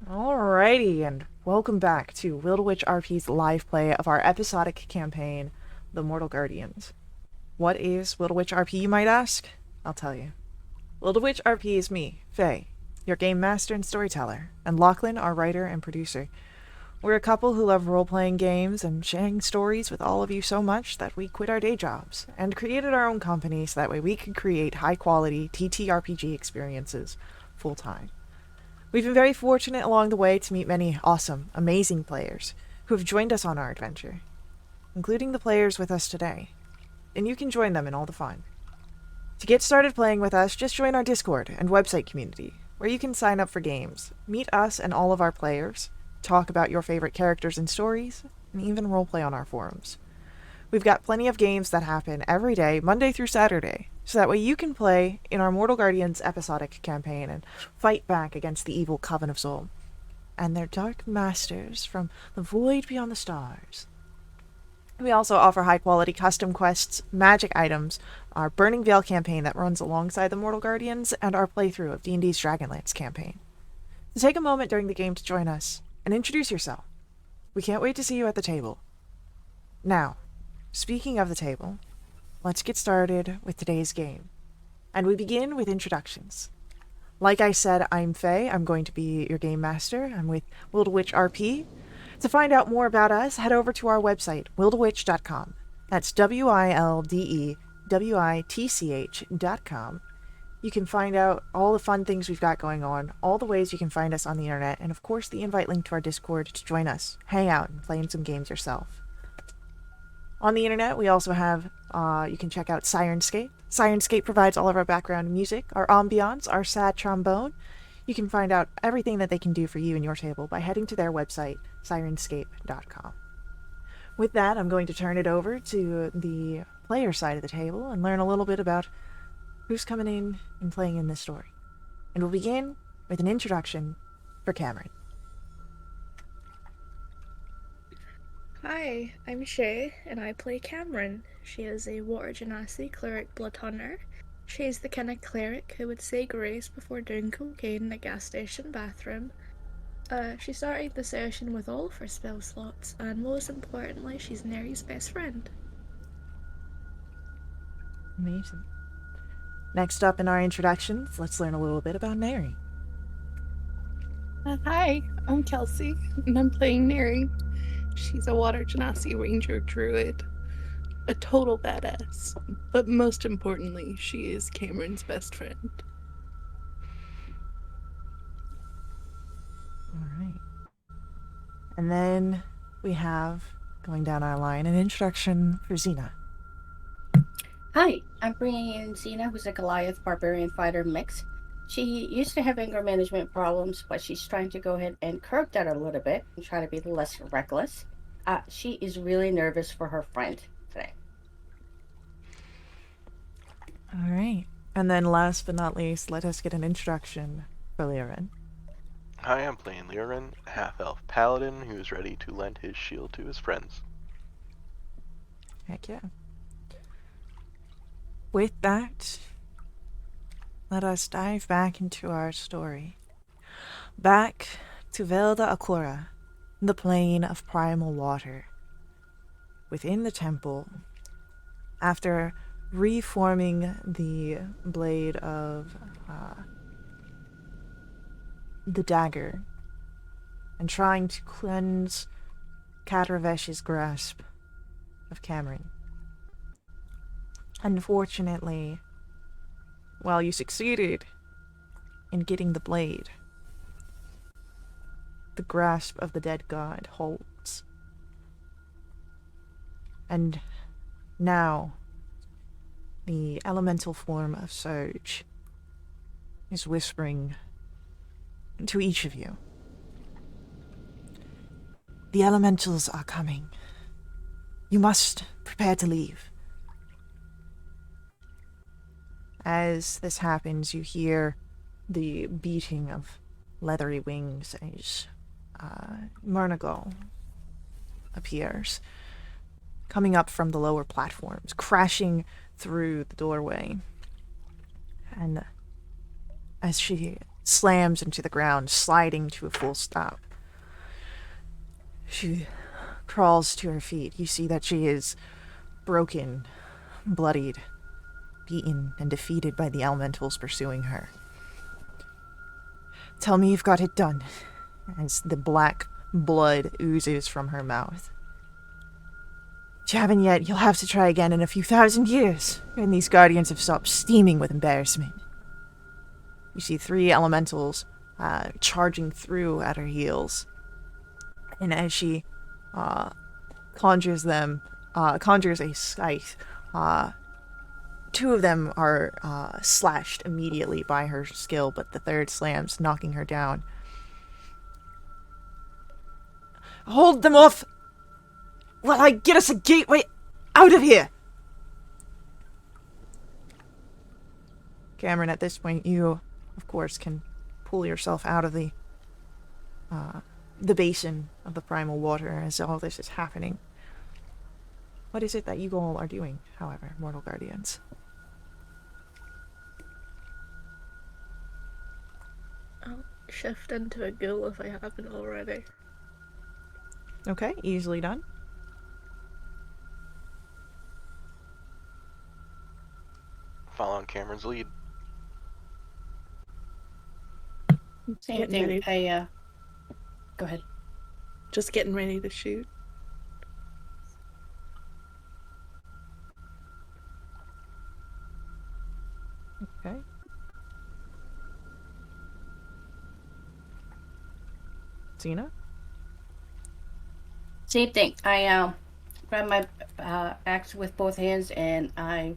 Alrighty, and welcome back to Wildwitch RP's live play of our episodic campaign, The Mortal Guardians. What is Wildwitch RP, you might ask? I'll tell you. Wildwitch RP is me, Faye, your game master and storyteller, and Lachlan, our writer and producer. We're a couple who love role-playing games and sharing stories with all of you so much that we quit our day jobs and created our own company so that way we could create high-quality TTRPG experiences full-time. We've been very fortunate along the way to meet many awesome, amazing players who have joined us on our adventure, including the players with us today, and you can join them in all the fun. To get started playing with us, just join our Discord and website community, where you can sign up for games, meet us and all of our players, talk about your favorite characters and stories, and even roleplay on our forums. We've got plenty of games that happen every day, Monday through Saturday, so that way you can play in our Mortal Guardians episodic campaign and fight back against the evil Coven of Zol and their dark masters from the void beyond the stars. We also offer high-quality custom quests, magic items, our Burning Veil campaign that runs alongside the Mortal Guardians, and our playthrough of D&D's Dragonlance campaign. So take a moment during the game to join us and introduce yourself. We can't wait to see you at the table. Now, speaking of the table, let's get started with today's game. And we begin with introductions. Like I said, I'm Faye. I'm going to be your game master. I'm with Wildwitch RP. To find out more about us, head over to our website, wildwitch.com. That's WILDEWITCH.com. You can find out all the fun things we've got going on, all the ways you can find us on the internet, and of course the invite link to our Discord to join us, hang out, and play in some games yourself. On the internet, we also have, you can check out Sirenscape. Sirenscape provides all of our background music, our ambiance, our sad trombone. You can find out everything that they can do for you and your table by heading to their website, sirenscape.com. With that, I'm going to turn it over to the player side of the table and learn a little bit about who's coming in and playing in this story. And we'll begin with an introduction for Cameron. Hi, I'm Shay, and I play Cameron. She is a Water Genasi cleric blood hunter. She's the kind of cleric who would say grace before doing cocaine in a gas station bathroom. She started the session with all of her spell slots, and most importantly, she's Neri's best friend. Amazing. Next up in our introductions, let's learn a little bit about Neri. Hi, I'm Kelsey, and I'm playing Neri. She's a Water Genasi Ranger Druid. A total badass. But most importantly, she is Cameron's best friend. Alright. And then we have, going down our line, an introduction for Xena. Hi, I'm bringing in Xena, who's a Goliath Barbarian Fighter mix. She used to have anger management problems, but she's trying to go ahead and curb that a little bit and try to be less reckless. She is really nervous for her friend today. Alright. And then last but not least, let us get an introduction for Lyran. Hi, I'm playing Lyran, a half-elf paladin who's ready to lend his shield to his friends. Heck yeah. With that, let us dive back into our story. Back to Velda Akura, the plane of primal water. Within the temple, after reforming the blade of the dagger and trying to cleanse Katravesh's grasp of Cameron. Unfortunately, while you succeeded in getting the blade, the grasp of the dead god holds. And now, the elemental form of Surge is whispering to each of you. The elementals are coming. You must prepare to leave. As this happens, you hear the beating of leathery wings as Murnagal appears, coming up from the lower platforms, crashing through the doorway. And as she slams into the ground, sliding to a full stop. She crawls to her feet. You see that she is broken, bloodied, beaten, and defeated by the elementals pursuing her. Tell me you've got it done, as the black blood oozes from her mouth. If you haven't yet, you'll have to try again in a few thousand years, when these guardians have stopped steaming with embarrassment. You see 3 elementals charging through at her heels. And as she conjures a scythe, 2 of them are slashed immediately by her skill, but the third slams, knocking her down. Hold them off while I get us a gateway out of here! Cameron, at this point, you, of course, can pull yourself out of the basin of the primal water as all this is happening. What is it that you all are doing, however, mortal guardians? I'll shift into a ghoul if I haven't already. Okay, easily done. Following Cameron's lead. Same Getting thing. ready. Go ahead. Just getting ready to shoot. Okay. Xena? Same thing. I grab my axe with both hands, and I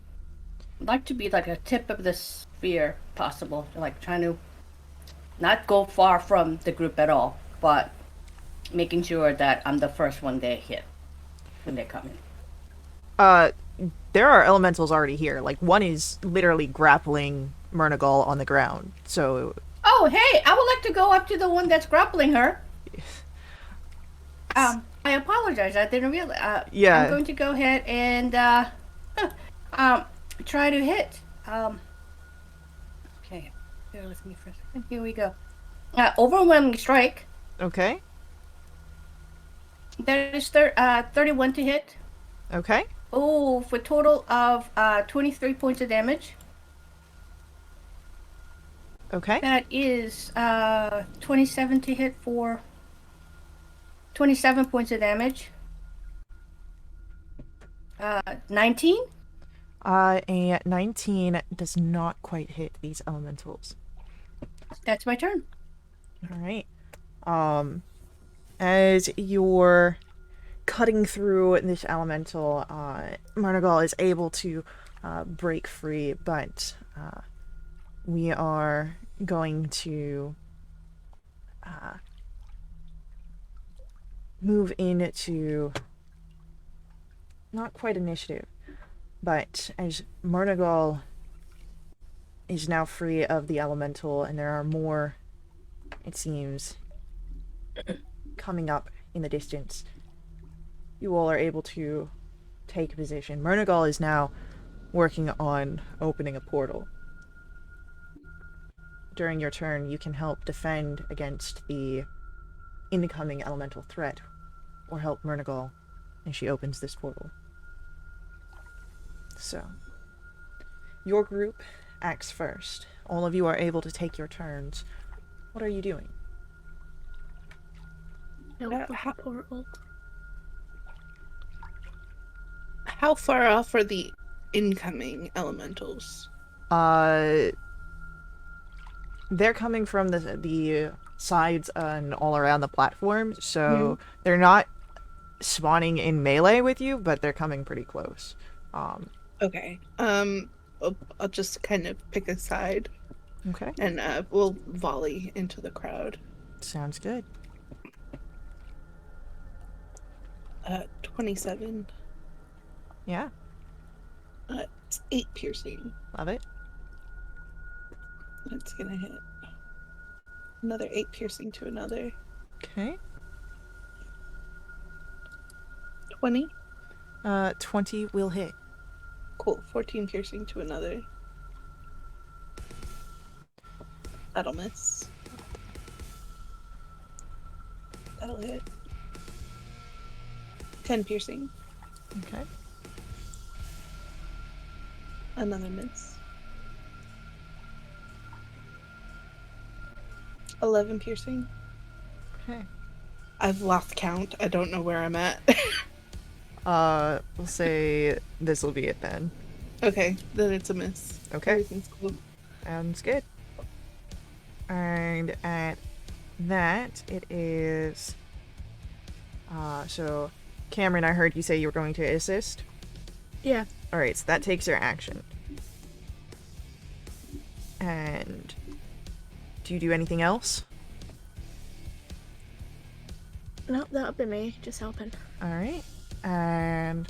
like to be like a tip of the spear possible, like trying to not go far from the group at all, but making sure that I'm the first one they hit when they come in. There are elementals already here. Like, one is literally grappling Murnagal on the ground, so... Oh, hey! I would like to go up to the one that's grappling her. I apologize. I didn't realize. Yeah. I'm going to go ahead and try to hit. Okay. Bear with me for a second. Here we go. Overwhelming strike. Okay. That is 31 to hit. Okay. Oh, for a total of 23 points of damage. Okay. That is 27 to hit for 27 points of damage. 19? A 19 does not quite hit these elementals. That's my turn. Alright. As you're cutting through this elemental, Murnagal is able to break free, but we are going to move into not quite initiative, but as Murnagal is now free of the elemental, and there are more, it seems, coming up in the distance, you all are able to take position. Murnagal is now working on opening a portal. During your turn, you can help defend against the incoming elemental threat, or help Murnagal as she opens this portal. So, your group acts first. All of you are able to take your turns. What are you doing? Help with the portal. How far off are the incoming elementals? They're coming from the sides and all around the platform, so they're not spawning in melee with you, but they're coming pretty close. Okay. I'll just kind of pick a side. Okay. And we'll volley into the crowd. Sounds good. 27. Yeah. It's 8 piercing. Love it. That's gonna hit. Another 8 piercing to another. Okay. 20. 20 will hit. Cool. 14 piercing to another. That'll miss. That'll hit. 10 piercing. Okay. Another miss. 11 piercing. Okay. I've lost count. I don't know where I'm at. We'll say this will be it then. Okay, then it's a miss. Okay. Everything's cool. Sounds good. And at that, it is. So, Cameron, I heard you say you were going to assist. Yeah. Alright, so that takes your action. And. Do you do anything else? Nope, that'll be me, just helping. Alright. And.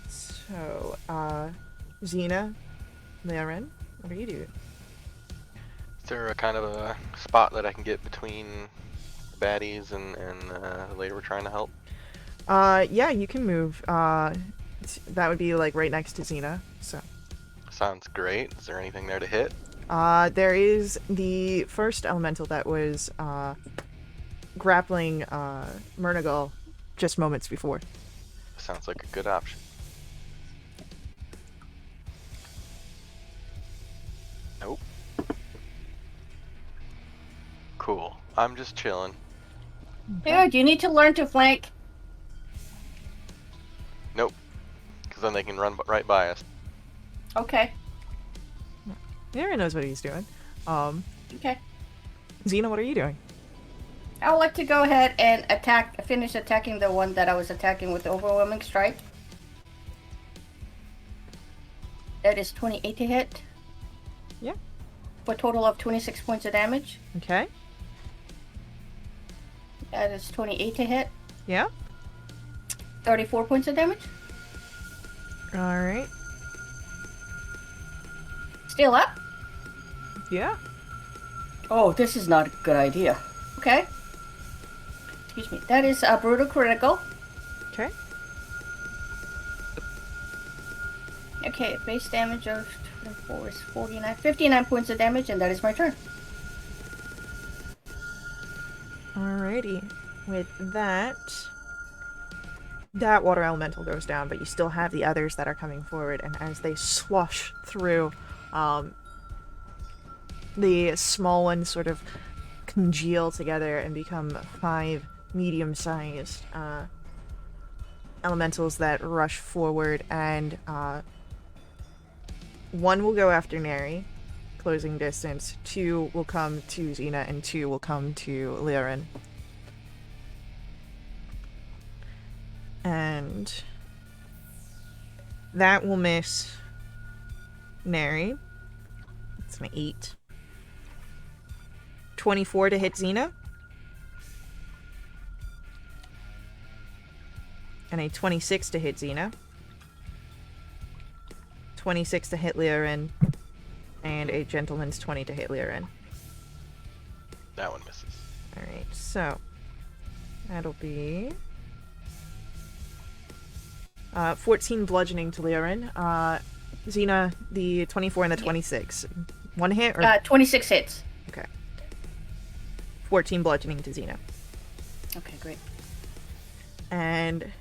So, Xena, Laren, what are you doing? Is there a kind of a spot that I can get between the baddies and the lady we're trying to help? Yeah, you can move. That would be like right next to Xena, so. Sounds great. Is there anything there to hit? There is the first elemental that was, grappling, Murnagal just moments before. Sounds like a good option. Nope. Cool. I'm just chilling. Dude, you need to learn to flank. Nope. Because then they can run right by us. Okay. Aaron knows what he's doing. Okay. Xena, what are you doing? I would like to go ahead and finish attacking the one that I was attacking with the overwhelming strike. That is 28 to hit. Yeah. For a total of 26 points of damage. Okay. That is 28 to hit. Yeah. 34 points of damage. Alright. Still up? Yeah. Oh, this is not a good idea. Okay. Excuse me. That is a brutal critical. Okay. Okay, base damage of 24 is 59 points of damage, and that is my turn. Alrighty. With that, that water elemental goes down, but you still have the others that are coming forward, and as they swoosh through, the small ones sort of congeal together and become 5 medium-sized elementals that rush forward, and one will go after Neri, closing distance. 2 will come to Xena, and 2 will come to Liren. And that will miss Neri. It's an 8. 24 to hit Xena. And a 26 to hit Xena. 26 to hit Liren. And a gentleman's 20 to hit Liren. That one misses. Alright, so that'll be 14 bludgeoning to Liren. Xena, the 24 and the 26. One hit or 26 hits. okay. 14 bludgeoning to Xena. Okay, great. And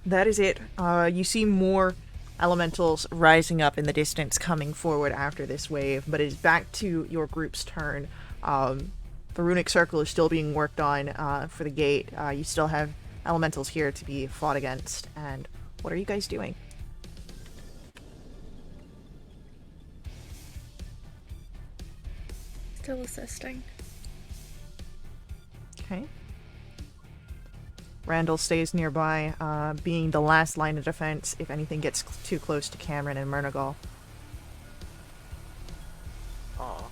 that is it. You see more elementals rising up in the distance coming forward after this wave, but it's back to your group's turn. The runic circle is still being worked on for the gate. You still have elementals here to be fought against. And what are you guys doing? Still assisting. Okay. Randall stays nearby, being the last line of defense if anything gets too close to Cameron and Murnagal. Aw.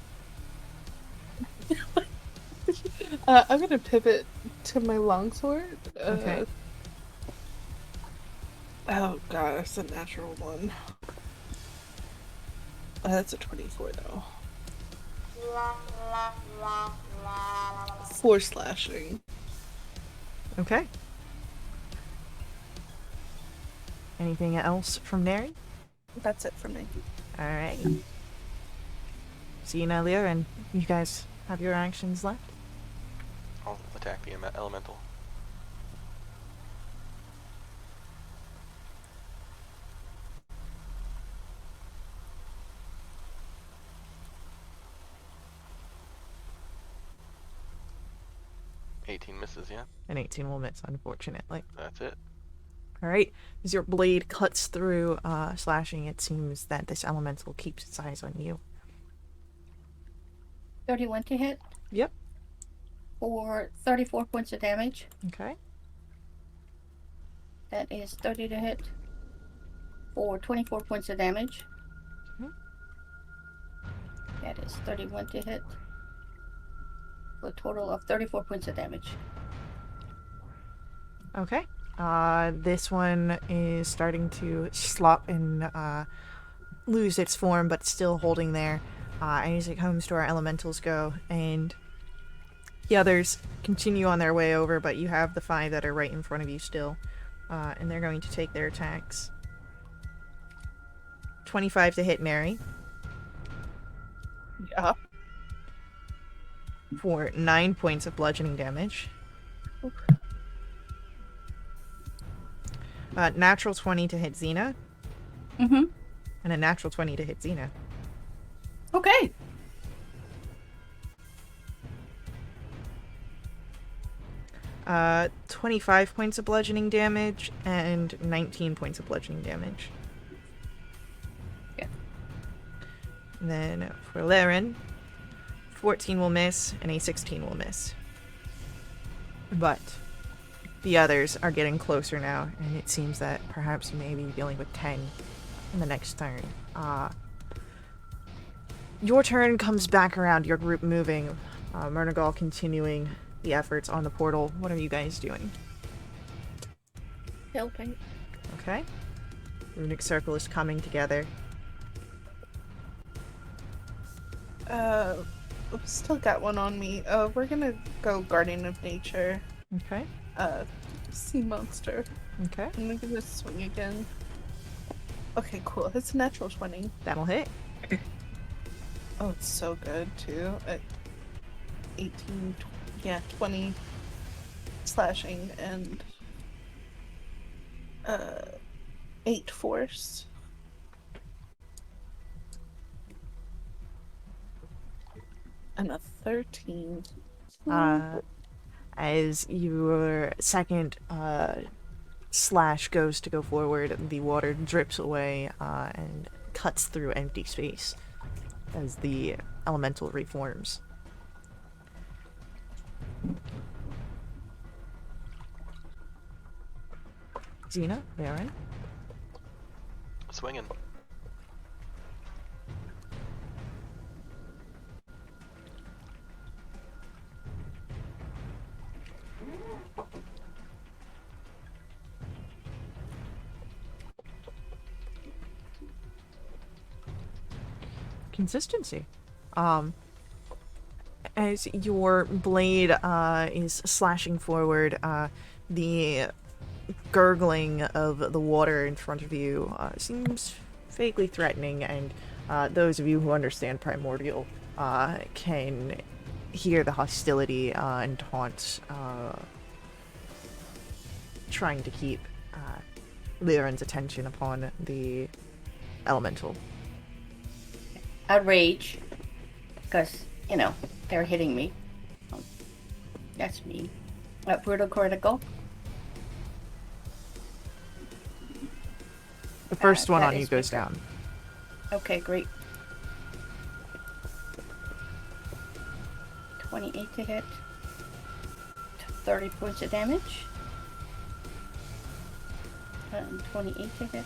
I'm gonna pivot to my longsword. Okay. Oh god, that's a natural one. That's a 24 though. 4 slashing. Okay. Anything else from Neri? That's it for me. Alright. Xena, Lyran, you guys have your actions left? I'll attack the elemental. $18 misses, yeah? An 18 will miss, unfortunately. That's it. Alright, as your blade cuts through, slashing, it seems that this elemental keeps its eyes on you. 31 to hit Yep. for 34 points of damage. Okay. That is 30 to hit for 24 points of damage. Mhm. That is 31 to hit for a total of 34 points of damage. Okay. This one is starting to slop and lose its form, but still holding there. And as it comes to our elementals go, and the others continue on their way over, but you have the 5 that are right in front of you still. And they're going to take their attacks. 25 to hit Neri Yeah. for 9 points of bludgeoning damage. Natural 20 to hit Xena. Mm-hmm. And a natural 20 to hit Xena. Okay. Uh, 25 points of bludgeoning damage and 19 points of bludgeoning damage. Yeah. And then for Laren, 14 will miss and a 16 will miss. But the others are getting closer now, and it seems that perhaps you may be dealing with 10 in the next turn. Your turn comes back around, your group moving. Murnagal continuing the efforts on the portal. What are you guys doing? Helping. Okay. Runic Circle is coming together. I've still got one on me. We're gonna go Guardian of Nature. Okay. Sea monster. Okay. I'm gonna this swing again. Okay, cool. It's a natural 20. That'll hit. Oh, it's so good too. 18, 20 slashing and 8 force. And a 13. As your second slash goes to go forward, the water drips away and cuts through empty space as the elemental reforms. Xena, Baron. Swinging. Consistency. As your blade is slashing forward, the gurgling of the water in front of you seems vaguely threatening, and those of you who understand Primordial can hear the hostility and taunts trying to keep Lyran's attention upon the elemental. I rage because, they're hitting me. That's me. Brutal critical. The first one that on you is goes bigger. down. Okay, great. 28 to hit. 30 points of damage. 28 to hit.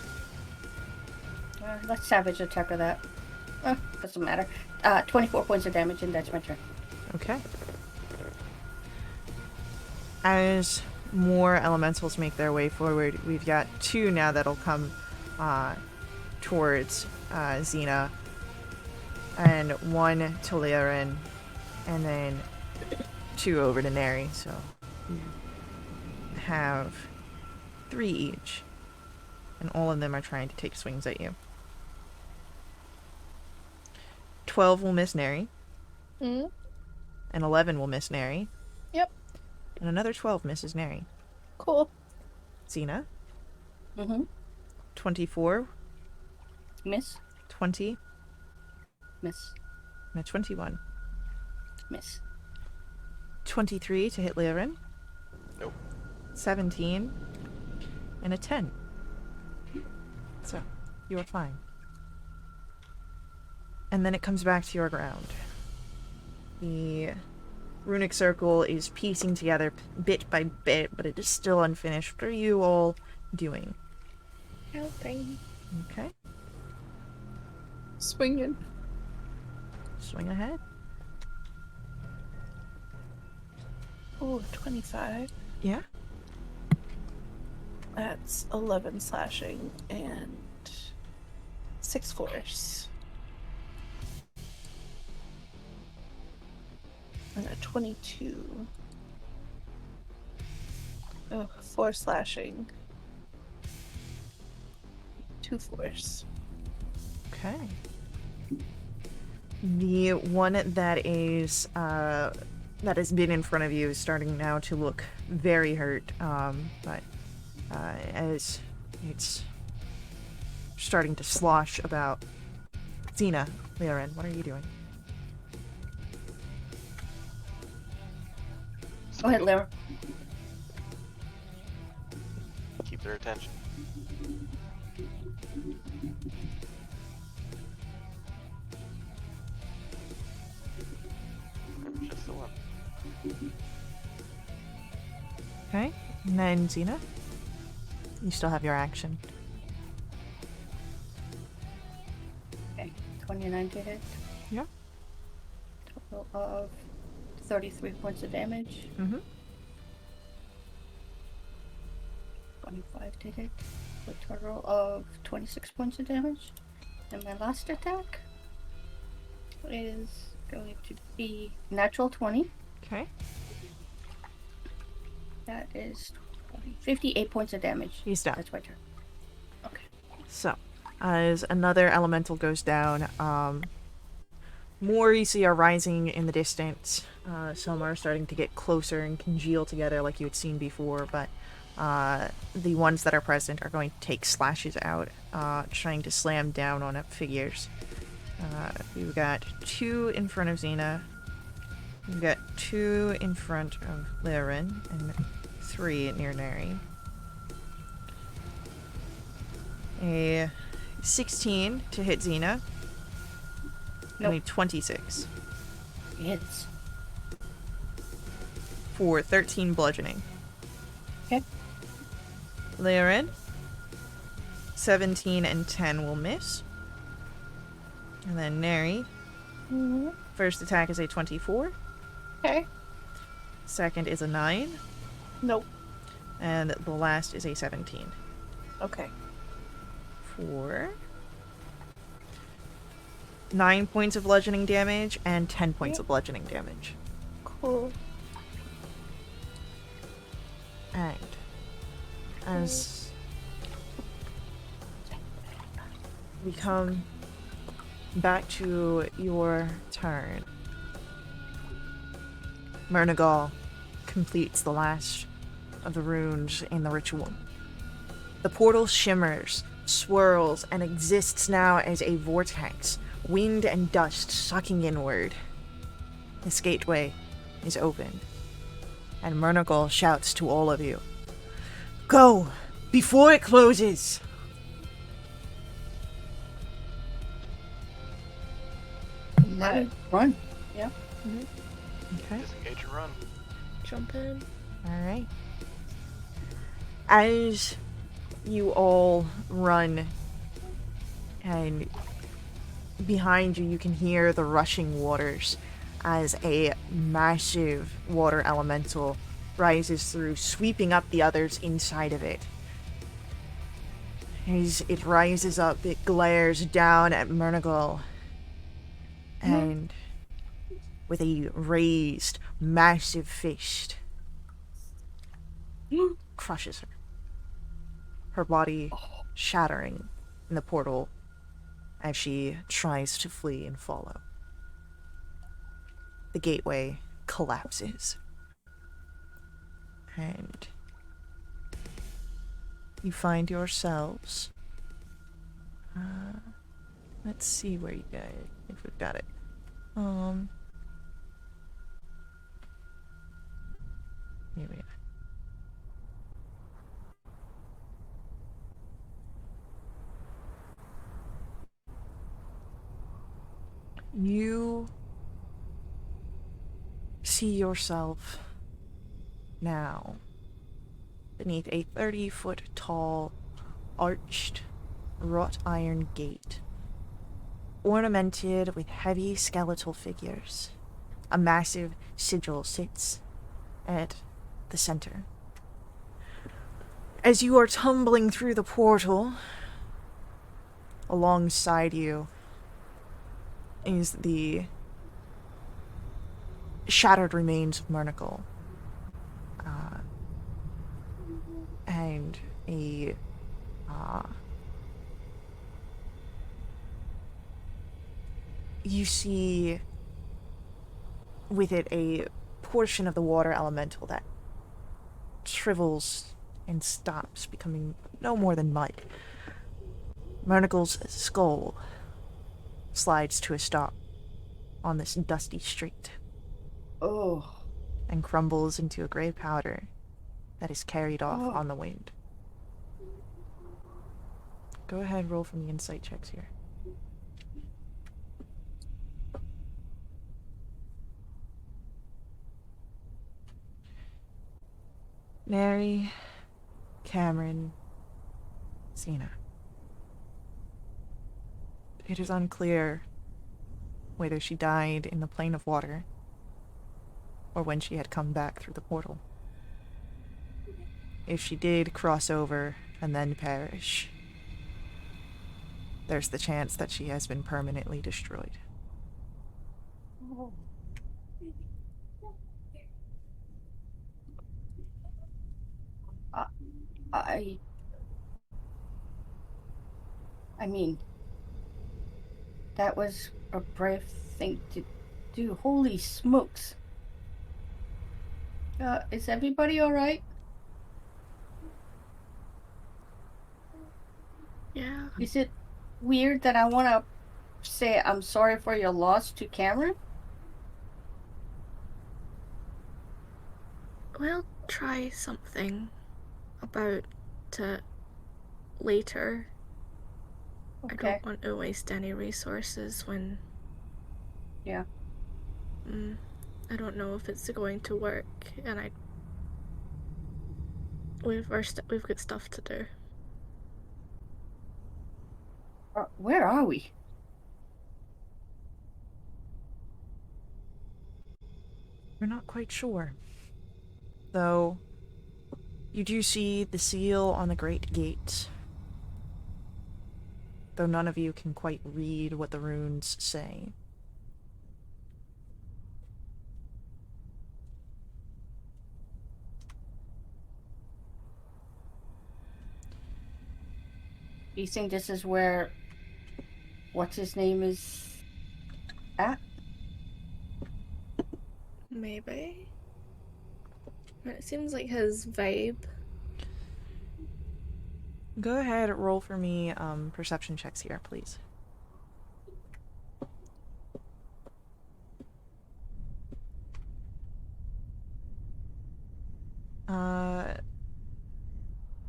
Let's savage attack of that. Doesn't matter. 24 points of damage, and that's my turn. Okay. As more elementals make their way forward, we've got 2 now that'll come towards Xena, and 1 to Lyran, and then 2 over to Neri, so you have 3 each, and all of them are trying to take swings at you. 12 will miss Neri. Mm? An 11 will miss Neri. Yep. And another 12 misses Neri. Cool. Xena, Mm-hmm. 24, Miss. 20, Miss. and a 21. Miss. 23 to hit Lyrin. Nope. 17, and a 10. So, you are fine. And then it comes back to your ground. The runic circle is piecing together bit by bit, but it is still unfinished. What are you all doing? Helping. Okay, Swinging. swing ahead. Oh, 25. Yeah? That's 11 slashing and 6 force. And a 22. Oh, 4 slashing. 2 force. Okay. The one that is that has been in front of you is starting now to look very hurt. But as it's starting to slosh about. Xena, Lyrin, what are you doing? Go ahead, Lyra. Keep their attention. Just the one. Okay. And then Xena, you still have your action. Okay. 29 to hit. Yeah. Total of 33 points of damage. Mm-hmm. 25 to hit. A total of 26 points of damage. And my last attack is going to be natural 20. Okay. That is 20, 58 points of damage. He's down. That's my turn. Okay. So, as another elemental goes down, more you see are rising in the distance. Some are starting to get closer and congeal together like you had seen before, but the ones that are present are going to take slashes out, trying to slam down on figures. We've got 2 in front of Xena. We've got 2 in front of Lyrin, and 3 near Neri. A 16 to hit Xena. Nope. And a 26 Hits. for 13 bludgeoning. Okay. Lyrin, 17 and 10 will miss. And then Neri, Mm-hmm. first attack is a 24. Okay. Second is a 9. Nope. And the last is a 17. Okay. For 9 points of bludgeoning damage and 10 points of bludgeoning damage. Cool. And as we come back to your turn, Murnagal completes the last of the runes in the ritual. The portal shimmers, swirls, and exists now as a vortex, wind and dust sucking inward. This gateway is opened, and Murnagal shouts to all of you, "Go! Before it closes!" Run. Run. Yeah. Okay. Disengage and run. Jump in. Alright. As you all run, and behind you, you can hear the rushing waters as a massive water elemental rises through, sweeping up the others inside of it. As it rises up, it glares down at Murnagal, and with a raised, massive fist, crushes her. Her body shattering in the portal as she tries to flee and follow. the gateway collapses. And you find yourselves. Let's see where you got it, if we've got it. Here we are. You see yourself now beneath a 30-foot tall, arched, wrought iron gate, ornamented with heavy skeletal figures. A massive sigil sits at the center. As you are tumbling through the portal, alongside you is the shattered remains of Murnicle. And you see with it a portion of the water elemental that shrivels and stops, becoming no more than mud. Murnicle's skull slides to a stop on this dusty street. Oh. And crumbles into a gray powder that is carried off on the wind. Go ahead, roll for me insight checks here. Mary, Cameron, Xena. It is unclear whether she died in the plane of water or when she had come back through the portal. If she did cross over and then perish, there's the chance that she has been permanently destroyed. I mean, that was a brave thing to do. Holy smokes. Is everybody alright? Yeah. Is it weird that I want to say I'm sorry for your loss to Cameron? We'll try something about it later. Okay. I don't want to waste any resources when... Yeah. I don't know if it's going to work, and we've got stuff to do. Where are we? We're not quite sure. Though, you do see the seal on the great gate. Though none of you can quite read what the runes say. Do you think this is where what's his name is at? Maybe. It seems like his vibe. Go ahead, roll for me perception checks here, please.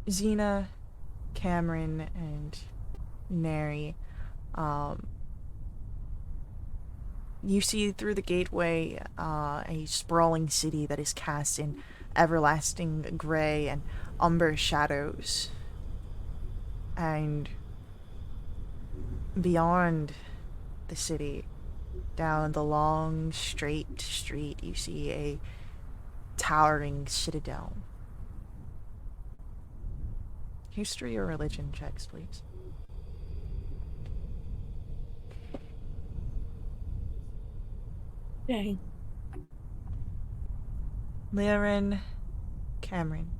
Xena, Cameron, and Neri, you see through the gateway a sprawling city that is cast in everlasting gray and umber shadows. And beyond the city, down the long, straight street, you see a towering citadel. History or religion checks, please. Dang. Lyrin, Cameron.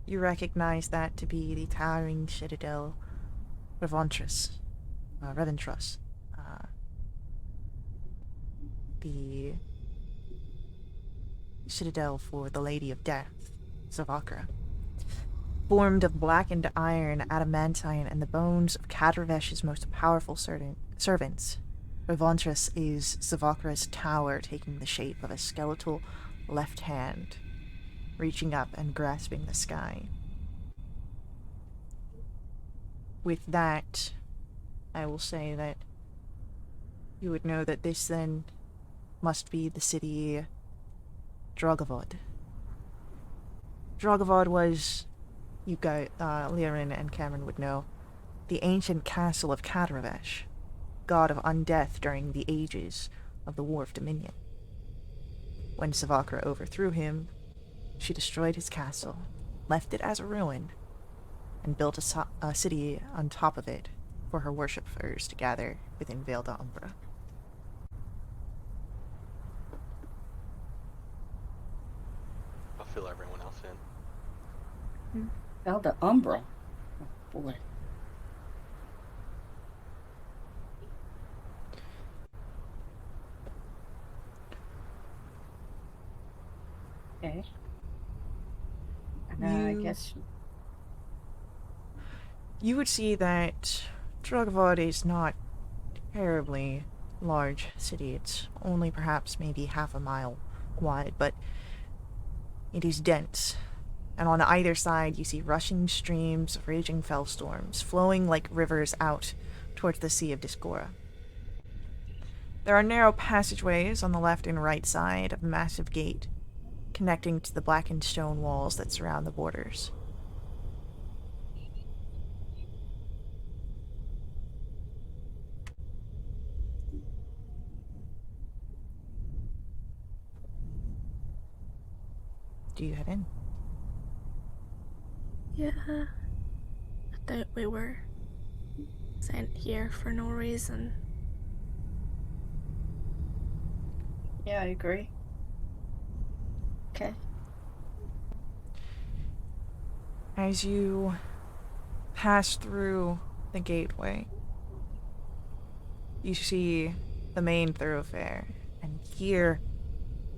You recognize that to be the towering citadel Reventras. the citadel for the Lady of Death, Zavakra. Formed of blackened iron, adamantine, and the bones of Kadravesh's most powerful servants, Revantris is Zavakra's tower, taking the shape of a skeletal left hand, reaching up and grasping the sky. With that, I will say that you would know that this then must be the city Drogavod. Drogavod was, you guys, Lirin and Cameron would know, the ancient castle of Kadravesh, god of undeath during the ages of the War of Dominion. When Savakra overthrew him, she destroyed his castle, left it as a ruin, and built a city on top of it for her worshippers to gather within Vale d'Umbra. I'll fill everyone else in. Vale d'Umbra. Oh, boy. Okay. I guess you would see that Drogavod is not a terribly large city. It's only perhaps maybe half a mile wide, but it is dense. And on either side you see rushing streams of raging fellstorms, flowing like rivers out towards the Sea of Discora. There are narrow passageways on the left and right side of a massive gate, connecting to the blackened stone walls that surround the borders. Do you head in? Yeah. I thought we were sent here for no reason. yeah, I agree. Okay. As you pass through the gateway, you see the main thoroughfare, and here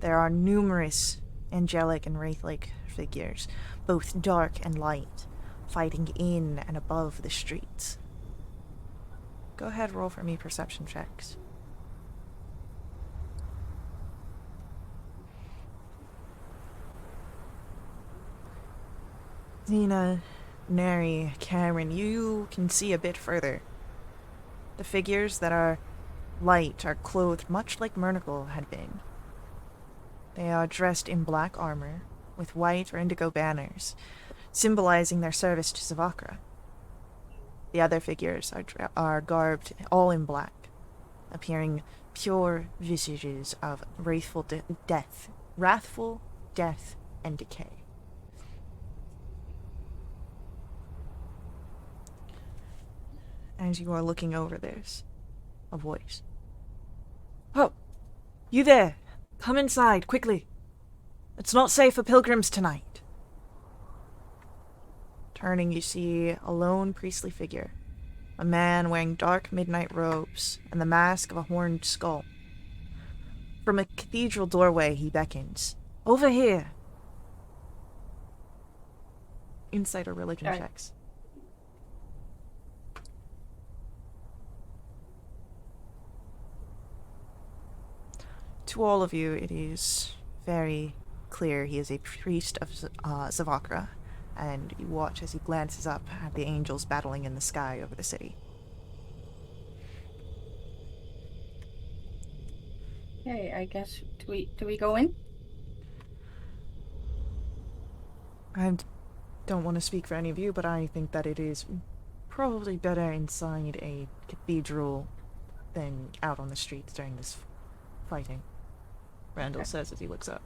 there are numerous angelic and wraith-like figures, both dark and light, fighting in and above the streets. Go ahead, roll for me perception checks. Xena, Neri, Cameron, you can see a bit further. The figures that are light are clothed much like Murnicle had been. They are dressed in black armor, with white or indigo banners, symbolizing their service to Zavakra. The other figures are garbed all in black, appearing pure visages of wrathful death, and decay. As you are looking over this, a voice. "Oh, you there! Come inside, quickly! It's not safe for pilgrims tonight." Turning, you see a lone priestly figure, a man wearing dark midnight robes and the mask of a horned skull. From a cathedral doorway, he beckons. "Over here!" Insight or religion Alright. checks. To all of you, it is very clear he is a priest of Zavakra, and you watch as he glances up at the angels battling in the sky over the city. Okay, I guess do we go in? I don't want to speak for any of you, but I think that it is probably better inside a cathedral than out on the streets during this fighting, Randall says as he looks up.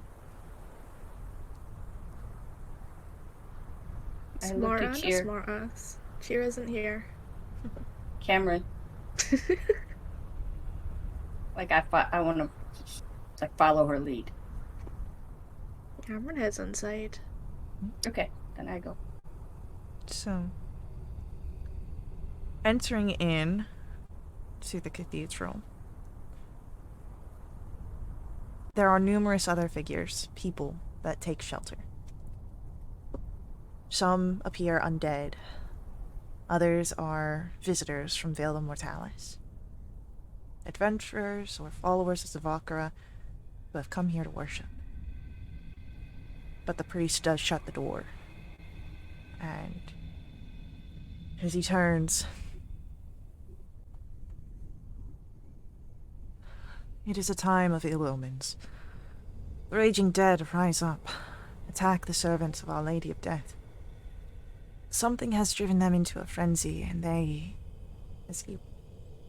I look Smart to and a Cheer. smart ass. Cheer isn't here. Cameron. Like I want to like follow her lead. Cameron heads inside. Okay, then I go. So, entering in to the cathedral, there are numerous other figures, people, that take shelter. Some appear undead. Others are visitors from Vale of Mortalis. Adventurers or followers of Zavakara who have come here to worship. But the priest does shut the door. And as he turns, it is a time of ill omens. The raging dead rise up, attack the servants of Our Lady of Death. Something has driven them into a frenzy, and they, as he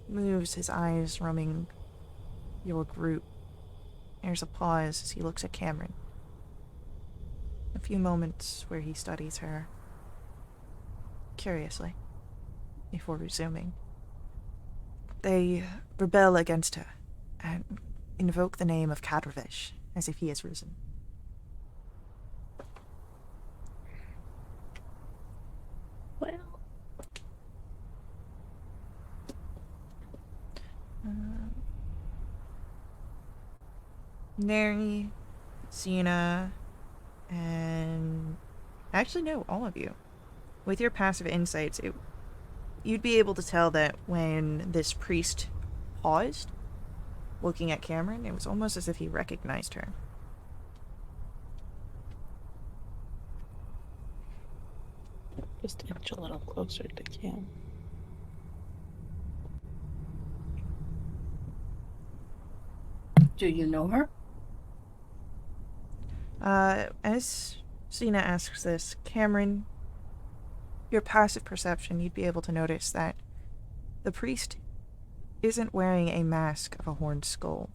moves his eyes roaming your group, there's a pause as he looks at Cameron. A few moments where he studies her curiously before resuming. They rebel against her and invoke the name of Kadravish as if he has risen. Well, Neri, Xena, and actually no, all of you. With your passive insights, you'd be able to tell that when this priest paused, looking at Cameron, it was almost as if he recognized her. Just inch a little closer to Cam. Do you know her? As Xena asks this, Cameron, your passive perception, you'd be able to notice that the priest isn't wearing a mask of a horned skull,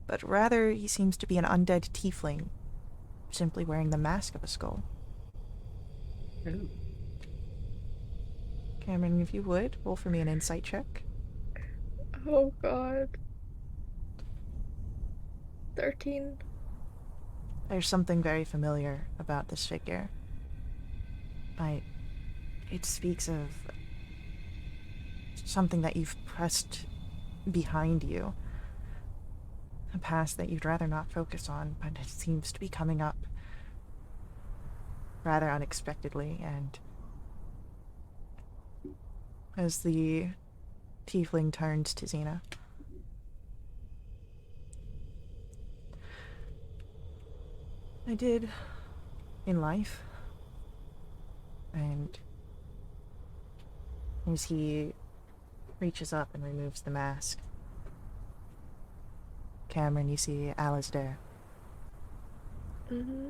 but rather he seems to be an undead tiefling, simply wearing the mask of a skull. Ooh. Cameron, if you would, roll for me an insight check. oh god. 13. There's something very familiar about this figure. It speaks of something that you've pressed behind you. A past that you'd rather not focus on, but it seems to be coming up rather unexpectedly, and as the tiefling turns to Xena. I did in life. And as he reaches up and removes the mask, Cameron, you see Alasdair. Mm-hmm.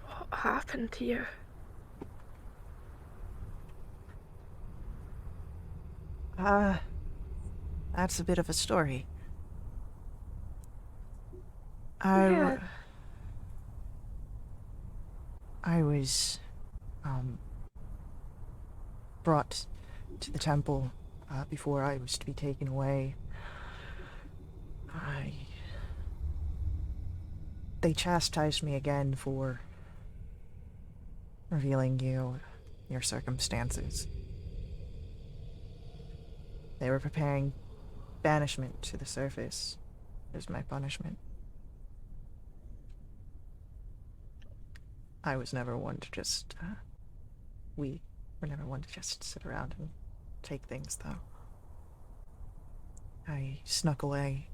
What happened to you? That's a bit of a story. Yeah. I was, brought to the temple, before I was to be taken away. They chastised me again for revealing your circumstances. They were preparing banishment to the surface as my punishment. I was never one to just, we were never one to just sit around and take things, though. I snuck away,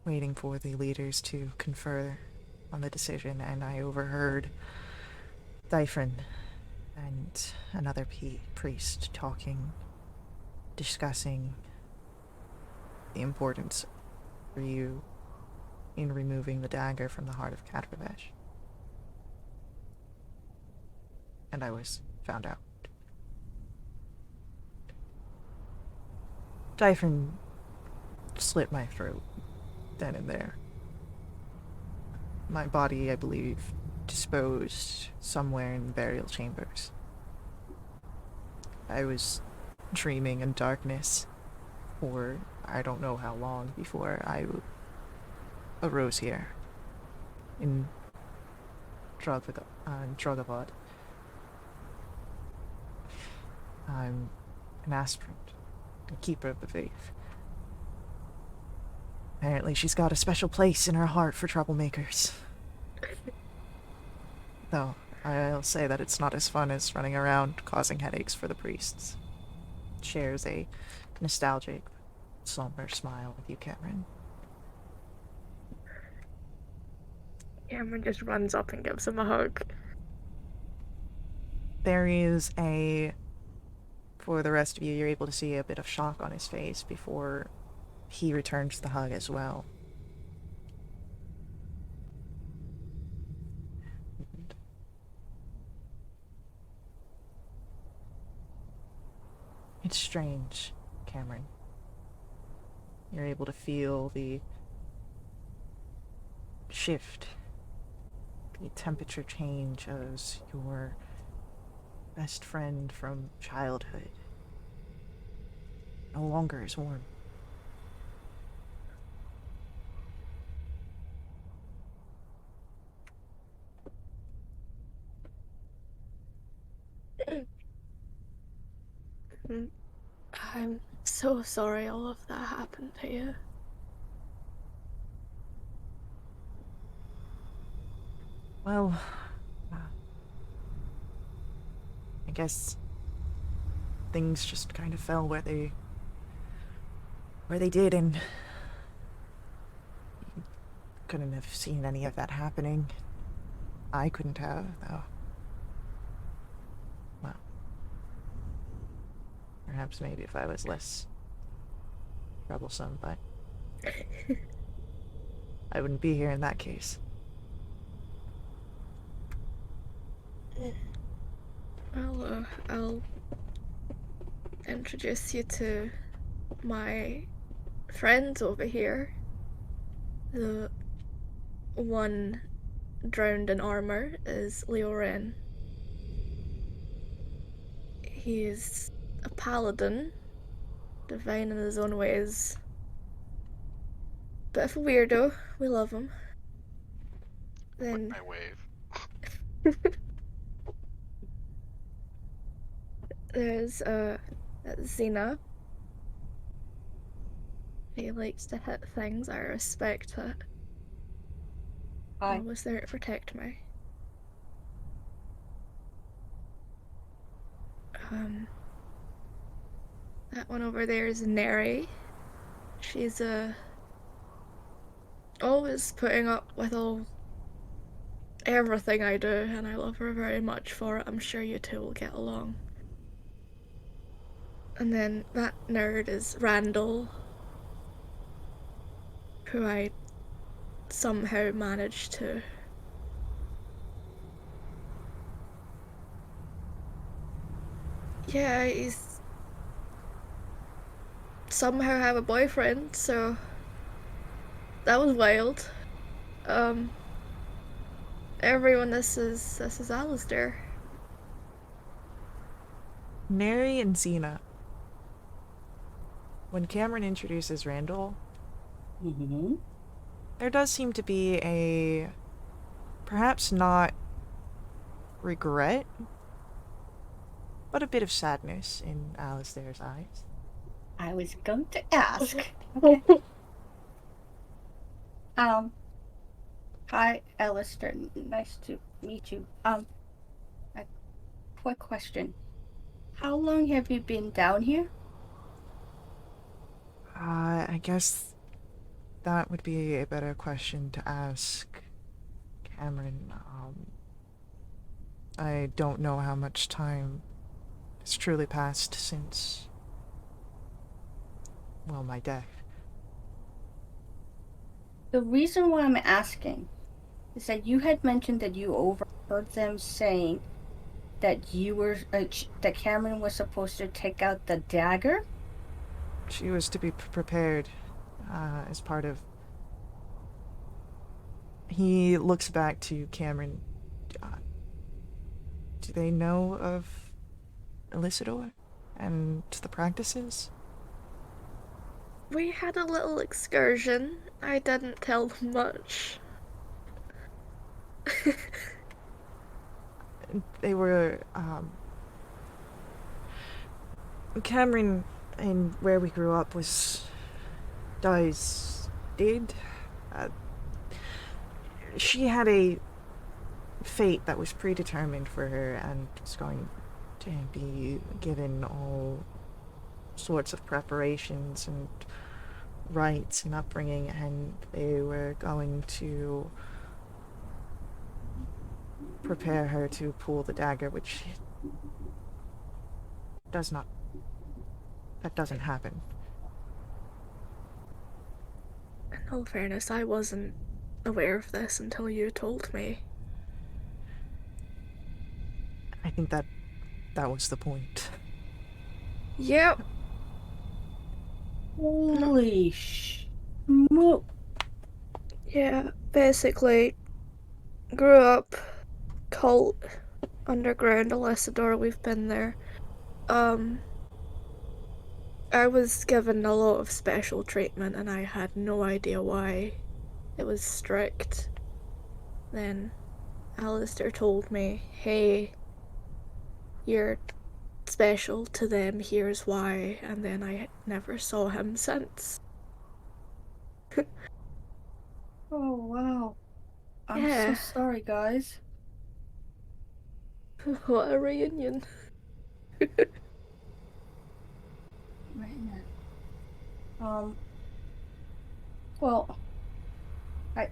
waiting for the leaders to confer on the decision, and I overheard Dyphrin and another priest talking, discussing the importance for you in removing the dagger from the heart of Kadravesh. And I was found out. Dyphrin slit my throat then and there. My body, I believe, disposed somewhere in the burial chambers. I was dreaming in darkness for I don't know how long before I arose here in Drugavad. I'm an aspirant, a keeper of the faith. Apparently she's got a special place in her heart for troublemakers. Though, I'll say that it's not as fun as running around causing headaches for the priests. Shares a nostalgic, somber smile with you, Cameron. Cameron just runs up and gives him a hug. There is for the rest of you, you're able to see a bit of shock on his face before he returns the hug as well. It's strange, Cameron. You're able to feel the shift, the temperature change as your best friend from childhood no longer is warm. I'm so sorry all of that happened to you. Well, I guess things just kind of fell where they did, and you couldn't have seen any of that happening. I couldn't have, though. Well, perhaps maybe if I was less troublesome, but I wouldn't be here in that case. I'll introduce you to my friends over here. The one drowned in armor is Leoren. He's a paladin, divine in his own ways. Bit of a weirdo, we love him. Then I wave. there's Xena. He likes to hit things, I respect it. Hi. Always there to protect me. That one over there is Neri. She's always putting up with everything I do, and I love her very much for it. I'm sure you two will get along. And then that nerd is Randall, who I somehow managed to he's somehow have a boyfriend, so that was wild. Everyone, this is Alistair. Neri and Xena. When Cameron introduces Randall, Mm-hmm. there does seem to be a perhaps not regret, but a bit of sadness in Alistair's eyes. I was going to ask. Okay. Hi, Alistair. Nice to meet you. A quick question. How long have you been down here? I guess that would be a better question to ask Cameron. I don't know how much time has truly passed since, well, my death. The reason why I'm asking is that you had mentioned that you overheard them saying that you were that Cameron was supposed to take out the dagger. She was to be prepared as part of... He looks back to Cameron. Do they know of Elicitor and the practices? We had a little excursion. I didn't tell them much. They were, Cameron, and where we grew up, was dead. Uh, she had a fate that was predetermined for her and was going to be given all sorts of preparations and rights and upbringing, and they were going to prepare her to pull the dagger, which does not. That doesn't happen. In all fairness, I wasn't aware of this until you told me. I think that was the point. Yep. Holy smoke. Yeah, basically, grew up, cult, underground, Alessador, we've been there. I was given a lot of special treatment and I had no idea why. It was strict. Then Alistair told me, hey, you're special to them, here's why, and then I never saw him since. Oh, wow. I'm so Yeah, sorry, guys. what a reunion. Man. Well, I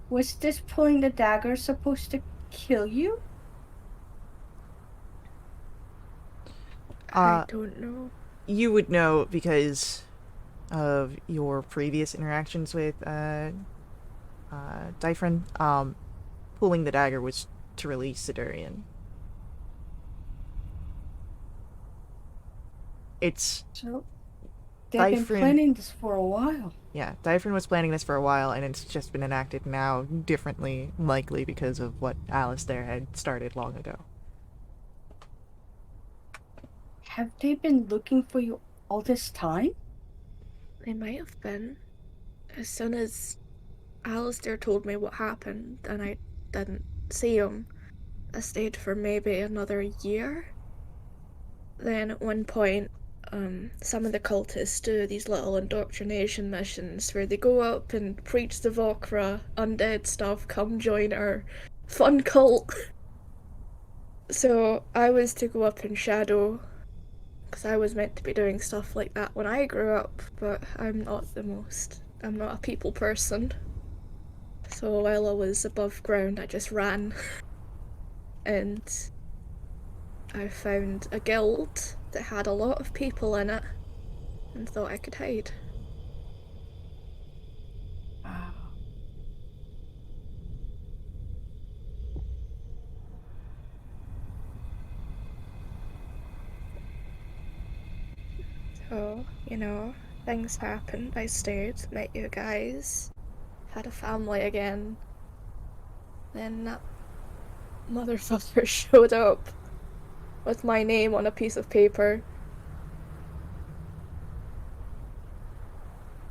was this pulling the dagger supposed to kill you? I Uh, don't know. you would know because of your previous interactions with Dyphrin. Pulling the dagger was to release Sidurian. It's So, they've been Dyphrin. planning this for a while. Yeah, Dyphrin was planning this for a while, and it's just been enacted now differently, likely because of what Alistair had started long ago. Have they been looking for you all this time? They might have been. As soon as Alistair told me what happened and I didn't see him, I stayed for maybe another year. Then at one point, some of the cultists do these little indoctrination missions where they go up and preach the Vokra, undead stuff, come join our fun cult. So I was to go up in shadow because I was meant to be doing stuff like that when I grew up, but I'm not a people person. So while I was above ground, I just ran and I found a guild that had a lot of people in it and thought I could hide. Wow. So, things happened. I stayed, met you guys, had a family again. Then that motherfucker showed up with my name on a piece of paper.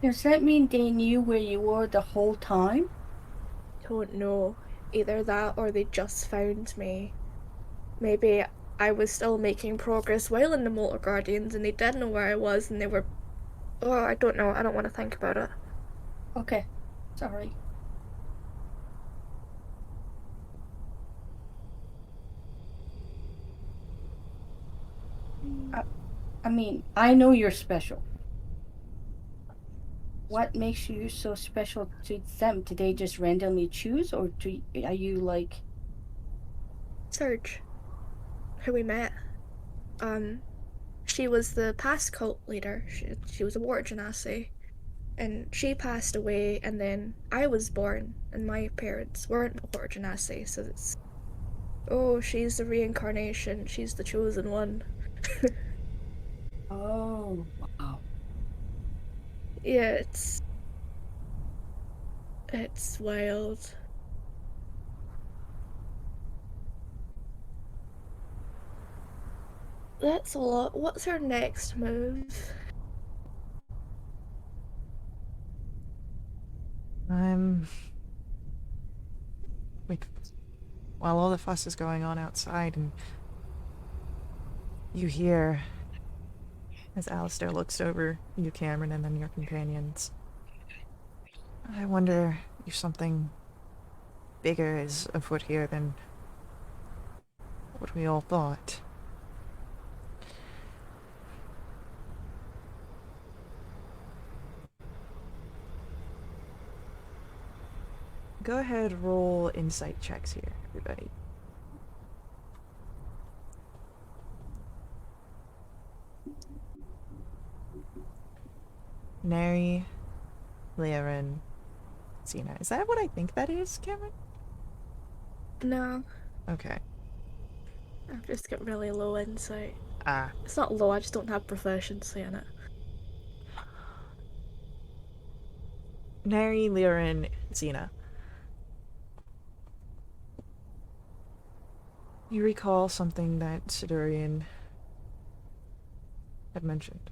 Does that mean they knew where you were the whole time? Don't know. Either that or they just found me. Maybe I was still making progress while in the Motor Guardians and they didn't know where I was and they were. Oh, I don't know. I don't want to think about it. Okay. Sorry. I mean, I know you're special. What makes you so special to them? Did they just randomly choose, or are you like? Serge, who we met. Um, she was the past cult leader. She was a water genasi. And she passed away, and then I was born, and my parents weren't water genasi, so it's. Oh, she's the reincarnation. She's the chosen one. Oh, wow. Yeah, it's wild. That's a lot. What's our next move? I'm. Wait. While all the fuss is going on outside and You hear, as Alistair looks over you, Cameron, and then your companions. I wonder if something bigger is afoot here than what we all thought. Go ahead, roll insight checks here, everybody. Neri, Leorin, Xena. Is that what I think that is, Cameron? No, Okay. I've just got really low insight. Ah. It's not low, I just don't have proficiency in it. Neri, Leorin, Xena. You recall something that Sidurian had mentioned.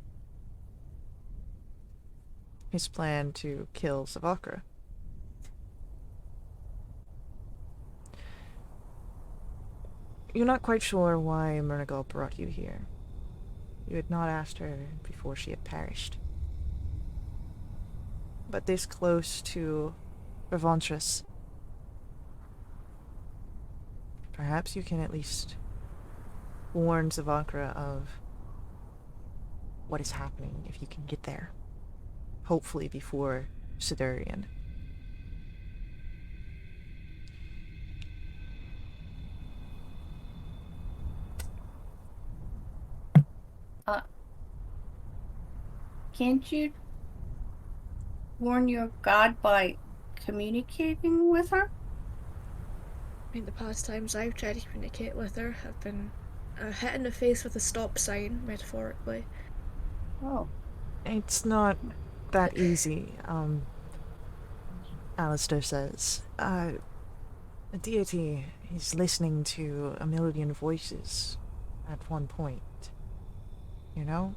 His plan to kill Savakra. You're not quite sure why Murnagal brought you here. You had not asked her before she had perished. But this close to Revantris, perhaps you can at least warn Savakra of what is happening if you can get there. Hopefully before Sidurian. Can't you warn your god by communicating with her? I mean, the past times I've tried to communicate with her have been hit in the face with a stop sign, metaphorically. Oh. It's not that easy, Alistair says. A deity is listening to a million voices at one point. You know?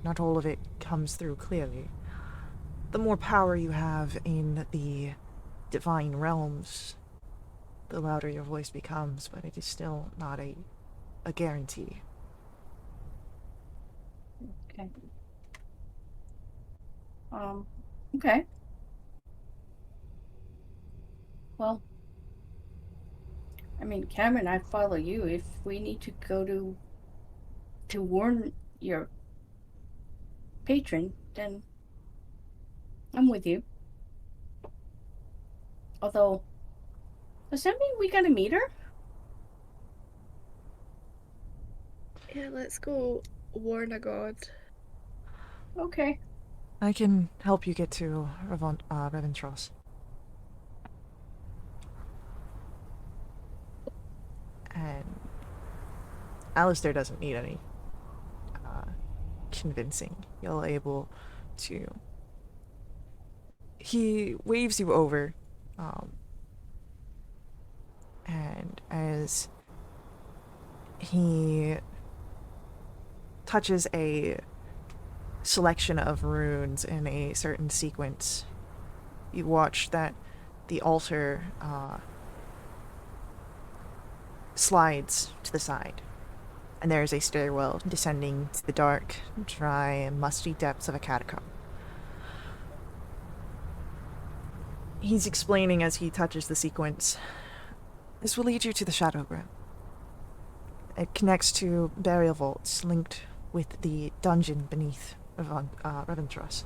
Not all of it comes through clearly. The more power you have in the divine realms, the louder your voice becomes, but it is still not a guarantee. Okay. Okay. Well, I mean, Cameron, I follow you. If we need to go to warn your patron, then I'm with you. Although, does that mean we gotta meet her? Yeah, let's go warn a god. Okay. I can help you get to Reventros. And Alistair doesn't need any convincing. You're able to... He waves you over, and as he touches a selection of runes in a certain sequence, you watch that the altar slides to the side, and there is a stairwell descending to the dark, dry, and musty depths of a catacomb. He's explaining as he touches the sequence. This will lead you to the Shadow Grim. It connects to burial vaults linked with the dungeon beneath Reventros.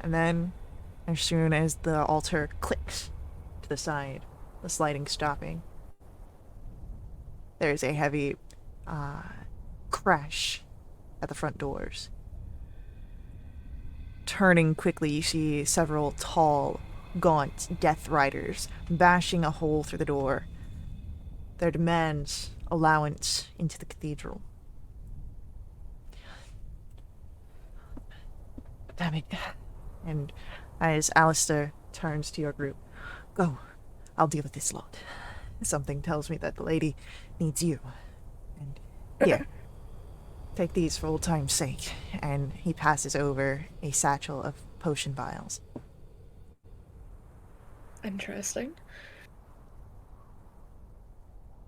And then, as soon as the altar clicks to the side, the sliding stopping, there's a heavy crash at the front doors. Turning quickly, you see several tall, gaunt Death Riders bashing a hole through the door. Their demands allowance into the cathedral. Damn it. And as Alistair turns to your group, go. I'll deal with this lot. Something tells me that the lady needs you. And here, take these for old time's sake. And he passes over a satchel of potion vials. Interesting.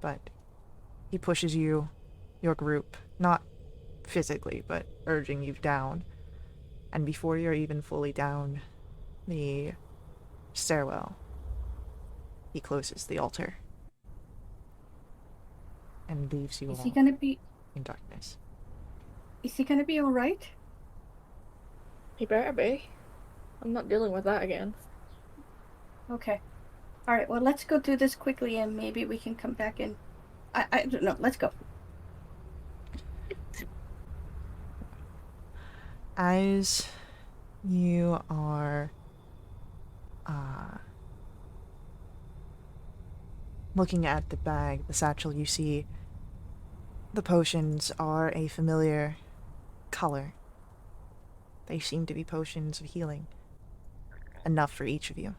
but he pushes you, your group, not physically, but urging you down. And before you're even fully down the stairwell, he closes the altar and leaves you Is he all gonna be? in darkness. Is he gonna be all right? He better be. I'm not dealing with that again. Okay. All right. Well, let's go do this quickly, and maybe we can come back and. I don't know. Let's go. As you are looking at the bag, the satchel, you see the potions are a familiar color. They seem to be potions of healing. Enough for each of you.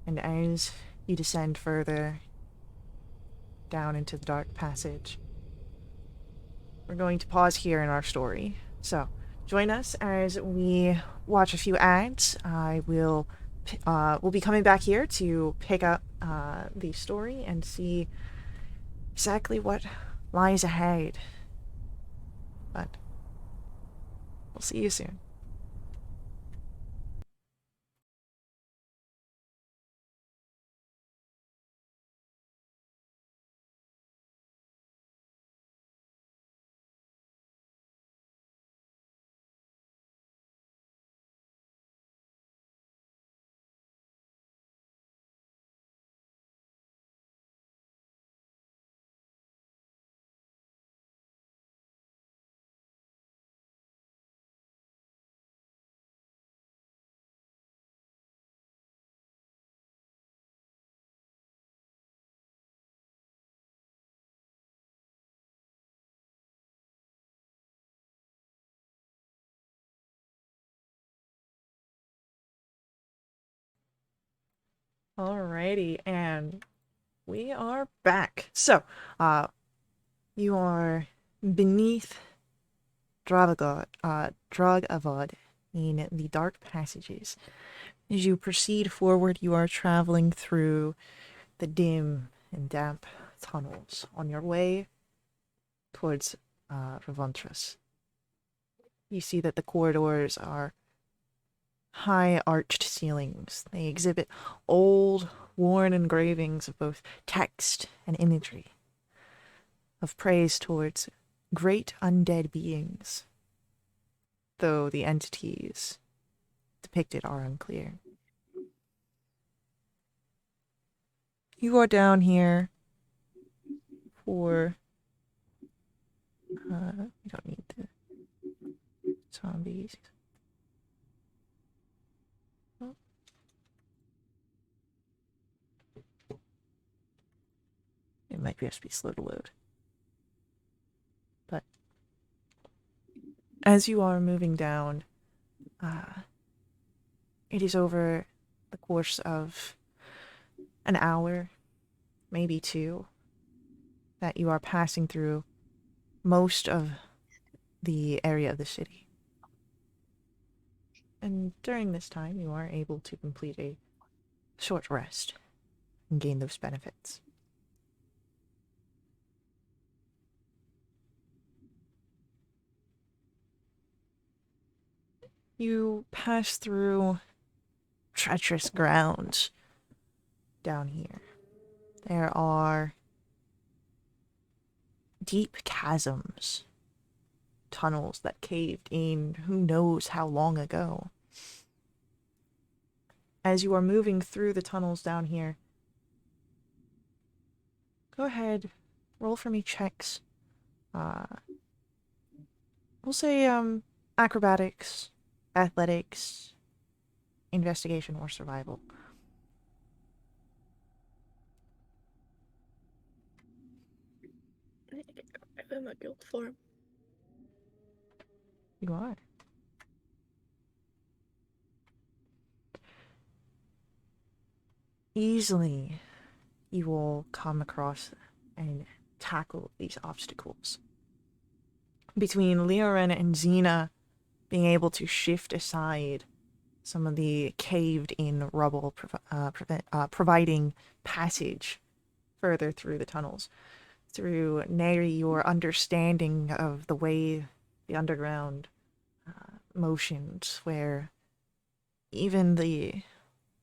And as you descend further down into the dark passage, we're going to pause here in our story. So, join us as we watch a few ads. We'll be coming back here to pick up the story and see exactly what lies ahead. But we'll see you soon. Alrighty, and we are back. So, you are beneath Dragavad in the dark passages. As you proceed forward, you are traveling through the dim and damp tunnels on your way towards Revantras. You see that the corridors are high arched ceilings. They exhibit old, worn engravings of both text and imagery, of praise towards great undead beings, though the entities depicted are unclear. You are down here for we don't need the zombies. Oh. It might just be slow to load. But as you are moving down, it is over the course of an hour, maybe two, that you are passing through most of the area of the city. And during this time, you are able to complete a short rest and gain those benefits. You pass through treacherous grounds down here. There are deep chasms, tunnels that caved in who knows how long ago. As you are moving through the tunnels down here, go ahead, roll for me checks. We'll say acrobatics, athletics, investigation, or survival. I need to get rid of my guild form. You are. Easily, you will come across and tackle these obstacles. Between Leoren and Xena being able to shift aside some of the caved-in rubble providing passage further through the tunnels. Through Neri, your understanding of the way the underground motions, where even the,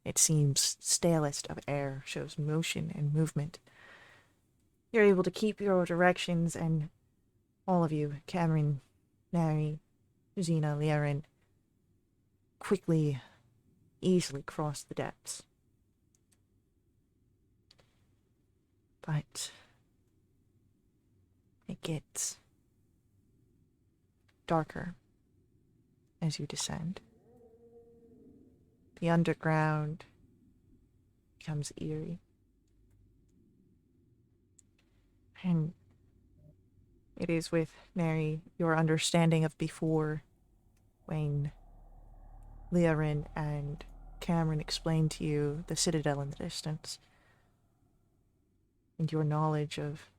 it seems, stalest of air shows motion and movement. You're able to keep your directions, and all of you, Cameron, Neri, Xena, Liaren, quickly, easily cross the depths. But it gets darker as you descend. The underground becomes eerie. And it is with Neri, your understanding of before, when Liaren and Cameron explained to you the citadel in the distance, and your knowledge of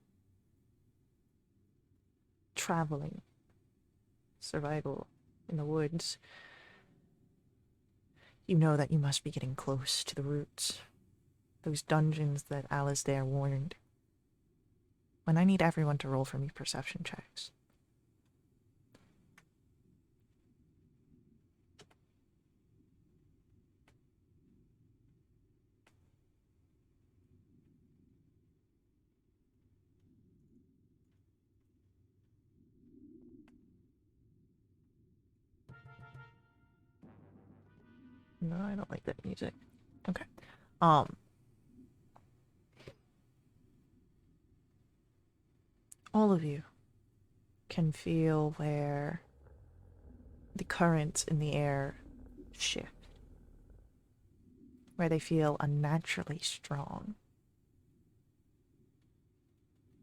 traveling, survival in the woods, you know that you must be getting close to the roots, those dungeons that Alasdair warned. When I need everyone to roll for me perception checks. No, I don't like that music. Okay. All of you can feel where the currents in the air shift, where they feel unnaturally strong.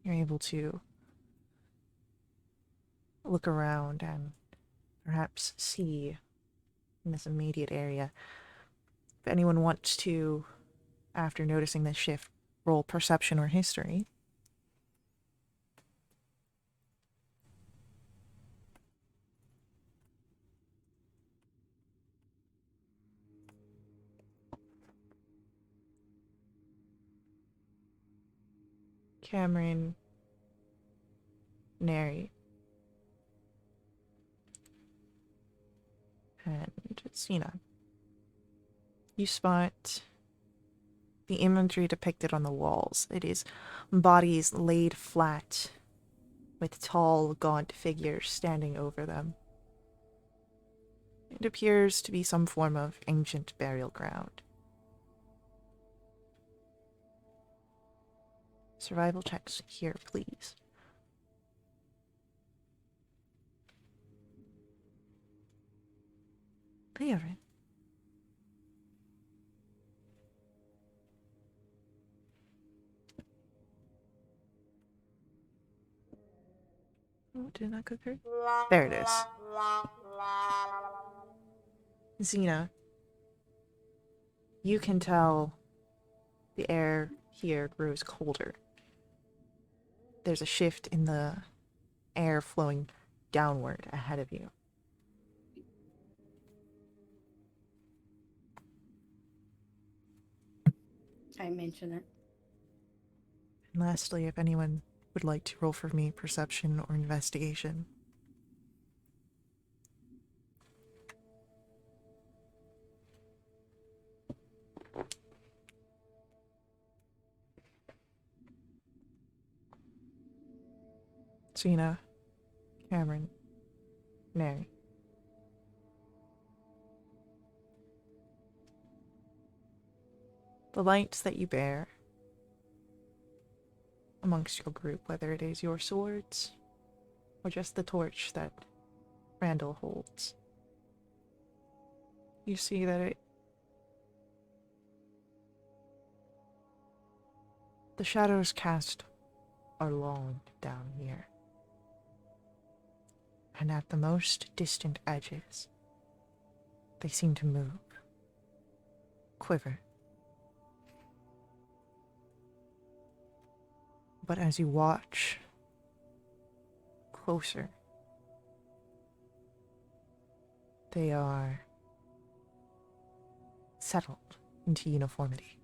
You're able to look around and perhaps see in this immediate area. If anyone wants to, after noticing this shift, roll perception or history. Cameron, Neri, and Cena. You spot the imagery depicted on the walls. It is bodies laid flat, with tall, gaunt figures standing over them. It appears to be some form of ancient burial ground. Survival checks here, please. Liaren. Oh, did not go through? There it is. Xena, you can tell the air here grows colder. There's a shift in the air flowing downward ahead of you. I mention it. And lastly, if anyone would like to roll for me perception or investigation. Cena, Cameron, Neri. The lights that you bear amongst your group, whether it is your swords or just the torch that Randall holds, you see that the shadows cast are long down here. And at the most distant edges, they seem to move, quiver. But as you watch closer, they are settled into uniformity.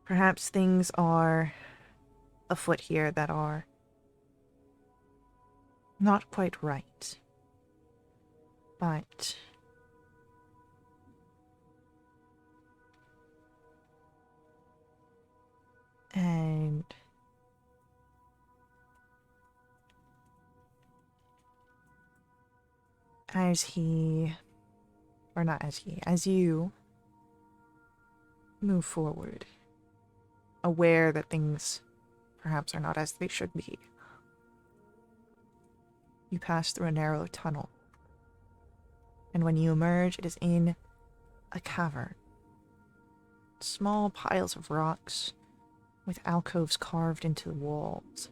Perhaps things are afoot here that are not quite right. But and as you move forward, aware that things perhaps are not as they should be, you pass through a narrow tunnel. And when you emerge, it is in a cavern. Small piles of rocks with alcoves carved into the walls.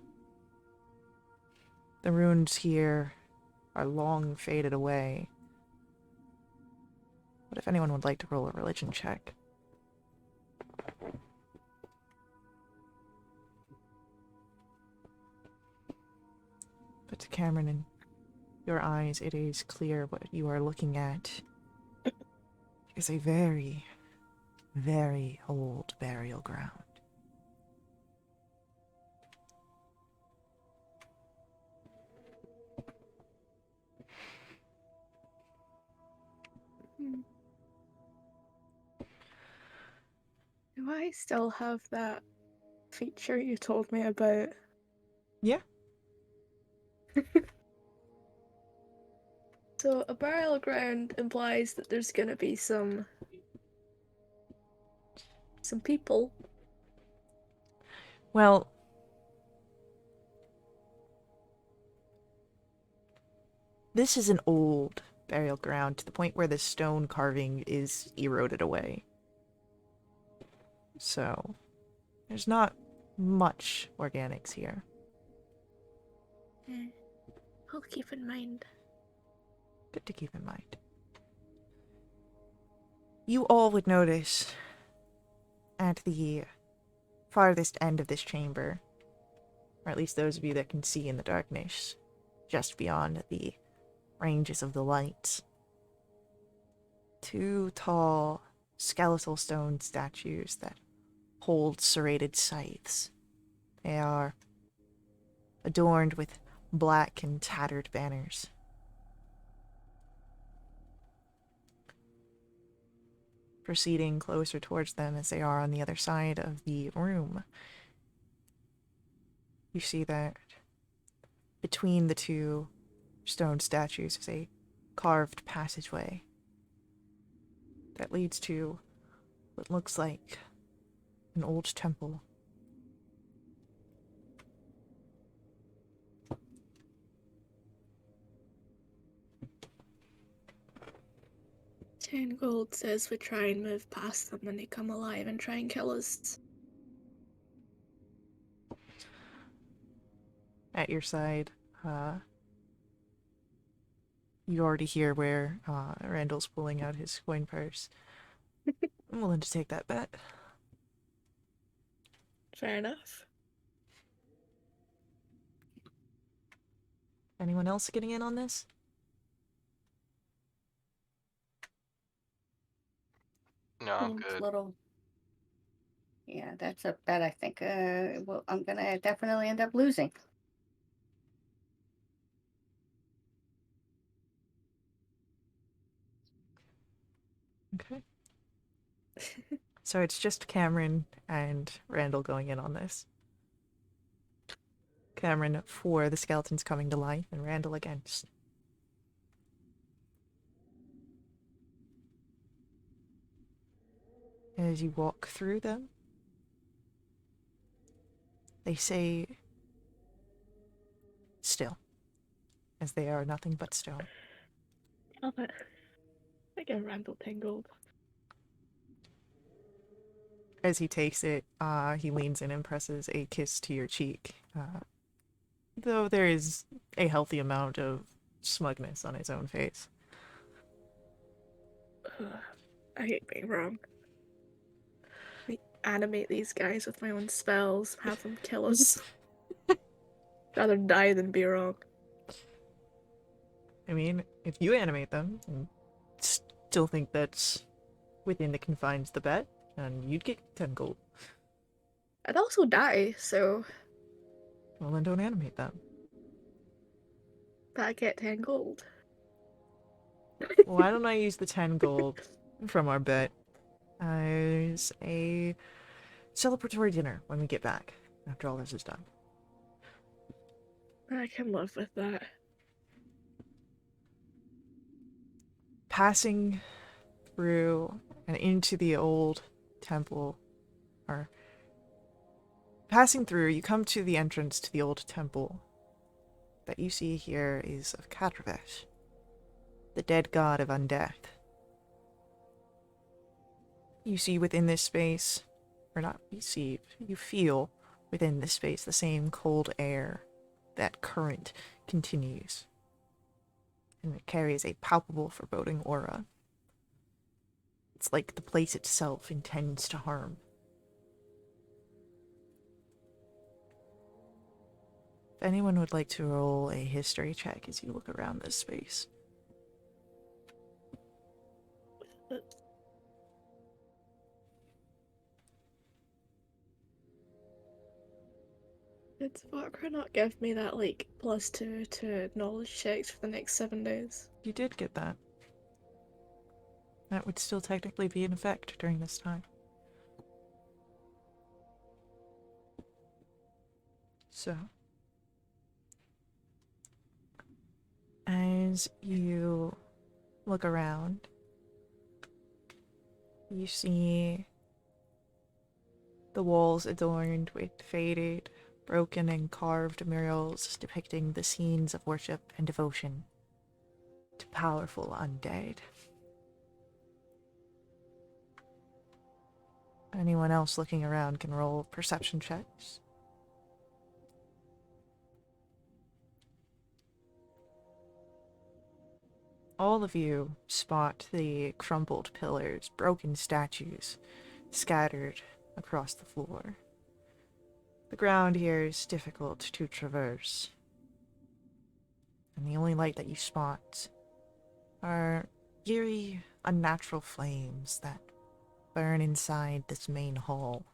The runes here are long faded away. But if anyone would like to roll a religion check. But to Cameron, in your eyes, it is clear what you are looking at is a very, very old burial ground. Do I still have that feature you told me about? Yeah. So a burial ground implies that there's gonna be some people. Well, this is an old burial ground to the point where the stone carving is eroded away. So, there's not much organics here. I'll keep in mind. Good to keep in mind. You all would notice at the farthest end of this chamber, or at least those of you that can see in the darkness, just beyond the ranges of the lights, two tall skeletal stone statues that hold serrated scythes. They are adorned with black and tattered banners. Proceeding closer towards them as they are on the other side of the room, you see that between the two stone statues is a carved passageway that leads to what looks like an old temple. Gold says we try and move past them when they come alive and try and kill us. At your side, you already hear where Randall's pulling out his coin purse. I'm willing to take that bet. Fair enough. Anyone else getting in on this? No, I'm Seems good. little. Yeah, that's a bet. I think. Well, I'm gonna definitely end up losing. Okay. So it's just Cameron and Randall going in on this. Cameron for the skeletons coming to life, and Randall against. As you walk through them, they say still, as they are nothing but stone. Love it. I get Randall tingled. As he takes it, he leans in and presses a kiss to your cheek, though there is a healthy amount of smugness on his own face. I hate being wrong. I animate these guys with my own spells, have them kill us. Rather die than be wrong. I mean, if you animate them and still think that's within the confines of the bet, and you'd get 10 gold. I'd also die, so Well, then don't animate them. but I get 10 gold. Why don't I use the 10 gold from our bet as a celebratory dinner when we get back, after all this is done? I can live with that. Passing through and into the old temple, or passing through, you come to the entrance to the old temple that you see here is of Katravesh, the dead god of undeath. You see within this space, or not you see, you feel within this space the same cold air. That current continues, and it carries a palpable, foreboding aura. It's like the place itself intends to harm. If anyone would like to roll a history check as you look around this space. Did Vodka not give me that, like, +2 to knowledge checks for the next 7 days? You did get that. That would still technically be in effect during this time. So, as you look around, you see the walls adorned with faded, broken, and carved murals depicting the scenes of worship and devotion to powerful undead. Anyone else looking around can roll perception checks. All of you spot the crumpled pillars, broken statues scattered across the floor. The ground here is difficult to traverse, and the only light that you spot are eerie, unnatural flames that burn inside this main hall.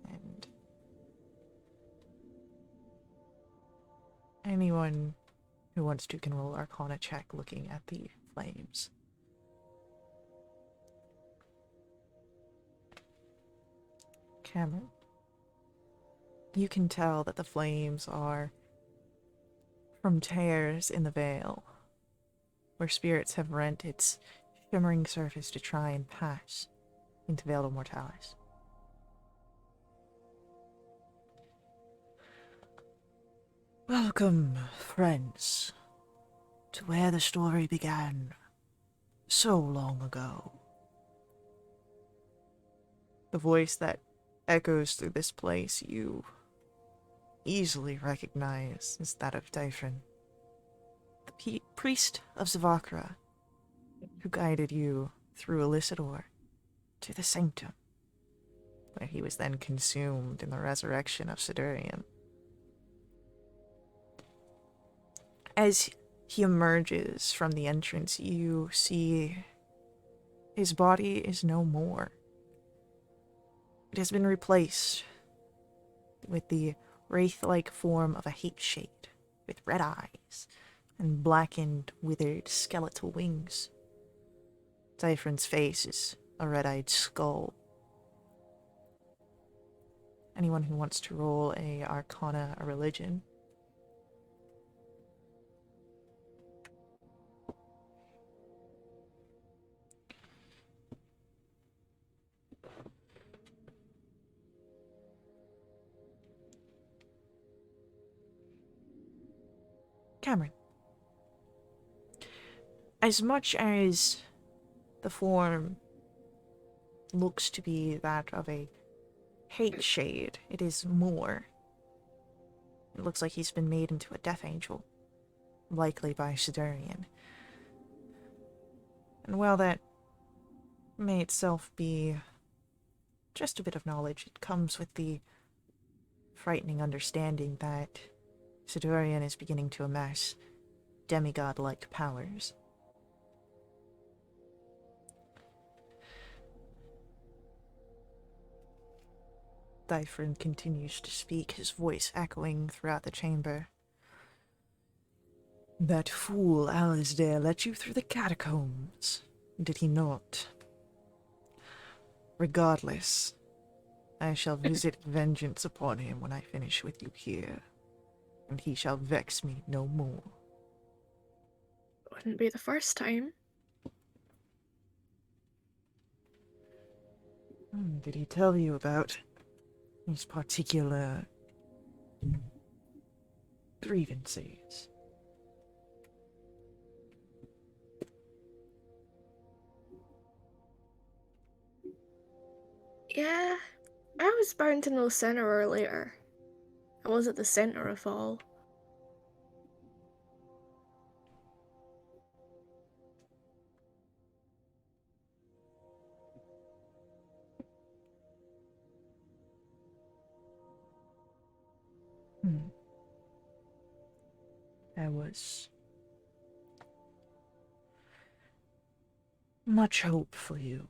And anyone who wants to can roll Arcana check looking at the flames. Cameron, you can tell that the flames are from tears in the veil, where spirits have rent its shimmering surface to try and pass into Veiled Mortalis. Welcome, friends, to where the story began so long ago. The voice that echoes through this place you easily recognize is that of Dyphrin, the priest of Zavakra, who guided you through Elissador to the sanctum, where he was then consumed in the resurrection of Sidurian. As he emerges from the entrance, you see his body is no more. It has been replaced with the wraith-like form of a hate shade, with red eyes and blackened, withered skeletal wings. Dyphrin's face is a red-eyed skull. Anyone who wants to roll a Arcana or Religion. Cameron. As much as the form looks to be that of a hate shade, it is more. It looks like he's been made into a death angel, likely by Sidurian. And while that may itself be just a bit of knowledge, it comes with the frightening understanding that Sidurian is beginning to amass demigod-like powers. Dyfrin continues to speak, his voice echoing throughout the chamber. That fool Alasdair let you through the catacombs, did he not? Regardless, I shall visit vengeance upon him when I finish with you here, and he shall vex me no more. Wouldn't be the first time. Did he tell you about his particular grievances? Yeah, I was bound to know sooner or later. I was at the center of all. There was much hope for you,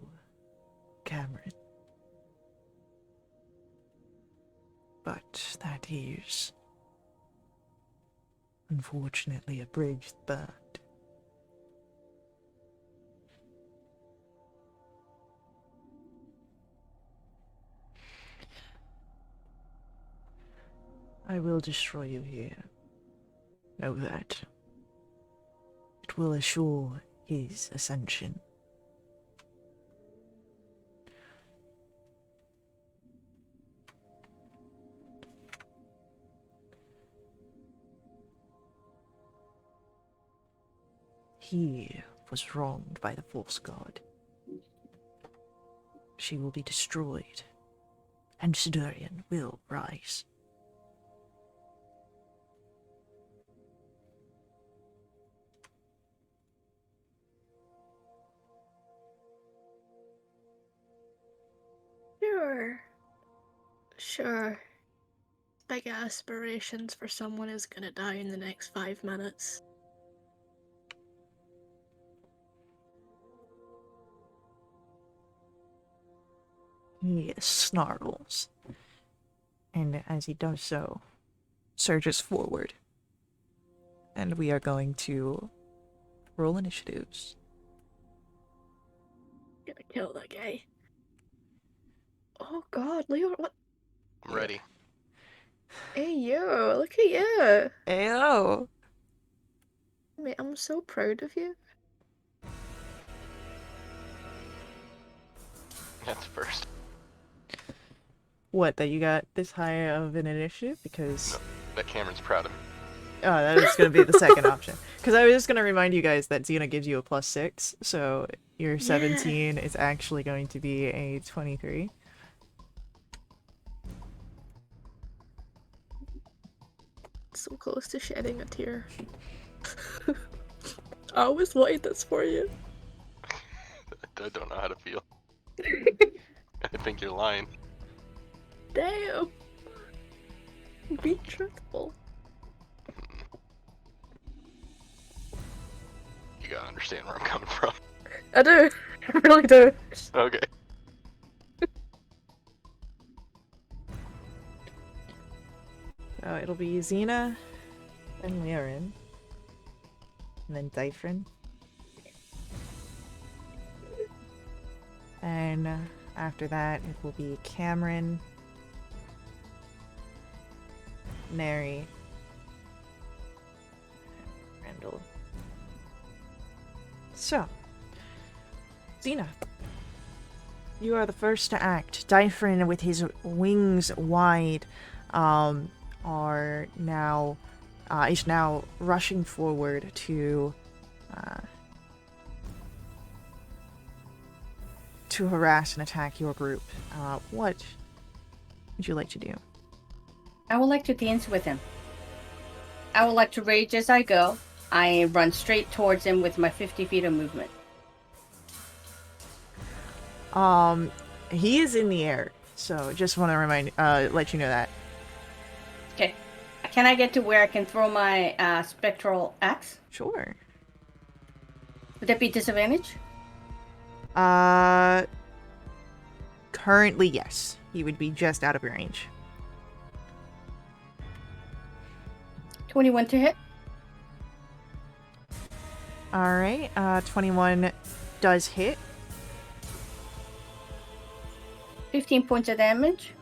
Cameron. But that is, unfortunately, a bridge burned. I will destroy you here. Know that. It will assure his ascension. He was wronged by the Force God. She will be destroyed, and Sidurian will rise. Sure. Big aspirations for someone who's gonna die in the next 5 minutes. He snarls, and as he does so, surges forward. And we are going to roll initiatives. Gonna kill that guy. Oh god, Leo, what? I'm ready. Hey, you, look at you. Ayo! Mate, I'm so proud of you. That's first. What, that you got this high of an initiative? Because... No, that Cameron's proud of me. Oh, that is going to be the second option. Because I was just going to remind you guys that Xena gives you a +6, so your 17 is actually going to be a 23. So close to shedding a tear. I always wanted this for you. I don't know how to feel. I think you're lying. Damn. Be truthful. You gotta understand where I'm coming from. I do. I really do. Okay. So it'll be Xena, then Liaren, and then Dyfrin. And after that, it will be Cameron, Neri, Randall. So, Xena, you are the first to act. Dyfrin, with his wings wide, is now rushing forward to harass and attack your group. What would you like to do? I would like to dance with him. I would like to rage as I go. I run straight towards him with my 50 feet of movement. He is in the air, so just want to let you know that. Okay. I Can I get to where I can throw my spectral axe? Sure. Would that be disadvantage? Currently, yes. He would be just out of range. 21 to hit. Alright, 21 does hit. 15 points of damage.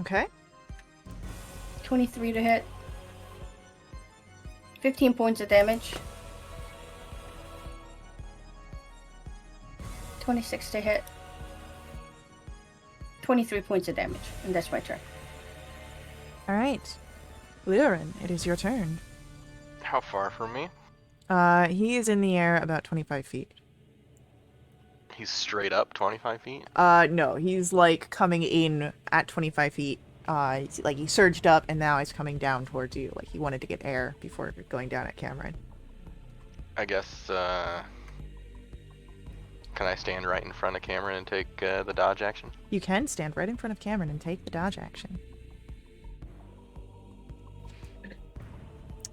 Okay. 23 to hit. 15 points of damage. 26 to hit. 23 points of damage. And that's my turn. Alright. Lyrin, it is your turn. How far from me? He is in the air about 25 feet. He's straight up 25 feet? No, he's like coming in at 25 feet. Like he surged up and now he's coming down towards you. Like he wanted to get air before going down at Cameron. I guess, can I stand right in front of Cameron and take the dodge action? You can stand right in front of Cameron and take the dodge action.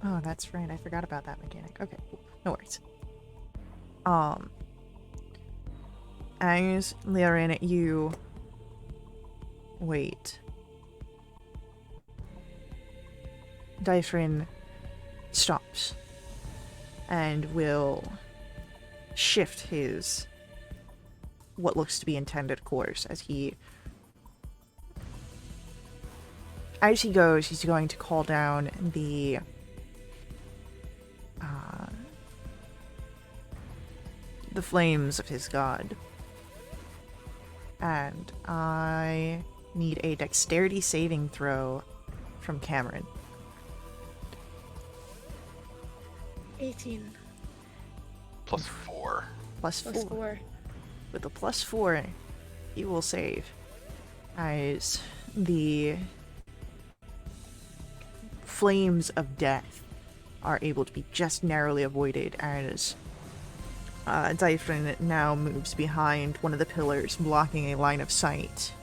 Oh, that's right. I forgot about that mechanic. Okay, cool. No worries. As Lyrin, you wait. Dyfrin stops and will shift his what looks to be intended course as he goes. He's going to call down the flames of his god. And I need a dexterity saving throw from Cameron. 18. Plus 4. Plus Plus 4. 4. With a plus 4, you will save. As the flames of death are able to be just narrowly avoided as Dyfrin now moves behind one of the pillars, blocking a line of sight.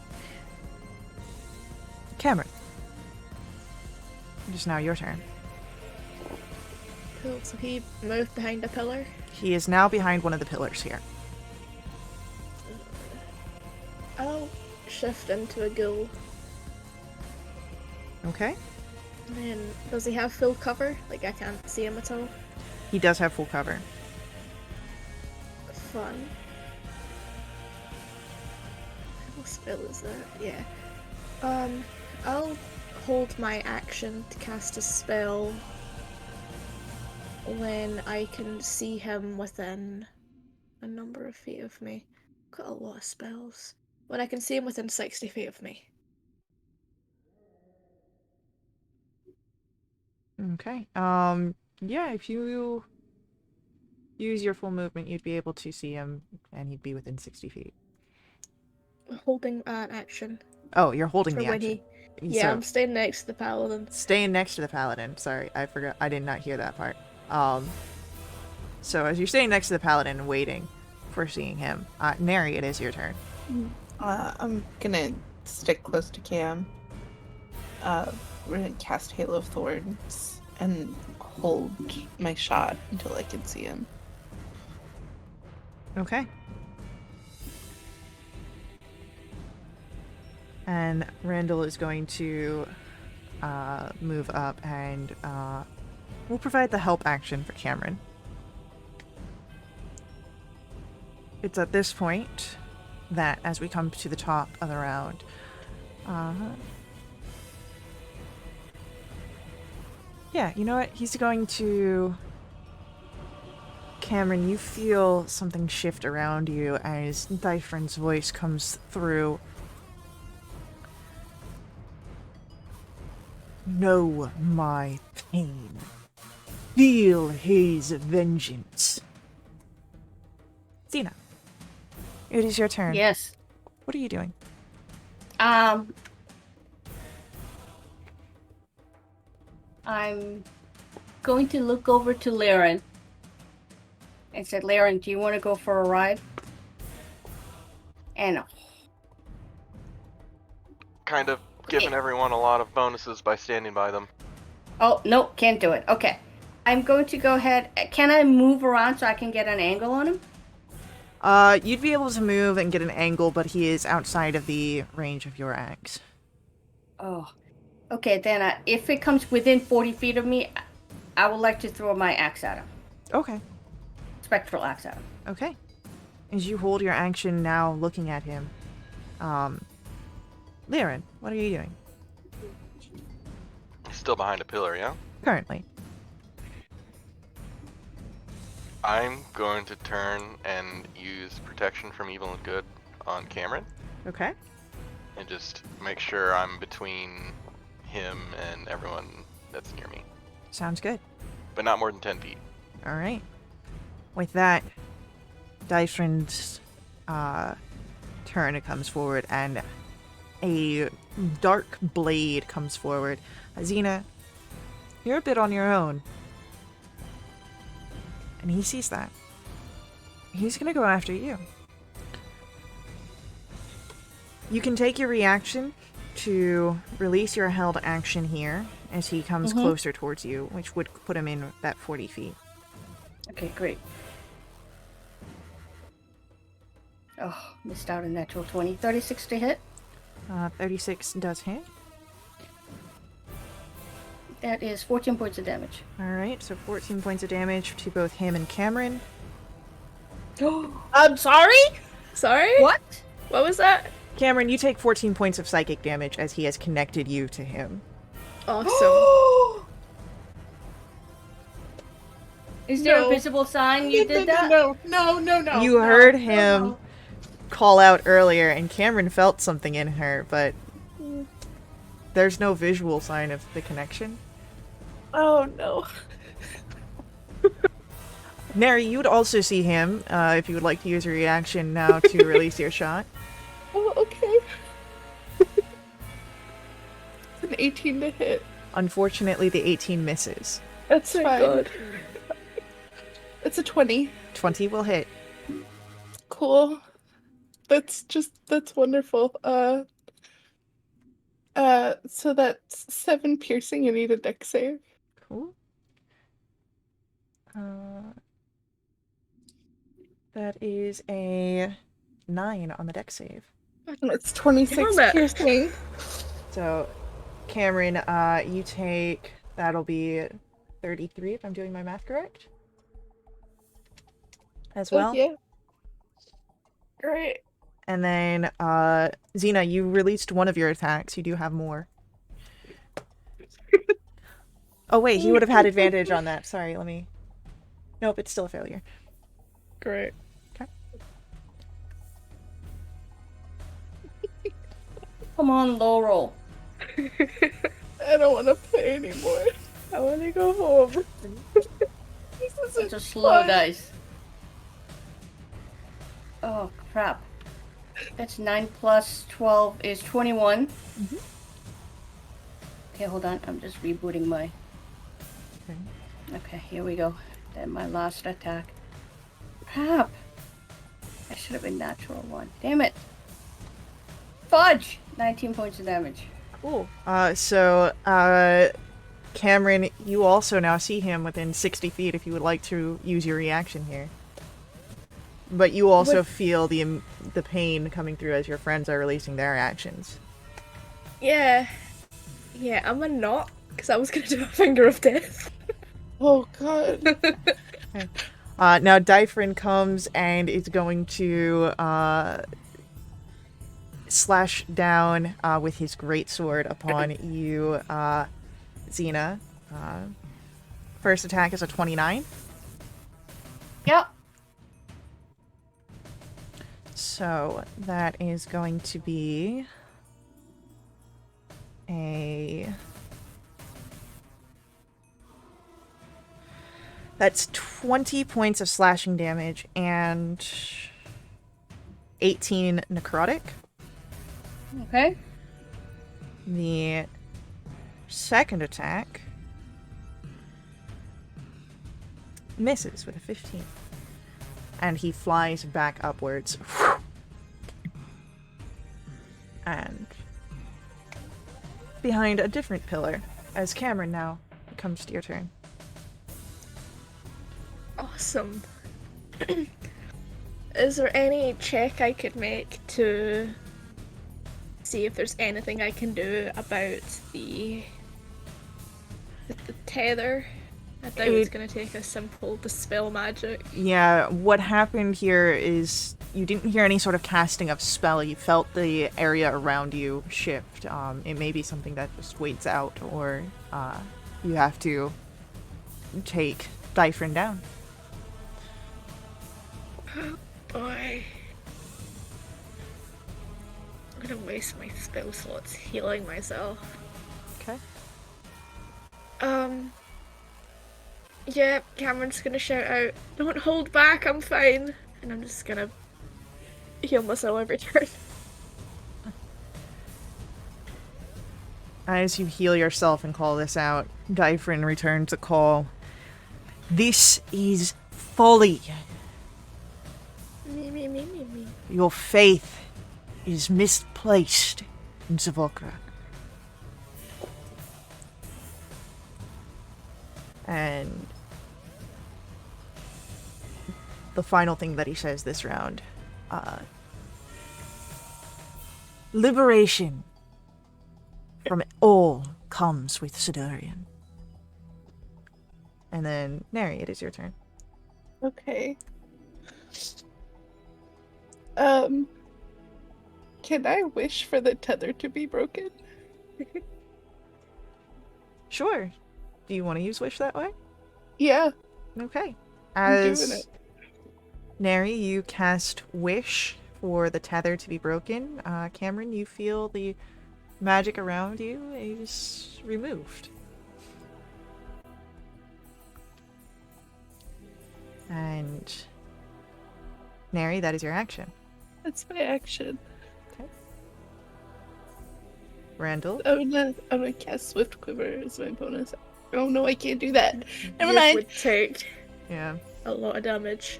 Cameron. It is now your turn. Cool, so he moved behind a pillar. He is now behind one of the pillars here. I'll shift into a ghoul. Okay? And then, does he have full cover? Like, I can't see him at all? He does have full cover. Fun. What spell is that? Yeah. I'll hold my action to cast a spell when I can see him within a number of feet of me. Got a lot of spells. When I can see him within 60 feet of me. Okay. Yeah, if you use your full movement, you'd be able to see him, and he'd be within 60 feet. Holding an action. Oh, you're holding For the when action. Yeah, So, I'm staying next to the paladin. staying next to the paladin. Sorry, I forgot. I did not hear that part. So as you're staying next to the paladin and waiting for seeing him, Neri, it is your turn. I'm gonna stick close to Cam. We're gonna cast Hail of Thorns and hold my shot until I can see him. Okay. And Randall is going to move up and we'll provide the help action for Cameron. It's at this point that as we come to the top of the round, yeah, you know what? He's going to... Cameron, you feel something shift around you as Dyfrin's voice comes through. Know my pain. Feel his vengeance. Xena, it is your turn. Yes. What are you doing? I'm going to look over to Lyrin and said, Lyrin, do you want to go for a ride? And Kind of given everyone a lot of bonuses by standing by them. Oh, no, can't do it. Okay. I'm going to go ahead. Can I move around so I can get an angle on him? You'd be able to move and get an angle, but he is outside of the range of your axe. Oh. Okay, then if it comes within 40 feet of me, I would like to throw my axe at him. Okay. Spectral axe at him. Okay. As you hold your action now looking at him, Liren, what are you doing? He's still behind a pillar, yeah? Currently. I'm going to turn and use protection from evil and good on Cameron. Okay. And just make sure I'm between him and everyone that's near me. Sounds good. But not more than 10 feet. Alright. With that, Dyfrin's turn comes forward and a dark blade comes forward. Xena, you're a bit on your own. And he sees that. He's gonna go after you. You can take your reaction to release your held action here as he comes closer towards you, which would put him in that 40 feet. Okay, great. Oh, missed out a natural 20. 36 to hit. 36 does hit. That is 14 points of damage. Alright, so 14 points of damage to both him and Cameron. I'm sorry? Sorry? What? What was that? Cameron, you take 14 points of psychic damage as he has connected you to him. Awesome. Is there No. a visible sign you did that? No. You heard him call out earlier, and Cameron felt something in her, but there's no visual sign of the connection. Oh no. Neri, you would also see him if you would like to use a reaction now to release your shot. Oh, okay. It's an 18 to hit. Unfortunately, the 18 misses. That's Thank fine. God. It's a 20. 20 will hit. Cool. That's wonderful. So that's 7 piercing. You need a dex save. Cool. That is a 9 on the dex save. It's 26 Nailed it. piercing. So, Cameron, you take, that'll be 33 if I'm doing my math correct. As well. Oh, yeah. Great. And then, Xena, you released one of your attacks. You do have more. Oh, wait, he would have had advantage on that. Sorry, let me... Nope, it's still a failure. Great. Come on, Laurel. I don't want to play anymore. I want to go home. This isn't Just slow fun. dice. Oh, crap. That's 9 plus 12 is 21. Okay, hold on. I'm just rebooting my... Okay, here we go. Then my last attack. Crap. That should have been natural 1. Damn it. Fudge! 19 points of damage. Cool. Cameron, you also now see him within 60 feet if you would like to use your reaction here. But you also feel the pain coming through as your friends are releasing their actions. Yeah. Yeah, I'm a not, because I was going to do a finger of death. Oh, God. Now Dyfrin comes and is going to slash down with his greatsword upon you, Xena. First attack is a 29. Yep. So that is going to be a... That's 20 points of slashing damage and 18 necrotic. Okay. The second attack misses with a 15. And he flies back upwards. And behind a different pillar, as Cameron now comes to your turn. Awesome. Is there any check I could make to see if there's anything I can do about the tether? I doubt it's gonna take a simple dispel magic. Yeah, what happened here is you didn't hear any sort of casting of spell. You felt the area around you shift. It may be something that just waits out, or you have to take Dyfrin down. Boy. I'm gonna waste my spell slots healing myself. Okay. Yeah, Cameron's gonna shout out, "Don't hold back, I'm fine." And I'm just gonna heal myself every turn. As you heal yourself and call this out, Dyfrin returns a call. This is folly. Me. Your faith is misplaced in Zavokra. And the final thing that he says this round, liberation from it all comes with Sidurian. And then, Neri, it is your turn. Okay. Can I wish for the tether to be broken? Sure. Do you want to use Wish that way? Yeah, Okay. I'm doing As it. Neri, you cast Wish for the tether to be broken. Cameron, you feel the magic around you is removed. And Neri, that is your action. That's my action. Randall, I'm gonna cast Swift Quiver as my bonus. Oh no, I can't do that. Never Yours mind. would take yeah. a lot of damage.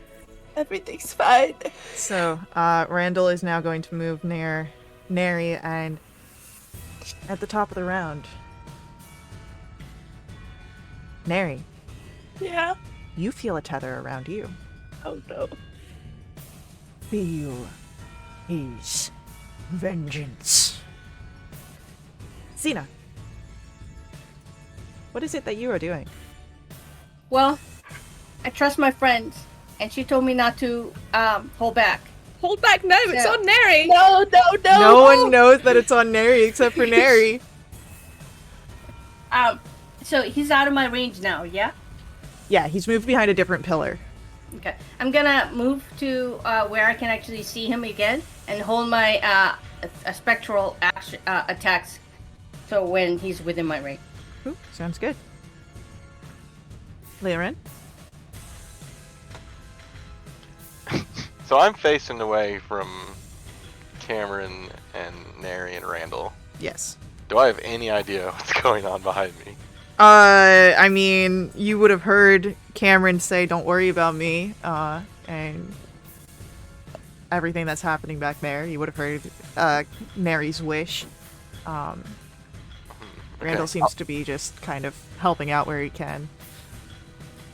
Everything's fine. So, Randall is now going to move near Neri, and at the top of the round, Neri, Yeah. you feel a tether around you. Oh no. Feel his vengeance. Xena, what is it that you are doing? Well, I trust my friends, and she told me not to hold back. Hold back now, it's Yeah. on Neri! No. No one knows that it's on Neri except for Neri. So he's out of my range now, yeah? Yeah, he's moved behind a different pillar. Okay. I'm gonna move to where I can actually see him again and hold my spectral attacks so when he's within my range. Ooh, sounds good. Leorin? So I'm facing away from Cameron and Neri and Randall. Yes. Do I have any idea what's going on behind me? I mean, you would have heard Cameron say, "Don't worry about me," and everything that's happening back there. You would have heard Neri's wish. Randall seems to be just kind of helping out where he can.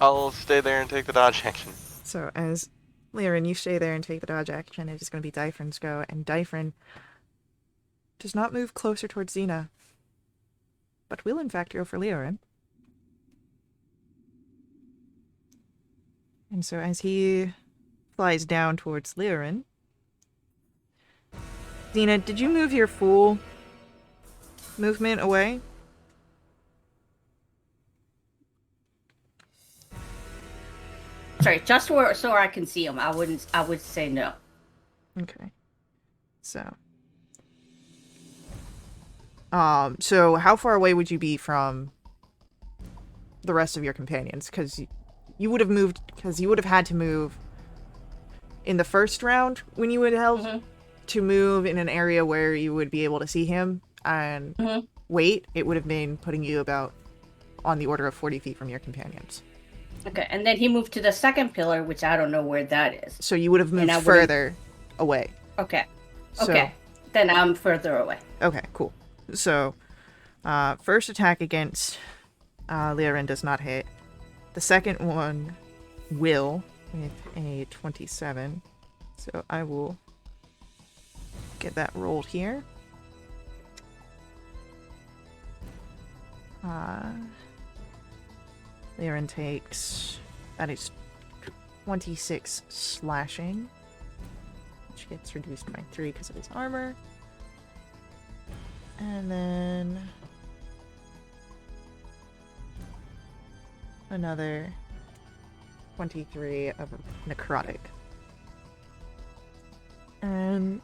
I'll stay there and take the dodge action. So as Leorin, you stay there and take the dodge action, it is going to be Dyfrin's go, and Dyfrin does not move closer towards Xena, but will in fact go for Leorin. And so as he flies down towards Leorin, Xena, did you move your full movement away? Sorry, just so I can see him. I would say no. Okay. So how far away would you be from the rest of your companions? Because you would have had to move in the first round when you would have to move in an area where you would be able to see him and wait. It would have been putting you about on the order of 40 feet from your companions. Okay, and then he moved to the second pillar, which I don't know where that is. So you would have moved further away. Okay. So, Okay. Then I'm further away. Okay, cool. So First attack against Liaren does not hit. The second one will with a 27. So I will get that rolled here. Liaren takes, that is 26 slashing, which gets reduced by 3 because of his armor. And then another 23 of necrotic. And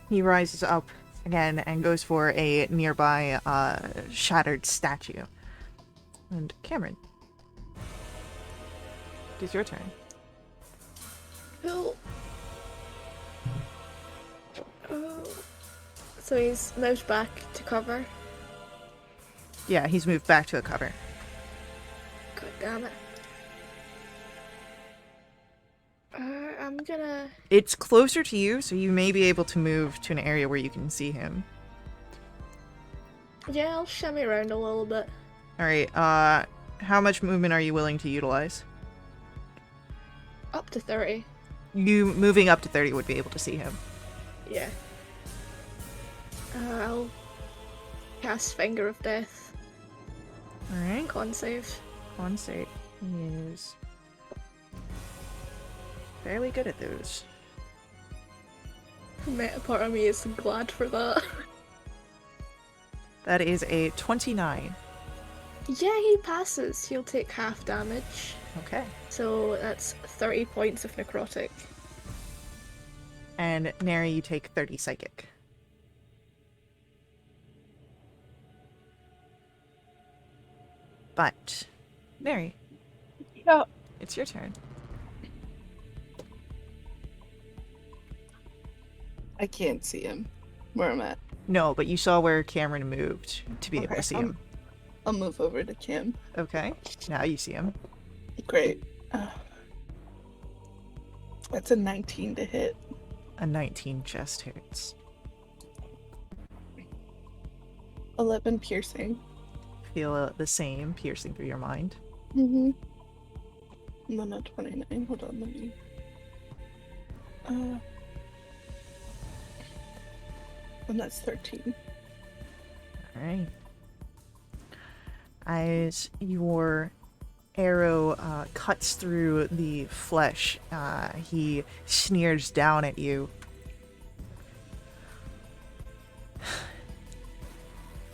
he rises up again and goes for a nearby shattered statue. And Cameron, it is your turn. Cool. So he's moved back to cover. Yeah, he's moved back to a cover. God damn it. I'm gonna... It's closer to you, so you may be able to move to an area where you can see him. Yeah, I'll shimmy around a little bit. Alright, how much movement are you willing to utilize? Up to 30. You moving up to 30 would be able to see him. Yeah. I'll cast Finger of Death. Alright, Con save. con save. He is fairly good at those. A part of me is glad for that. That is a 29. Yeah, he passes. He'll take half damage. Okay. So that's 30 points of necrotic. And Neri, you take 30 psychic. But, Neri, Yeah. it's your turn. I can't see him where I'm at. No, but you saw where Cameron moved to be able Okay, to see him. I'll move over to Cam. Okay, now you see him. Great. That's a 19 to hit. A 19 just hits. 11 piercing. Feel the same piercing through your mind. Mm-hmm. And then a 29. Hold on, let me... and that's 13. Alright. As your arrow cuts through the flesh, he sneers down at you.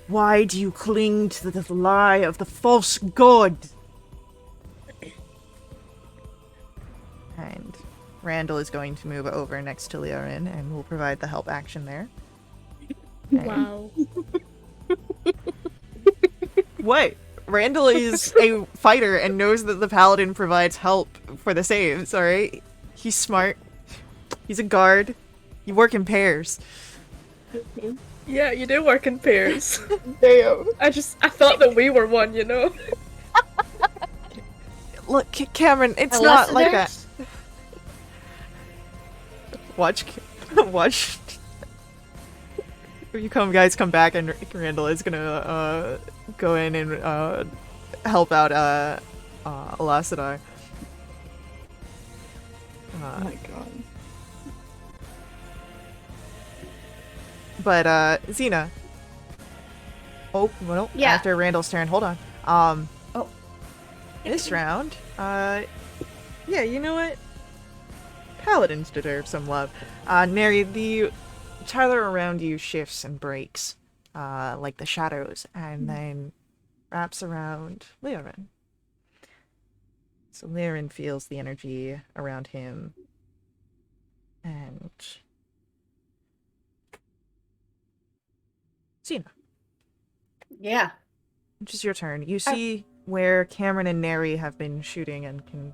Why do you cling to the lie of the false god? And Randall is going to move over next to Liaren and will provide the help action there. And- Wow. What? Randall is a fighter and knows that the paladin provides help for the saves, alright? He's smart. He's a guard. You work in pairs. Yeah, you do work in pairs. Damn. I thought that we were one, you know? Look, Cameron, it's Unless not like that. there's- Watch. If you guys come back, and Randall is gonna go in and help out Elacidai. Oh my god. But Xena. Oh, well, Yeah. after Randall's turn, hold on. Oh. This round, yeah, you know what? Paladins deserve some love. Neri, the Tyler around you shifts and breaks, like the shadows, and then wraps around Liaren. So Liaren feels the energy around him, and Xena, Yeah. which is your turn. You see where Cameron and Neri have been shooting and can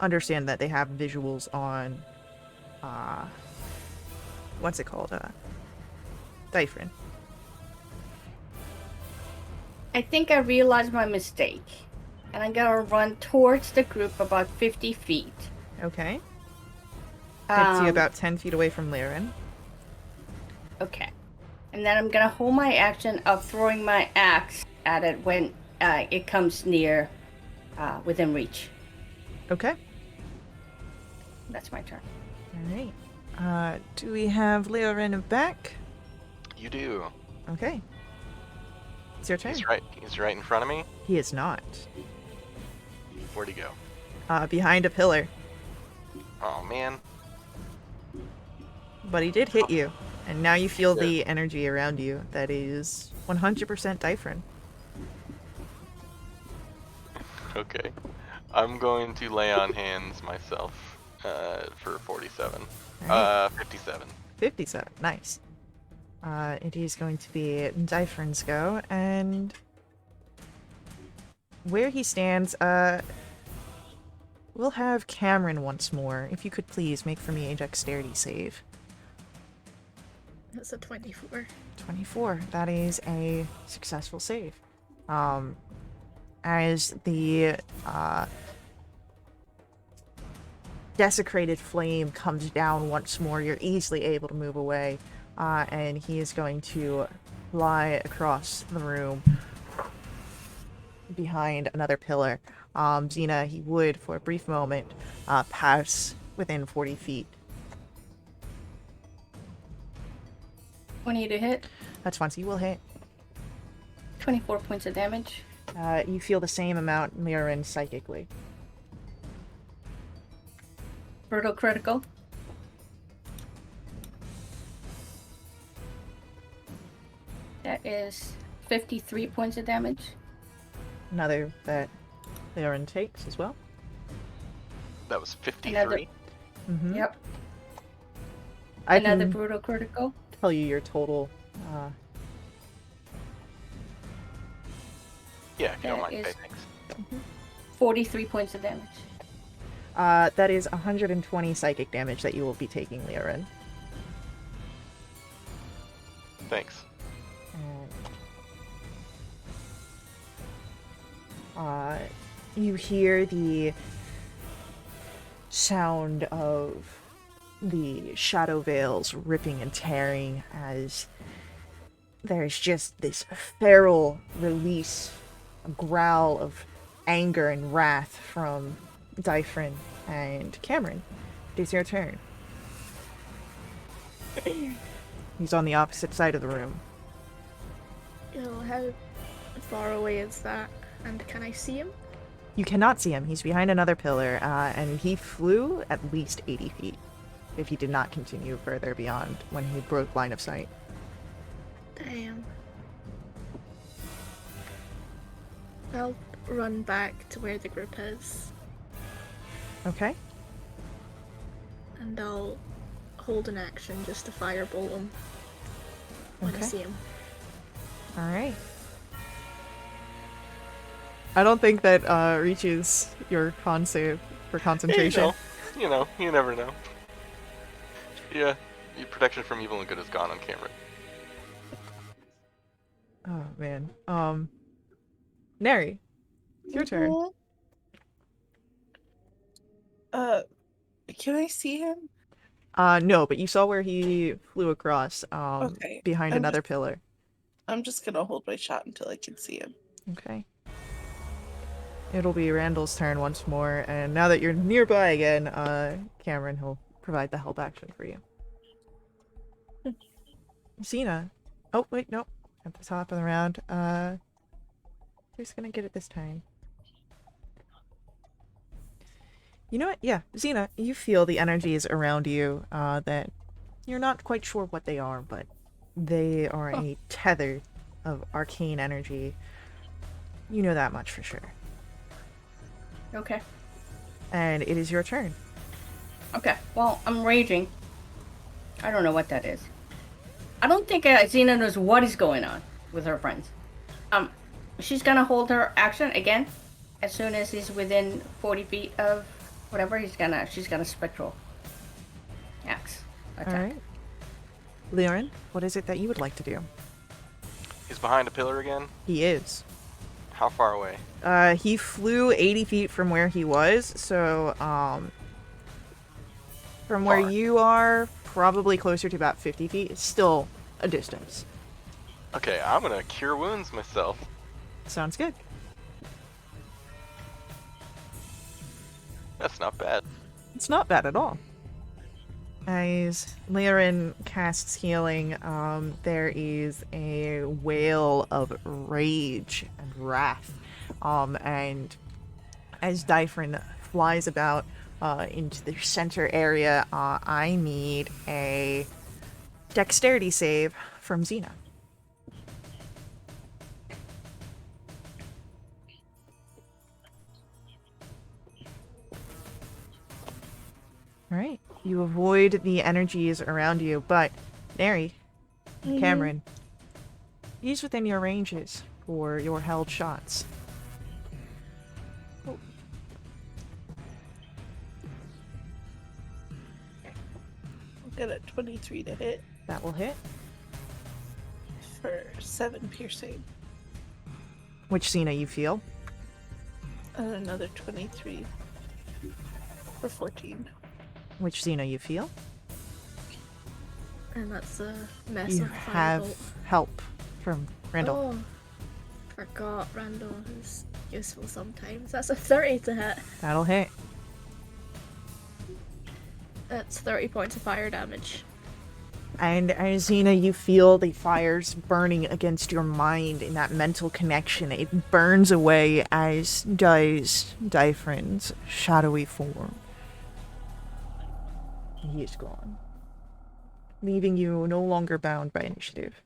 understand that they have visuals on what's it called? Dyphrin. I think I realized my mistake. And I'm gonna run towards the group about 50 feet. Okay. Gets you Um, about 10 feet away from Liaren. Okay. And then I'm gonna hold my action of throwing my axe at it when it comes near, within reach. Okay. That's my turn. All right. Do we have Leorin back? You do. Okay. It's your turn. He's right in front of me. He is not. Where'd he go? Behind a pillar. Oh man. But he did hit you. And now you feel the energy around you that is 100% Dyphrin. Okay. I'm going to lay on hands myself for 47. Alright. 57. 57. Nice. It is going to be Dyphrin's go, and where he stands, we'll have Cameron once more. If you could please make for me a dexterity save. That's a 24. 24. That is a successful save. As the desecrated flame comes down once more, you're easily able to move away, and he is going to fly across the room behind another pillar. Xena, he would, for a brief moment, pass within 40 feet. 20 to hit. That's fine, so you will hit. 24 points of damage. You feel the same amount Mirren psychically. Brutal critical. That is 53 points of damage. Another that Mirren takes as well. That was 53. Another- Mm-hmm. Yep. I Another can brutal critical. tell you your total. Yeah, if you don't That mind. is- Okay, thanks. 43 points of damage. That is 120 psychic damage that you will be taking, Leorin. Thanks. You hear the sound of the shadow veils ripping and tearing as there's just this feral release, a growl of anger and wrath from Dyphrin and Cameron. It is your turn. He's on the opposite side of the room. How far away is that? And can I see him? You cannot see him. He's behind another pillar, and he flew at least 80 feet if he did not continue further beyond when he broke line of sight. Damn. I'll run back to where the group is, Okay? and I'll hold an action just to firebolt him when I Okay. see him. Alright. I don't think that reaches your con save for concentration. You know, you never know. Yeah, your protection from evil and good is gone on camera. Oh, man. Neri, it's your turn. Can I see him? No, but you saw where he flew across, Okay. behind I'm another just- pillar. I'm just gonna hold my shot until I can see him. Okay. It'll be Randall's turn once more, and now that you're nearby again, Cameron will provide the help action for you. Xena. Oh, wait, no. At the top of the round. Who's gonna get it this time? You know what? Yeah, Xena, you feel the energies around you, that you're not quite sure what they are, but they are a tether of arcane energy. You know that much for sure. Okay. And it is your turn. Okay. Well, I'm raging. I don't know what that is. I don't think Xena knows what is going on with her friends. She's gonna hold her action again. As soon as he's within 40 feet of whatever, she's gonna spectral axe attack. Alright. Leorin, what is it that you would like to do? He's behind a pillar again. He is. How far away? He flew 80 feet from where he was, so, from where Far. you are, probably closer to about 50 feet. It's still a distance. Okay, I'm gonna cure wounds myself. Sounds good. That's not bad. It's not bad at all. As Lyrin casts healing, there is a wail of rage and wrath. And as Dyphrin flies about into the center area, I need a dexterity save from Xena. Alright. You avoid the energies around you, but Neri, Cameron, use within your ranges for your held shots. I'll get a 23 to hit That will hit. for 7 piercing. Which Xena you feel? And another 23 for 14. Which Xena you feel? And that's a You massive have firebolt. help from Randall. Oh, forgot Randall is useful sometimes. That's a 30 to hit. That'll hit. That's 30 points of fire damage. And as Xena, you feel the fires burning against your mind in that mental connection. It burns away, as does Dyphrin's shadowy form. He is gone, leaving you no longer bound by initiative.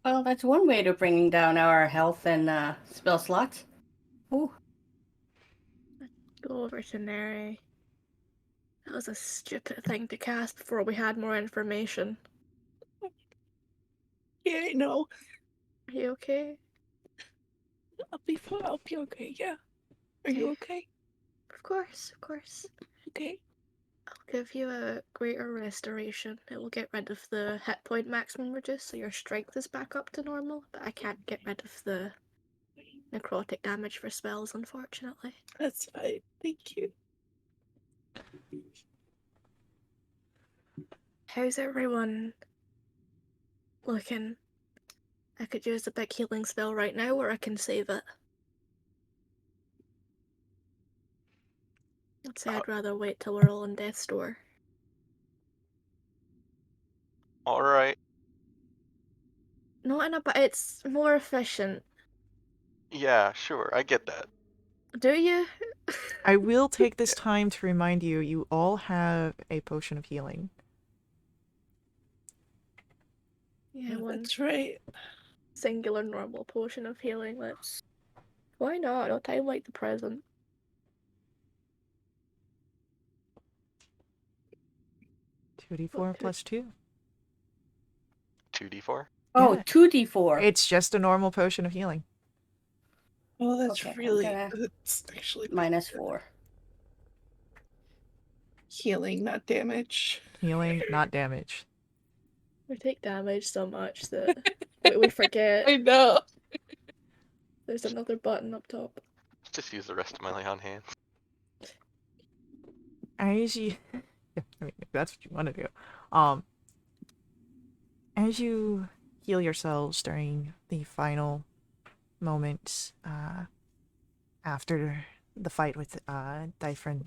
Well, that's one way to bringing down our health and spell slots. Ooh. Go over to Neri. That was a stupid thing to cast before we had more information. Yeah, I know. Are you okay? I'll be fine. I'll be okay, yeah. Are you okay? Of course, of course. Okay. I'll give you a greater restoration. It will get rid of the hit point maximum reduce, so your strength is back up to normal, but I can't get rid of the necrotic damage for spells, unfortunately. That's fine. Thank you. How's everyone looking? I could use a big healing spell right now, or I can save it. I'd say I'd rather wait till we're all in death's door. Alright. Not in a but it's more efficient. Yeah, sure, I get that. Do you? I will take this time to remind you, you all have a potion of healing. Yeah, one That's right. singular normal potion of healing. Let's. Why not? A time like the present. 2d4 plus 2. 2d4? Oh, Yeah. 2d4. It's just a normal potion of healing. Oh, that's Okay, I'm really. gonna- It's actually Minus 4. healing, not damage. Healing, not damage. We take damage so much that we forget I know. there's another button up top. Just use the rest of my lay on hands. As you, yeah, I mean, if that's what you want to do. As you heal yourselves during the final moments, after the fight with Dyphrin,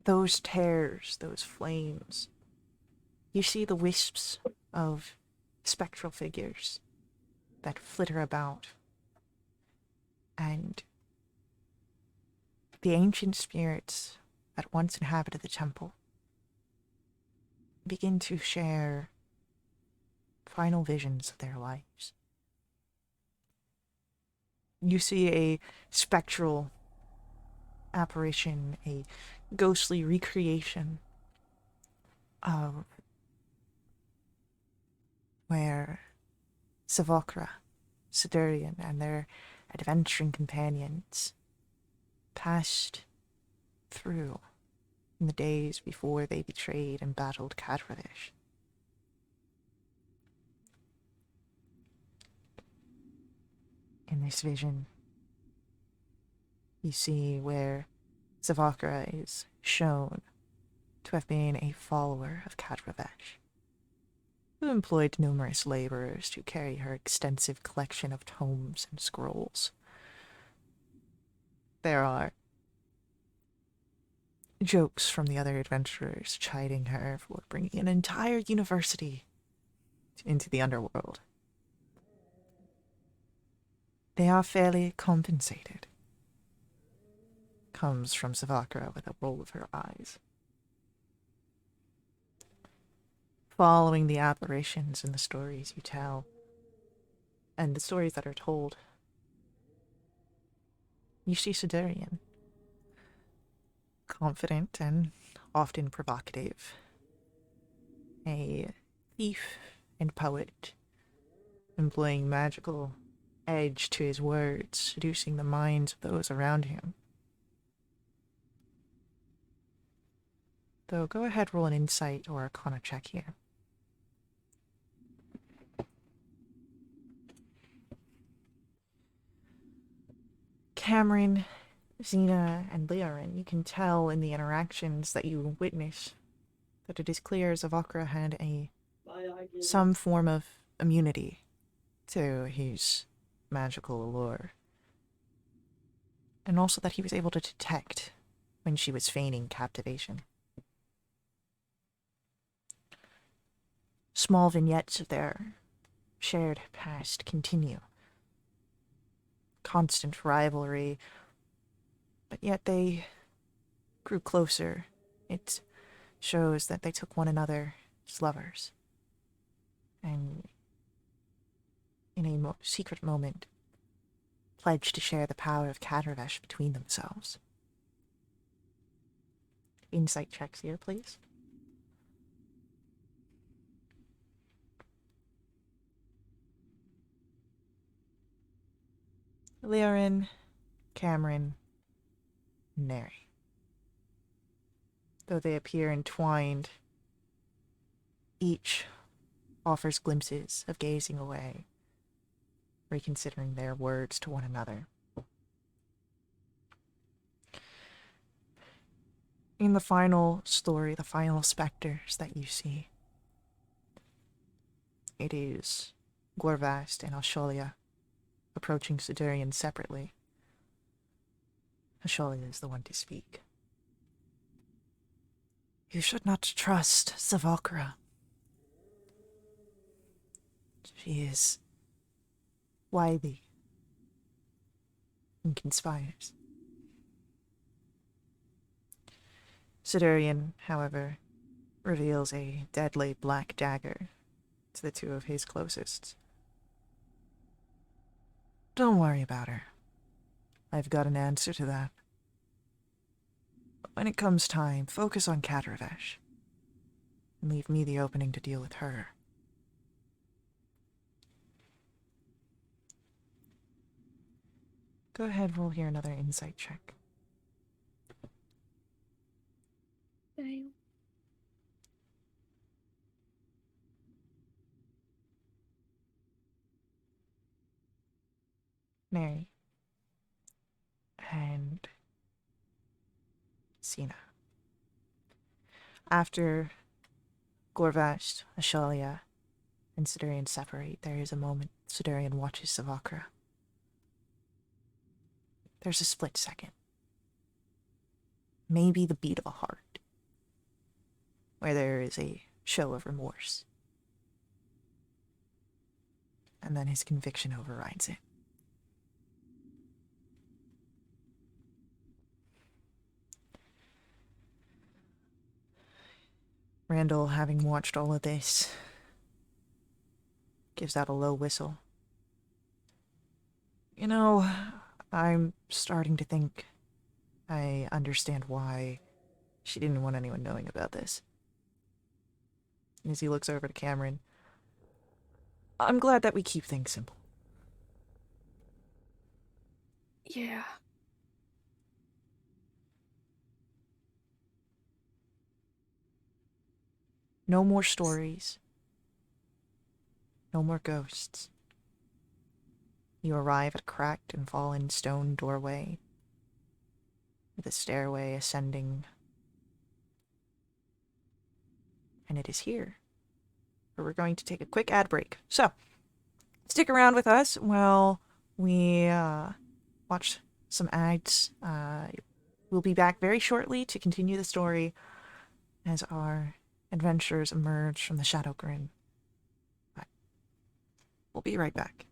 those tears, those flames, you see the wisps of spectral figures that flitter about. And the ancient spirits that once inhabited the temple begin to share final visions of their lives. You see a spectral apparition, a ghostly recreation of where Savokra, Sidurian, and their adventuring companions passed through in the days before they betrayed and battled Kadravish. In this vision, You see where Zavakra is shown to have been a follower of Kadravesh, who employed numerous laborers to carry her extensive collection of tomes and scrolls. There are jokes from the other adventurers chiding her for bringing an entire university into the underworld. They are fairly compensated, comes from Zavakra with a roll of her eyes. Following the apparitions and the stories you tell, and the stories that are told, you see Sidurian, confident and often provocative, a thief and poet, employing magical edge to his words, seducing the minds of those around him. Though, go ahead, roll an insight or arcana check here. Cameron, Xena, and Leorin, you can tell in the interactions that you witness that it is clear Zavakra had some form of immunity to his magical allure. And also that he was able to detect when she was feigning captivation. Small vignettes of their shared past continue. Constant rivalry, but yet they grew closer. It shows that they took one another as lovers. And in a secret moment, pledged to share the power of Kadravesh between themselves. Insight checks here, please. Leorin, Cameron, Neri. Though they appear entwined, each offers glimpses of gazing away, reconsidering their words to one another. In the final story, the final specters that you see, it is Gorvast and Asholia approaching Sidurian separately. Asholia is the one to speak. You should not trust Zavakra. She is wily and conspires. Sidurian, however, reveals a deadly black dagger to the two of his closest. Don't worry about her. I've got an answer to that. But when it comes time, focus on Kadravesh and leave me the opening to deal with her. Go ahead, roll here another insight check. Dang. Mary and Sina. After Gorvast, Ashalia, and Sidurian separate, there is a moment Sidurian watches Zavakra. There's a split second. Maybe the beat of a heart, where there is a show of remorse. And then his conviction overrides it. Randall, having watched all of this, gives out a low whistle. You know, I'm starting to think I understand why she didn't want anyone knowing about this. As he looks over to Cameron, I'm glad that we keep things simple. Yeah. No more stories. No more ghosts. You arrive at a cracked and fallen stone doorway with a stairway ascending. And it is here where we're going to take a quick ad break. So, stick around with us while we watch some ads. We'll be back very shortly to continue the story as our adventurers emerge from the Shadow Grim. But we'll be right back.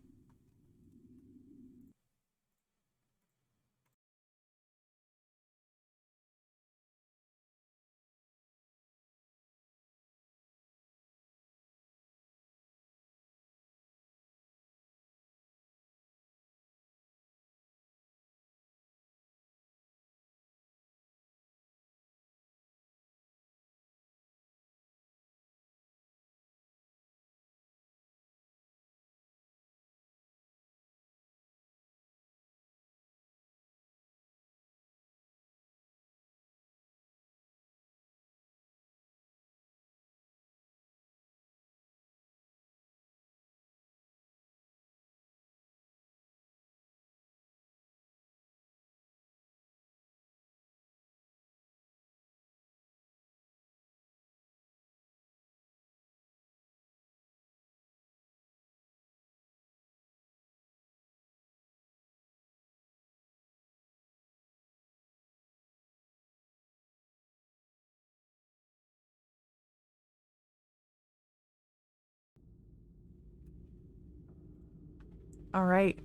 All right,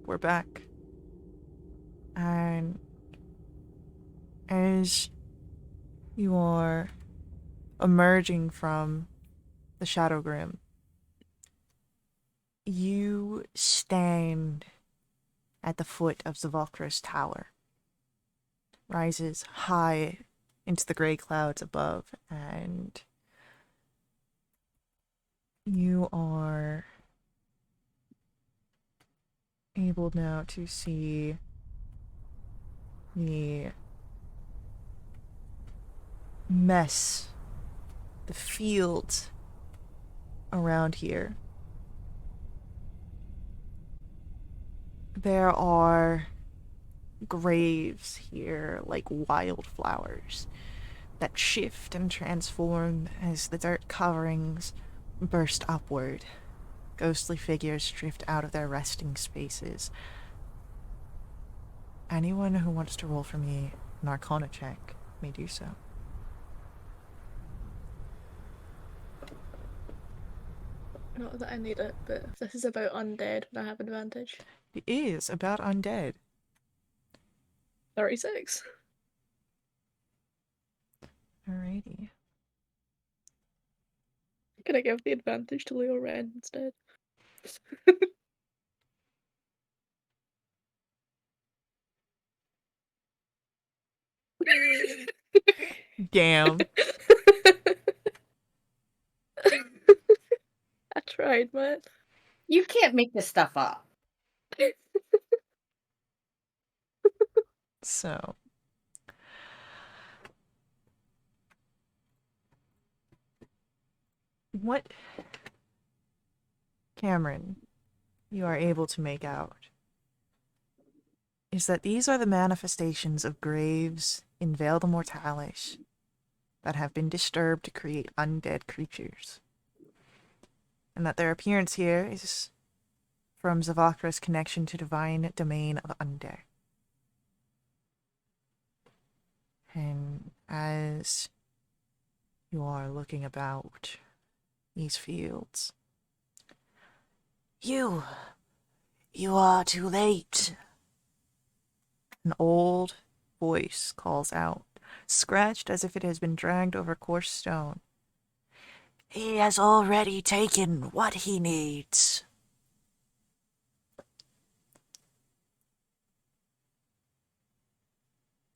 we're back. And as you are emerging from the Shadow Grim, you stand at the foot of Zavokra's tower. Rises high into the gray clouds above, and you are able now to see the mess, the fields around here. There are graves here like wildflowers that shift and transform as the dirt coverings burst upward. Ghostly figures drift out of their resting spaces. Anyone who wants to roll for me an Arcana check may do so. Not that I need it, but if this is about undead, would I have advantage? It is about undead. 36. Alrighty. Can I give the advantage to Leo Ren instead? Damn. I tried, man. You can't make this stuff up. So. What, Cameron, you are able to make out is that these are the manifestations of graves in Vale de Mortalis that have been disturbed to create undead creatures. And that their appearance here is from Zavokra's connection to divine domain of undead. And as you are looking about these fields, You are too late. An old voice calls out, scratched as if it has been dragged over coarse stone. He has already taken what he needs.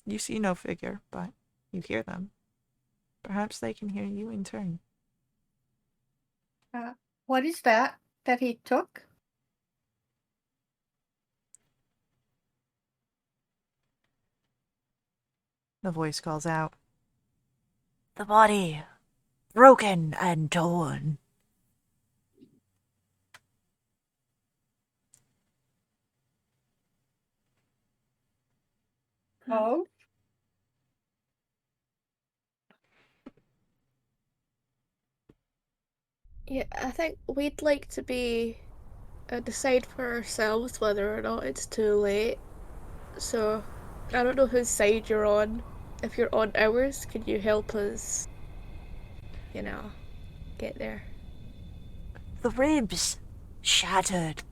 You see no figure, but you hear them. Perhaps they can hear you in turn. What is that he took? The voice calls out, the body, broken and torn. Oh, Yeah, I think we'd like to be decide for ourselves whether or not it's too late. So, I don't know whose side you're on. If you're on ours, could you help us, get there? The ribs shattered.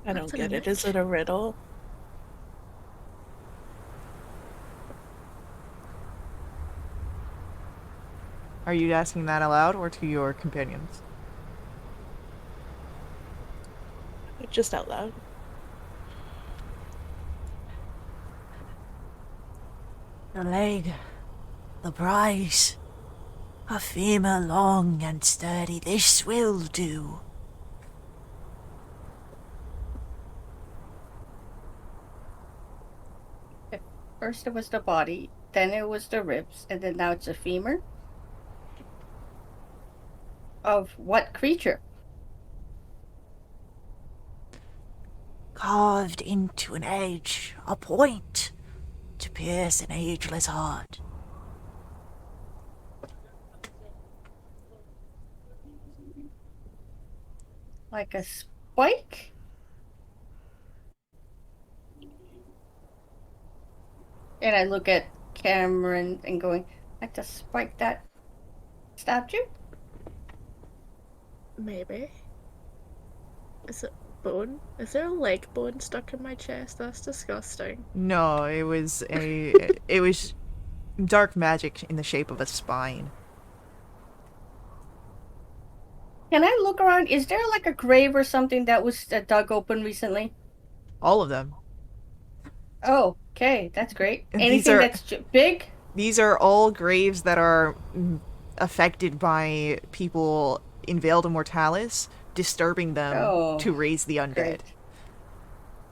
I That's don't an get it. Is image. it a riddle? Are you asking that aloud or to your companions? Just out loud. The leg, the prize. A femur long and sturdy, this will do. First it was the body, then it was the ribs, and then now it's a femur. Of what creature? Carved into an edge, a point, to pierce an ageless heart. Like a spike? And I look at Cameron and going, like the spike that stabbed you? Maybe. Is it bone? Is there a leg bone stuck in my chest? That's disgusting. No, it was it was dark magic in the shape of a spine. Can I look around? Is there like a grave or something that was dug open recently? All of them. Oh, okay, that's great. These Anything are that's big? these are all graves that are affected by people in Veiled Immortalis disturbing them Oh, to raise the undead. great.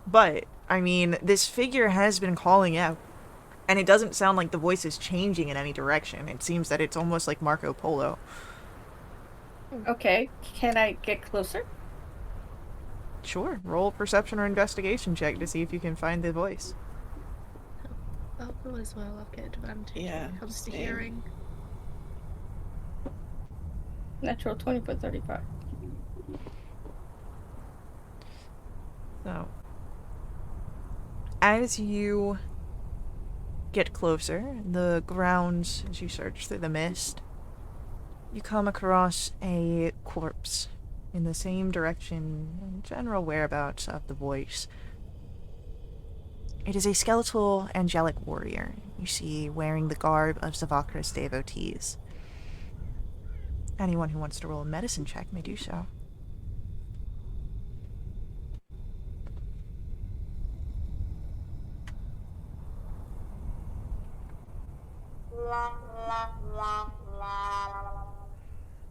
But I mean, this figure has been calling out, and it doesn't sound like the voice is changing in any direction. It seems that it's almost like Marco Polo. Okay, can I get closer? Sure, roll a perception or investigation check to see if you can find the voice. I'll go as well. I've got advantage Yeah, when it comes to same. hearing. Natural 20 for 35. So, as you get closer, the grounds, as you search through the mist, you come across a corpse in the same direction and general whereabouts of the voice. It is a skeletal angelic warrior you see wearing the garb of Zavakra's devotees. Anyone who wants to roll a medicine check may do so.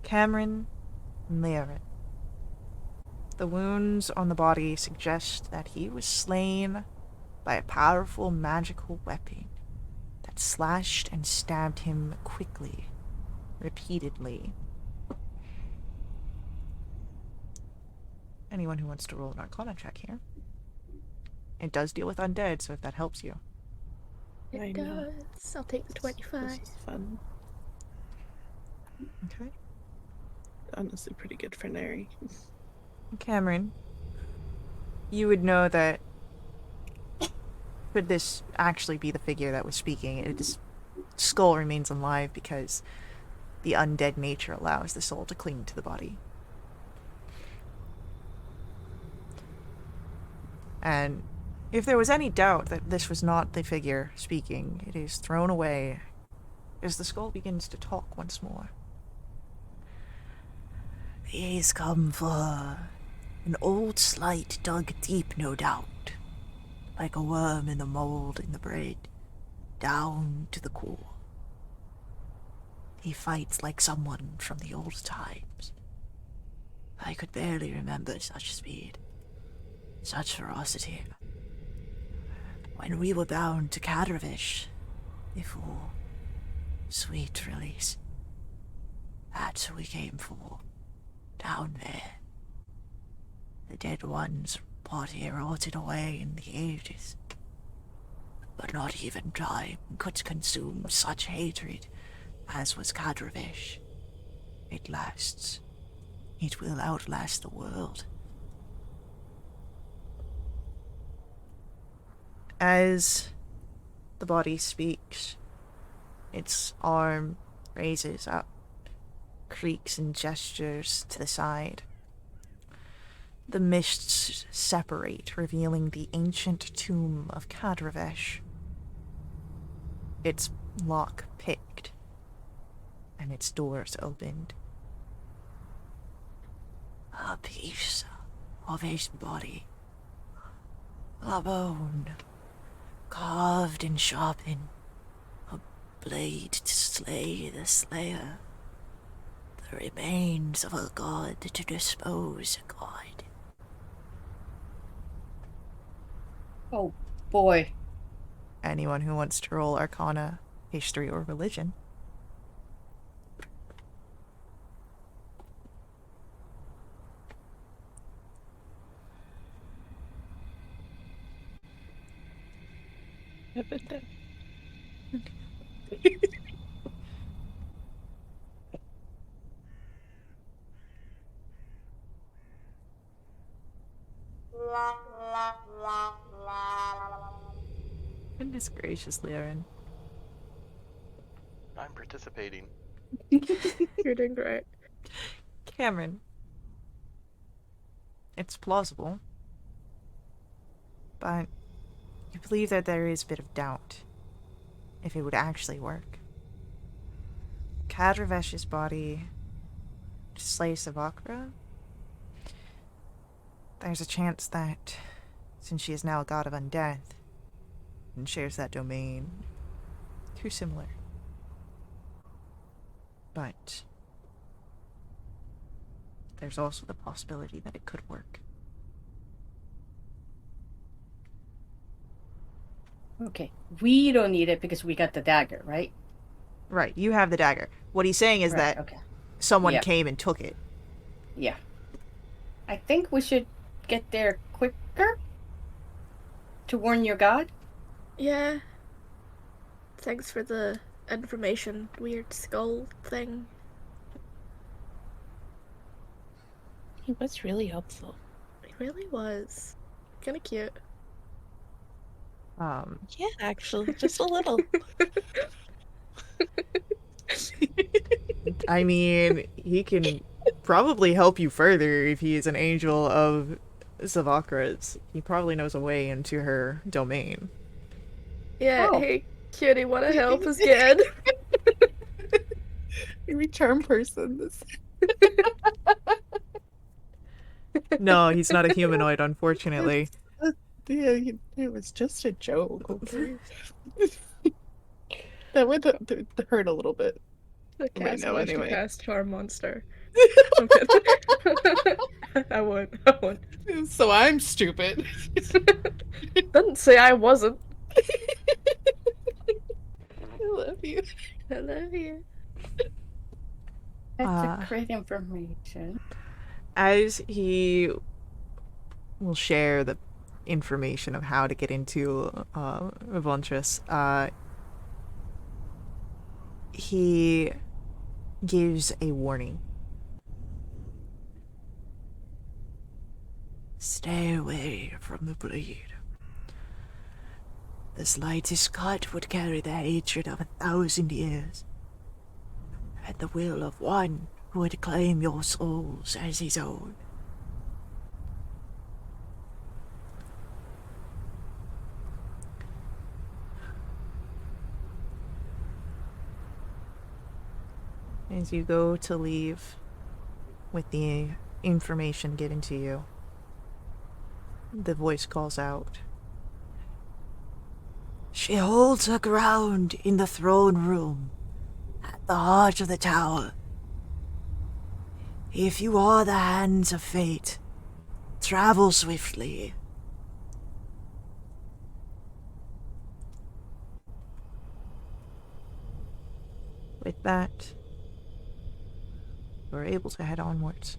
Cameron Learet. The wounds on the body suggest that he was slain by a powerful magical weapon that slashed and stabbed him quickly, repeatedly. Anyone who wants to roll an Arcana check here. It does deal with undead, so if that helps you. It I know. does. I'll take the 25. This is fun. Okay. Honestly, pretty good for Neri. Cameron, you would know that could this actually be the figure that was speaking, its skull remains alive because the undead nature allows the soul to cling to the body. And if there was any doubt that this was not the figure speaking, it is thrown away as the skull begins to talk once more. He's come for an old slight dug deep, no doubt, like a worm in the mold in the bread, down to the core. He fights like someone from the old times. I could barely remember such speed, such ferocity. When we were bound to Kadravish, before sweet release, that's who we came for, down there. The dead ones body rotted away in the ages. But not even time could consume such hatred as was Kadravesh. It lasts. It will outlast the world. As the body speaks, its arm raises up, creaks and gestures to the side. The mists separate, revealing the ancient tomb of Kadravesh. Its lock picked, and its doors opened. A piece of his body, a bone, carved and sharpened, a blade to slay the slayer, the remains of a god to dispose a god. Oh boy. Anyone who wants to roll Arcana, History, or Religion. Goodness gracious, Liaren. I'm participating. You're doing great. Cameron. It's plausible, but you believe that there is a bit of doubt if it would actually work. Kadravesh's body to slay Savakra? There's a chance that, since she is now a god of undeath and shares that domain, too similar. But there's also the possibility that it could work. Okay. We don't need it because we got the dagger, right? Right, you have the dagger. What he's saying is Right, that okay. someone Yeah. came and took it. Yeah. I think we should get there quicker to warn your god. Yeah. Thanks for the information. Weird skull thing. He was really helpful. It really was. Kinda cute. Yeah, actually, just a little. I mean, he can probably help you further if he is an angel of Zavakra's. He probably knows a way into her domain. Yeah, Oh. hey, cutie, wanna help us get? Maybe charm person. This. No, he's not a humanoid, unfortunately. Yeah, it was just a joke. Okay. That would hurt a little bit. The Right cast now, wants to anyway. cast Charm Monster. I'm kidding. I won't. So I'm stupid. Didn't say I wasn't. I love you. I love you. That's a great information. As he will share the information of how to get into Avantras, he gives a warning. Stay away from the blade. The slightest cut would carry the hatred of 1,000 years, and the will of one who would claim your souls as his own. As you go to leave with the information given to you, the voice calls out. She holds her ground in the throne room, at the heart of the tower. If you are the hands of fate, travel swiftly. With that, we're able to head onwards.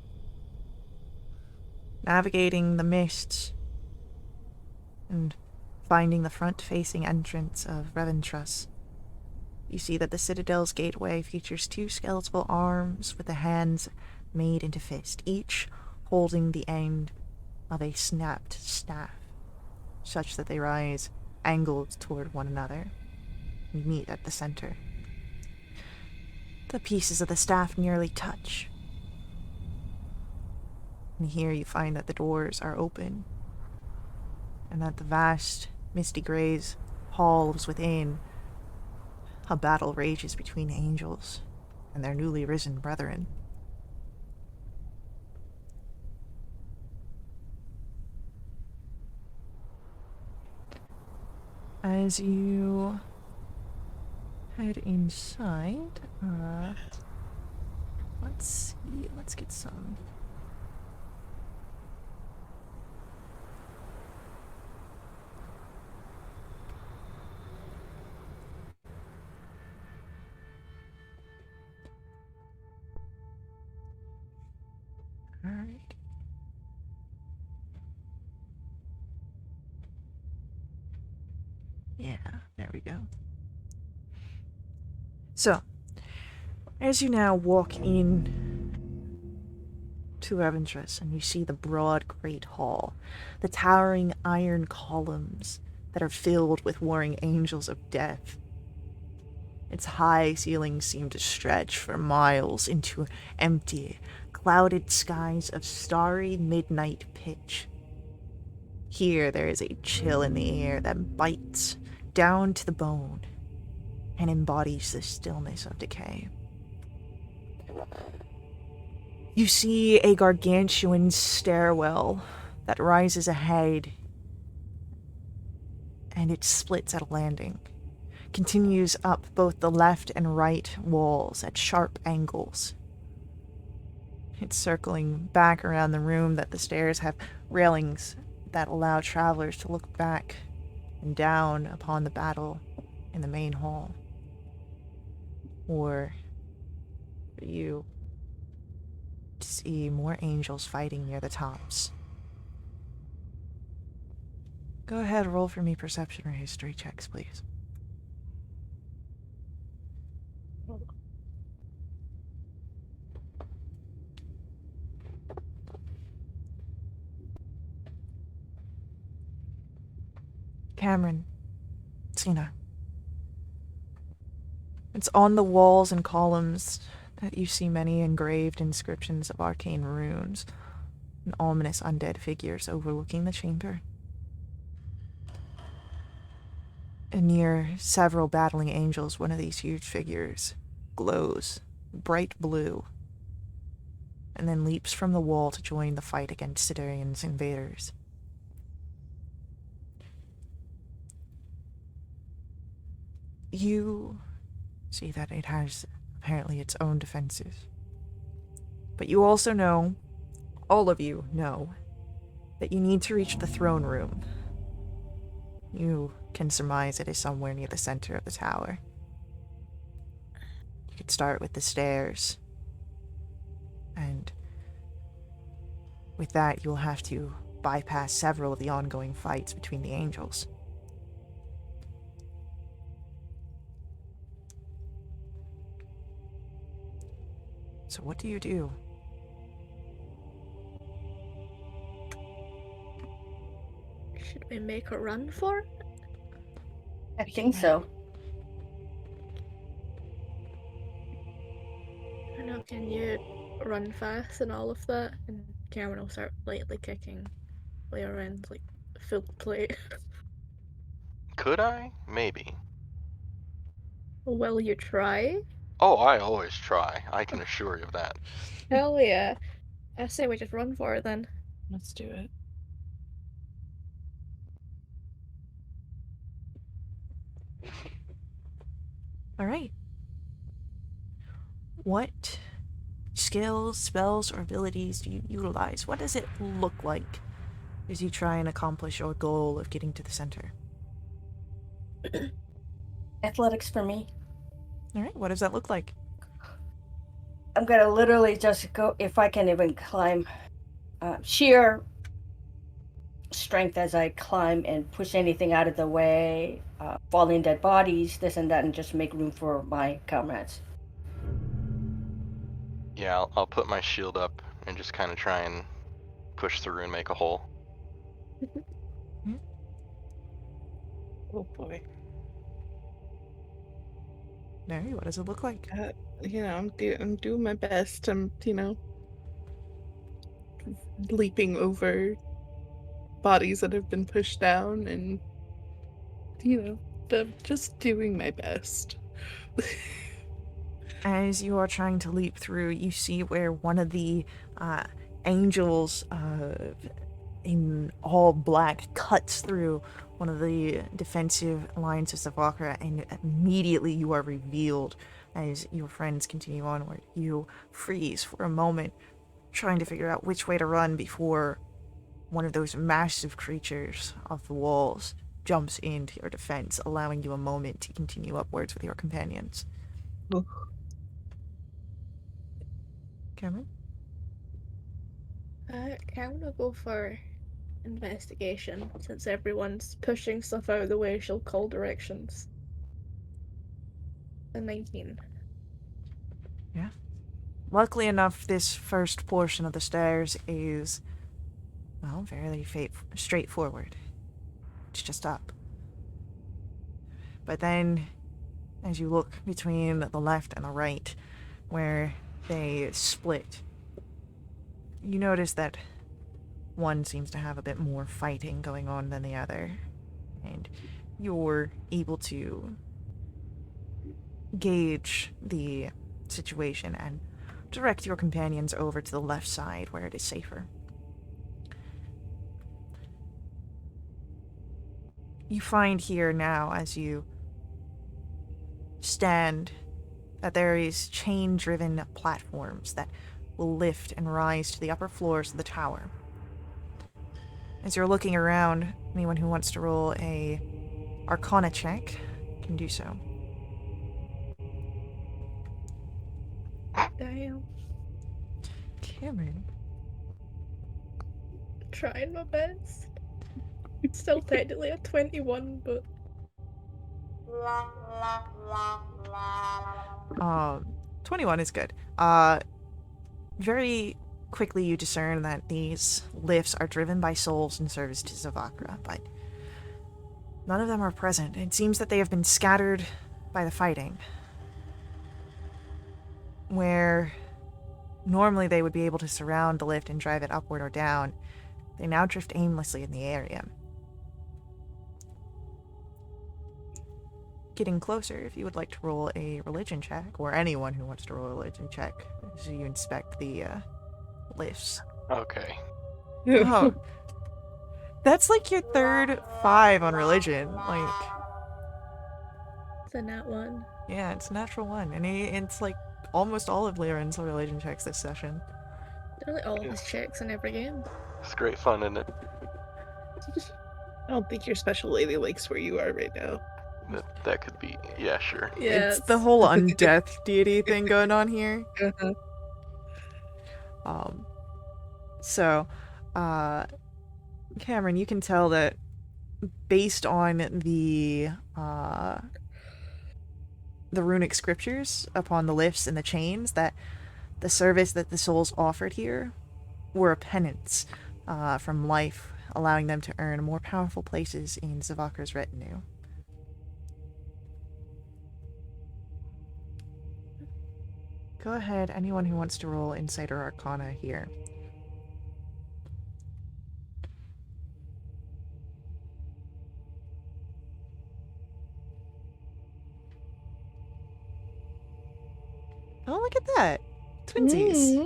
Navigating the mists and finding the front-facing entrance of Reventras. You see that the Citadel's gateway features 2 skeletal arms with the hands made into fist, each holding the end of a snapped staff, such that they rise angled toward one another and meet at the center. The pieces of the staff nearly touch. And here you find that the doors are open, and that the vast, misty grays halls within, a battle rages between angels and their newly risen brethren. As you head inside, let's see, let's get some. Alright. Yeah, there we go. So, as you now walk in to Reventras and you see the broad great hall, the towering iron columns that are filled with warring angels of death. Its high ceilings seem to stretch for miles into empty, clouded skies of starry midnight pitch. Here there is a chill in the air that bites down to the bone and embodies the stillness of decay. You see a gargantuan stairwell that rises ahead, and it splits at a landing, continues up both the left and right walls at sharp angles. It's circling back around the room that the stairs have railings that allow travelers to look back and down upon the battle in the main hall. Or for you to see more angels fighting near the tops. Go ahead, roll for me perception or history checks, please. Cameron, Tina. It's on the walls and columns that you see many engraved inscriptions of arcane runes and ominous undead figures overlooking the chamber. And near several battling angels, one of these huge figures glows bright blue and then leaps from the wall to join the fight against Sidarian's invaders. You see that it has apparently its own defenses. But you also know, all of you know, that you need to reach the throne room. You can surmise it is somewhere near the center of the tower. You could start with the stairs, and with that you'll have to bypass several of the ongoing fights between the angels. So what do you do? Should we make a run for it? I think so. I know, can you run fast and all of that? And Cameron will start lightly kicking way around like full plate. Could I? Maybe. Will you try? Oh, I always try. I can assure you of that. Hell yeah. I say we just run for it then. Let's do it. All right. What skills, spells, or abilities do you utilize? What does it look like as you try and accomplish your goal of getting to the center? Athletics for me. All right, what does that look like? I'm gonna literally just go, if I can even climb sheer strength as I climb and push anything out of the way, falling dead bodies, this and that, and just make room for my comrades. Yeah, I'll put my shield up and just kind of try and push through and make a hole. Oh boy. Mary, what does it look like? I'm doing my best. I'm leaping over bodies that have been pushed down, and I'm just doing my best. As you are trying to leap through, you see where one of the angels in all black cuts through one of the defensive lines of Zavakra, and immediately you are revealed as your friends continue onward. You freeze for a moment, trying to figure out which way to run before one of those massive creatures off the walls jumps into your defense, allowing you a moment to continue upwards with your companions. Cameron? Cameron will go for investigation, since everyone's pushing stuff out of the way. She'll call directions. A 19. Yeah. Luckily enough, this first portion of the stairs is, well, fairly straightforward. It's just up. But then, as you look between the left and the right, where they split, you notice that one seems to have a bit more fighting going on than the other. And you're able to gauge the situation and direct your companions over to the left side where it is safer. You find here now, as you stand, that there is chain-driven platforms that will lift and rise to the upper floors of the tower. As you're looking around, anyone who wants to roll a Arcana check can do so. Damn. Cameron. Trying my best. Still technically a 21, but 21 is good. Very quickly you discern that these lifts are driven by souls in service to Zavakra, but none of them are present. It seems that they have been scattered by the fighting. Where normally they would be able to surround the lift and drive it upward or down, they now drift aimlessly in the area. Getting closer, if you would like to roll a religion check, or anyone who wants to roll a religion check, as you inspect the lifts. Okay. Oh, that's like your third 5 on religion. Like, it's a nat 1. yeah, it's a natural 1, and it's like almost all of Lyran's religion checks this session. Literally all of his checks in every game. It's great fun, isn't it? I don't think your special lady likes where you are right now. That could be, yeah, sure. Yeah, It's the whole undeath deity thing going on here. So, Cameron, you can tell that based on the runic scriptures upon the lifts and the chains, that the service that the souls offered here were a penance from life, allowing them to earn more powerful places in Zavakra's retinue. Go ahead, anyone who wants to roll Insight or Arcana here. Oh, look at that. Twinsies.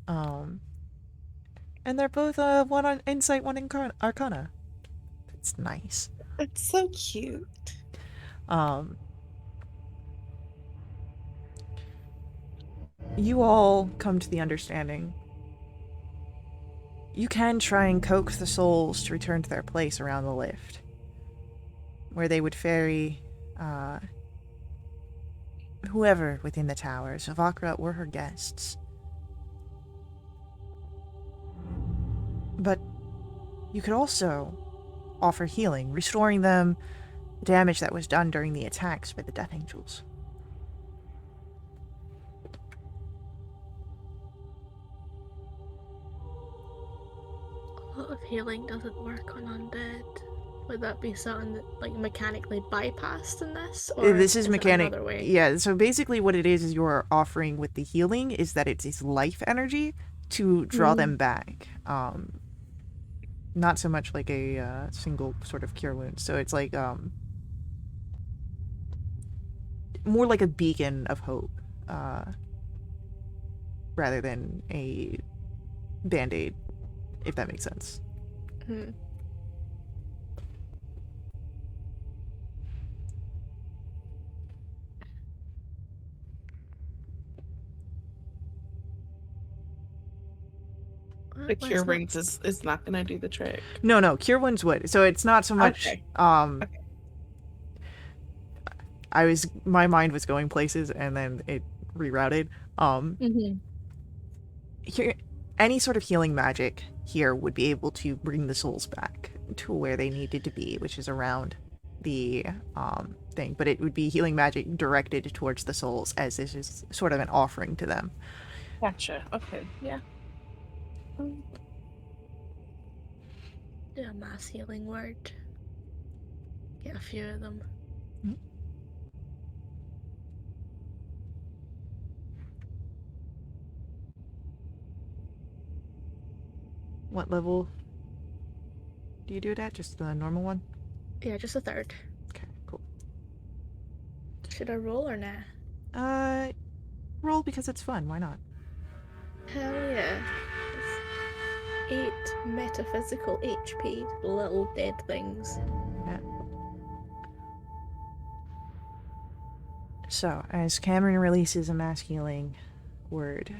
And they're both one on Insight, one in Arcana. That's nice. That's so cute. You all come to the understanding. You can try and coax the souls to return to their place around the lift, where they would ferry whoever within the tower, Zavakra or her guests. But You could also offer healing, restoring them the damage that was done during the attacks by the Death Angels. A lot of healing doesn't work on undead. Would that be something that like mechanically bypassed in this, or This is it mechanic. another way? Yeah, so basically what it is you're offering with the healing is that it's life energy to draw them back. Not so much like a single sort of cure wound. So it's like more like a beacon of hope, rather than a band-aid, if that makes sense. Hmm. The cure rings is not gonna do the trick. No, cure wounds would. So it's not so much. Okay. My mind was going places and then it rerouted. Here, any sort of healing magic here would be able to bring the souls back to where they needed to be, which is around the thing. But it would be healing magic directed towards the souls, as this is sort of an offering to them. Gotcha. Okay. Yeah. Do a mass healing word. Get a few of them. What level do you do it at? Just the normal one? Yeah, just a third. Okay, cool. Should I roll or nah? Roll because it's fun. Why not? Hell yeah. It's 8 metaphysical HP, little dead things. Yeah. So, as Cameron releases a mass healing word,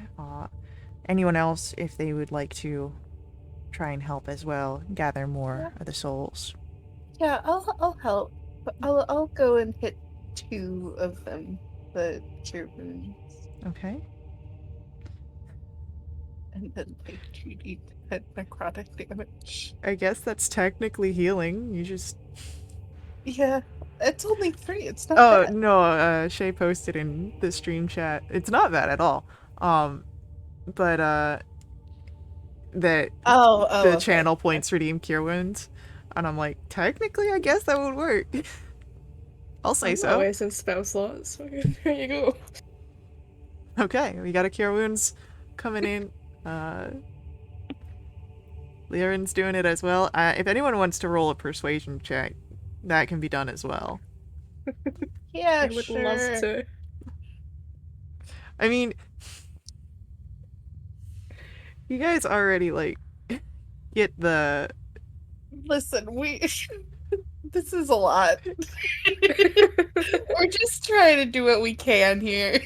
anyone else, if they would like to try and help as well, gather more of the souls. Yeah, I'll help. But I'll go and hit 2 of them, the cure wounds. Okay. And then take 2d necrotic damage. I guess that's technically healing. You just... Yeah, it's only 3. It's not Oh, bad. no, Shay posted in the stream chat. It's not bad at all. But, that the okay. channel points redeem cure wounds. And I'm like, technically, I guess that would work. I'll say so. Wasting spell slots. There you go. Okay, we got a cure wounds coming in. Liren's doing it as well. If anyone wants to roll a persuasion check, that can be done as well. Yeah, I would love to. I mean, you guys already, like, get the... Listen, this is a lot. We're just trying to do what we can here.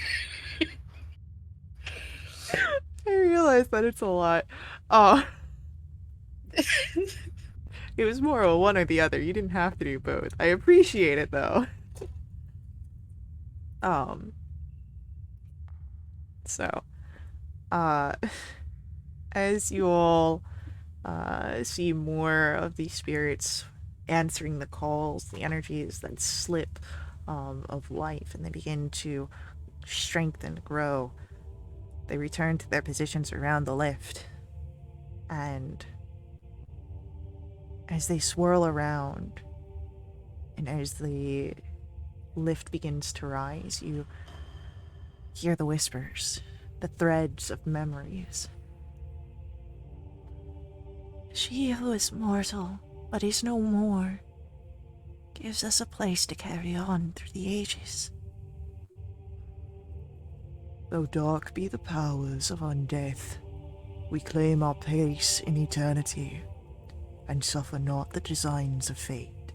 I realize that it's a lot. It was more of a one or the other. You didn't have to do both. I appreciate it, though. So, as you all see more of these spirits answering the calls, the energies that slip of life, and they begin to strengthen, grow, they return to their positions around the lift. And as they swirl around, and as the lift begins to rise, you hear the whispers, the threads of memories. She who is mortal, but is no more, gives us a place to carry on through the ages. Though dark be the powers of undeath, we claim our place in eternity, and suffer not the designs of fate.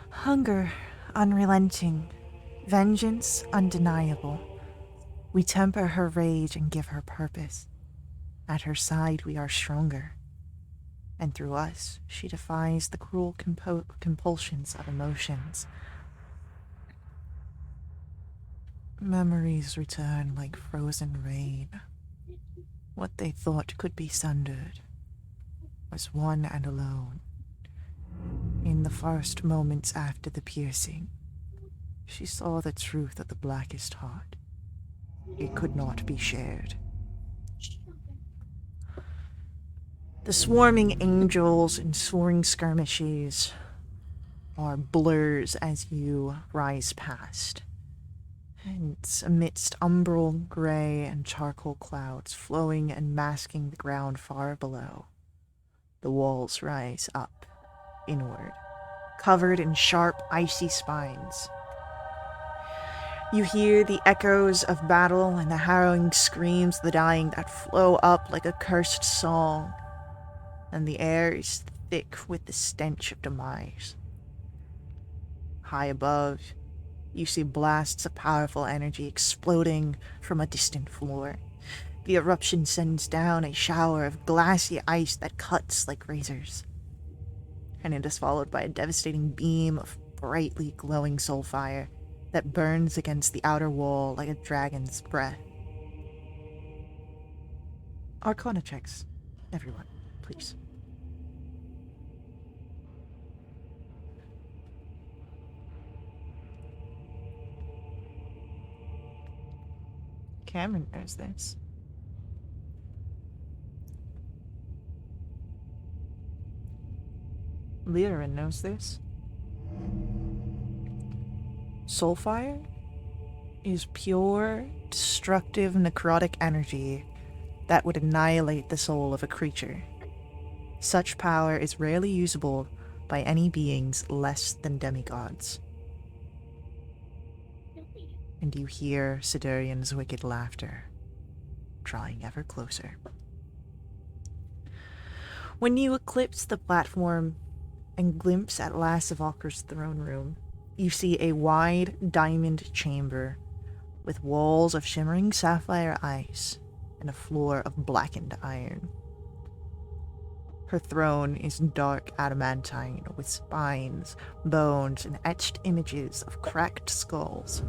Hunger unrelenting, vengeance undeniable, we temper her rage and give her purpose. At her side we are stronger, and through us she defies the cruel compulsions of emotions. Memories return like frozen rain. What they thought could be sundered was one and alone. In the first moments after the piercing, she saw the truth of the blackest heart. It could not be shared. The swarming angels and soaring skirmishes are blurs as you rise past. And amidst umbral gray and charcoal clouds flowing and masking the ground far below, the walls rise up, inward, covered in sharp, icy spines. You hear the echoes of battle and the harrowing screams of the dying that flow up like a cursed song, and the air is thick with the stench of demise. High above, you see blasts of powerful energy exploding from a distant floor. The eruption sends down a shower of glassy ice that cuts like razors, and it is followed by a devastating beam of brightly glowing soul fire that burns against the outer wall like a dragon's breath. Arcana checks, everyone, please. Cameron knows this. Lyran knows this. Soulfire is pure, destructive, necrotic energy that would annihilate the soul of a creature. Such power is rarely usable by any beings less than demigods. And you hear Sidurian's wicked laughter, drawing ever closer. When you eclipse the platform and glimpse at last Savokra's throne room, you see a wide diamond chamber with walls of shimmering sapphire ice and a floor of blackened iron. Her throne is dark adamantine with spines, bones, and etched images of cracked skulls.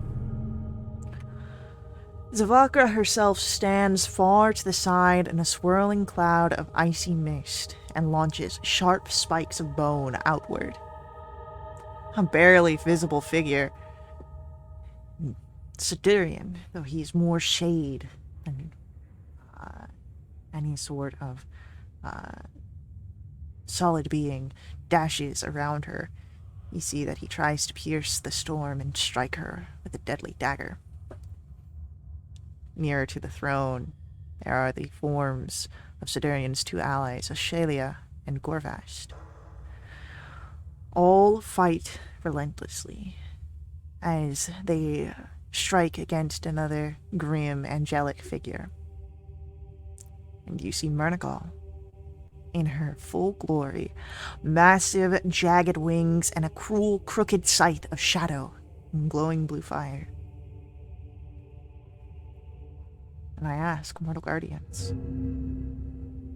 Zavakra herself stands far to the side in a swirling cloud of icy mist and launches sharp spikes of bone outward. A barely visible figure, Sidurian, though he's more shade than any sort of solid being, dashes around her. You see that he tries to pierce the storm and strike her with a deadly dagger. Nearer to the throne, there are the forms of Sidurian's two allies, Ashelia and Gorvast. All fight relentlessly as they strike against another grim, angelic figure. And you see Murnagal in her full glory, massive, jagged wings and a cruel, crooked sight of shadow and glowing blue fire. And I ask, Mortal Guardians,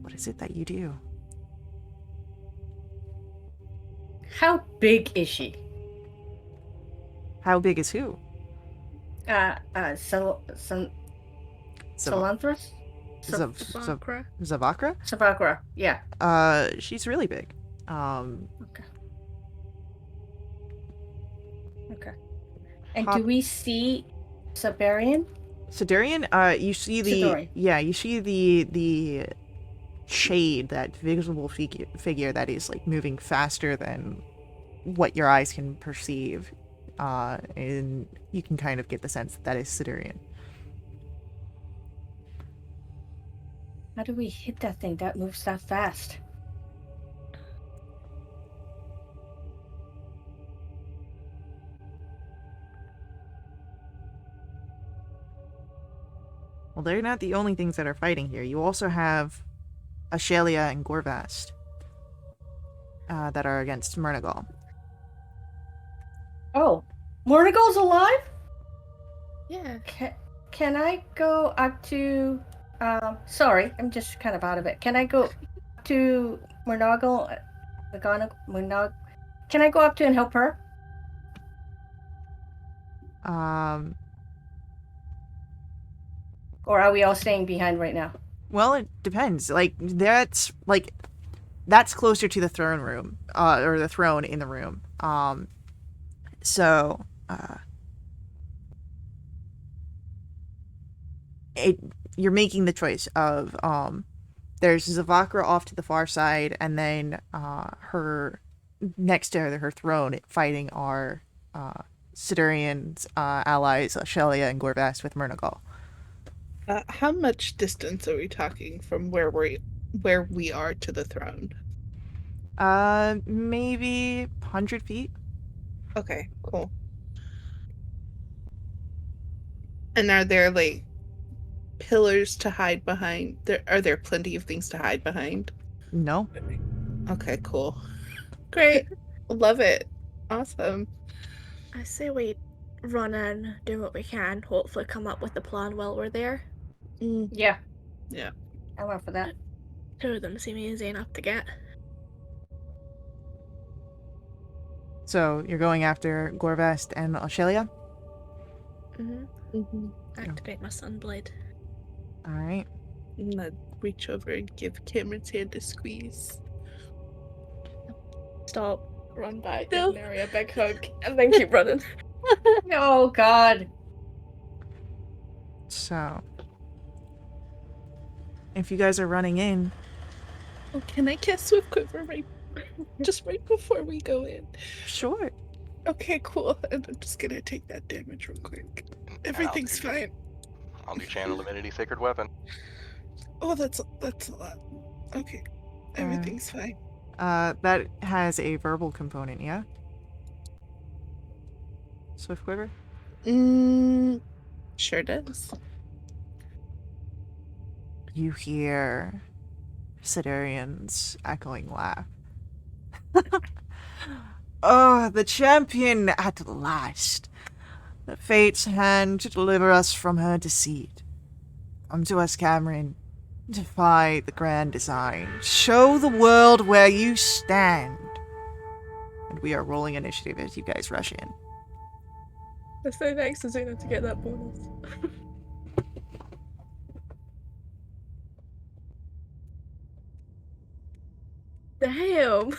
what is it that you do? How big is she? How big is who? Salanthras? Savakra. Zavakra? Savakra, yeah. She's really big. Okay. And Hop- do we see Siberian? Sidurian, you see the Siduri. you see the shade, that visible figure that is like moving faster than what your eyes can perceive, and you can kind of get the sense that is Sidurian. How do we hit that thing that moves that fast? Well, they're not the only things that are fighting here. You also have Ashelia and Gorvast that are against Murnagal. Oh, Mornigal's alive? Yeah. Can I go up to... sorry, I'm just kind of out of it. Can I go to Murnagal? Can I go up to and help her? Well, Or are we all staying behind right now? it depends. Like, that's, like, that's closer to the throne room, or the throne in the room. So you're making the choice of there's Zavakra off to the far side, and then her next to her throne fighting our Sidurian's allies, Shelia and Gorvast with Murnagal. How much distance are we talking from where we are to the throne? Maybe 100 feet. Okay, cool. And are there like pillars to hide behind? Are there plenty of things to hide behind? No. Okay, cool. Great. Love it. Awesome. I say we run in, do what we can, hopefully come up with a plan while we're there. Yeah. Yeah. I went for that. 2 of them seem easy enough to get. So you're going after Gorvast and Shelia? Activate my sunblade. All right. I'm gonna reach over and give Cameron's hand a squeeze. Stop. Run back, No. give Mary a big hug, and then keep running. Oh, God. So if you guys are running in, Oh, can I cast Swift Quiver just right before we go in? sure. Okay, cool. And I'm just gonna take that damage real quick. Everything's fine. I'll do Channel Divinity Sacred Weapon. Oh, that's a lot. Okay, everything's fine. That has a verbal component, yeah? Swift Quiver? Sure does. You hear Sidurian's echoing laugh. Oh, the champion at last. The fate's hand to deliver us from her deceit. Come to us, Cameron. Defy the grand design. Show the world where you stand. And we are rolling initiative as you guys rush in. I say thanks to Zuna to get that bonus. Damn!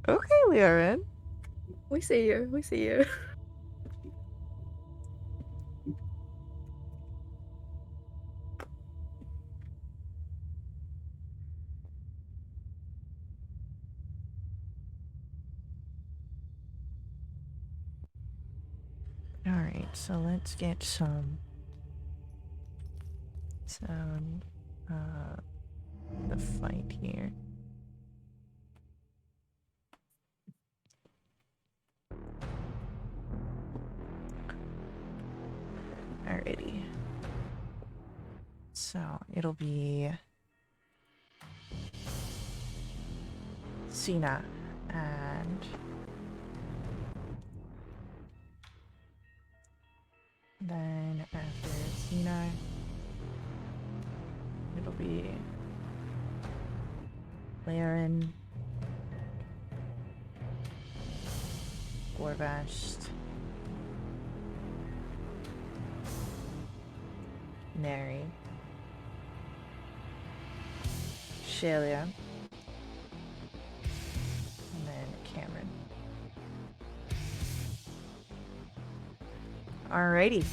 Okay, Liaren. We see you, we see you. Alright, so let's get some the fight here. Alrighty. So it'll be Cena and then after Cena it'll be Laren, Gorvast, Neri, Shelia, and then Cameron. Alrighty.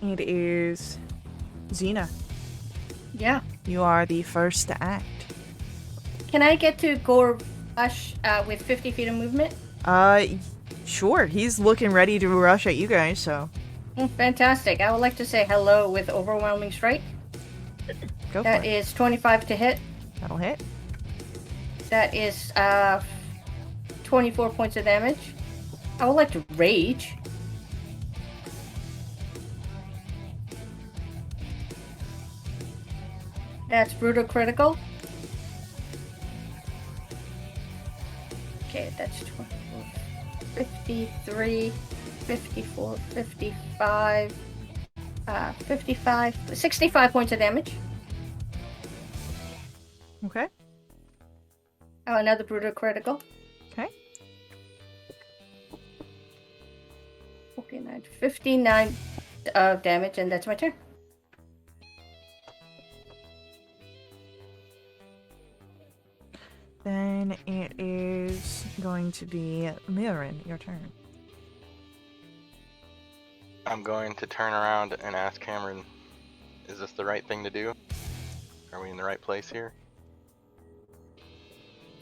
It is Xena. Yeah. You are the first to act. Can I get to Gorbash with 50 feet of movement? Sure. He's looking ready to rush at you guys, so Fantastic. I would like to say hello with Overwhelming Strike. go for That it. is 25 to hit. That'll hit. That is 24 points of damage. I would like to rage. That's brutal critical. Okay, that's 24, 53, 54, 55, 55, 65 points of damage. Okay. Oh, another brutal critical. Okay. Okay, 59 of damage, and that's my turn. to be Leorin, your turn. I'm going to turn around and ask Cameron, is this the right thing to do? Are we in the right place here?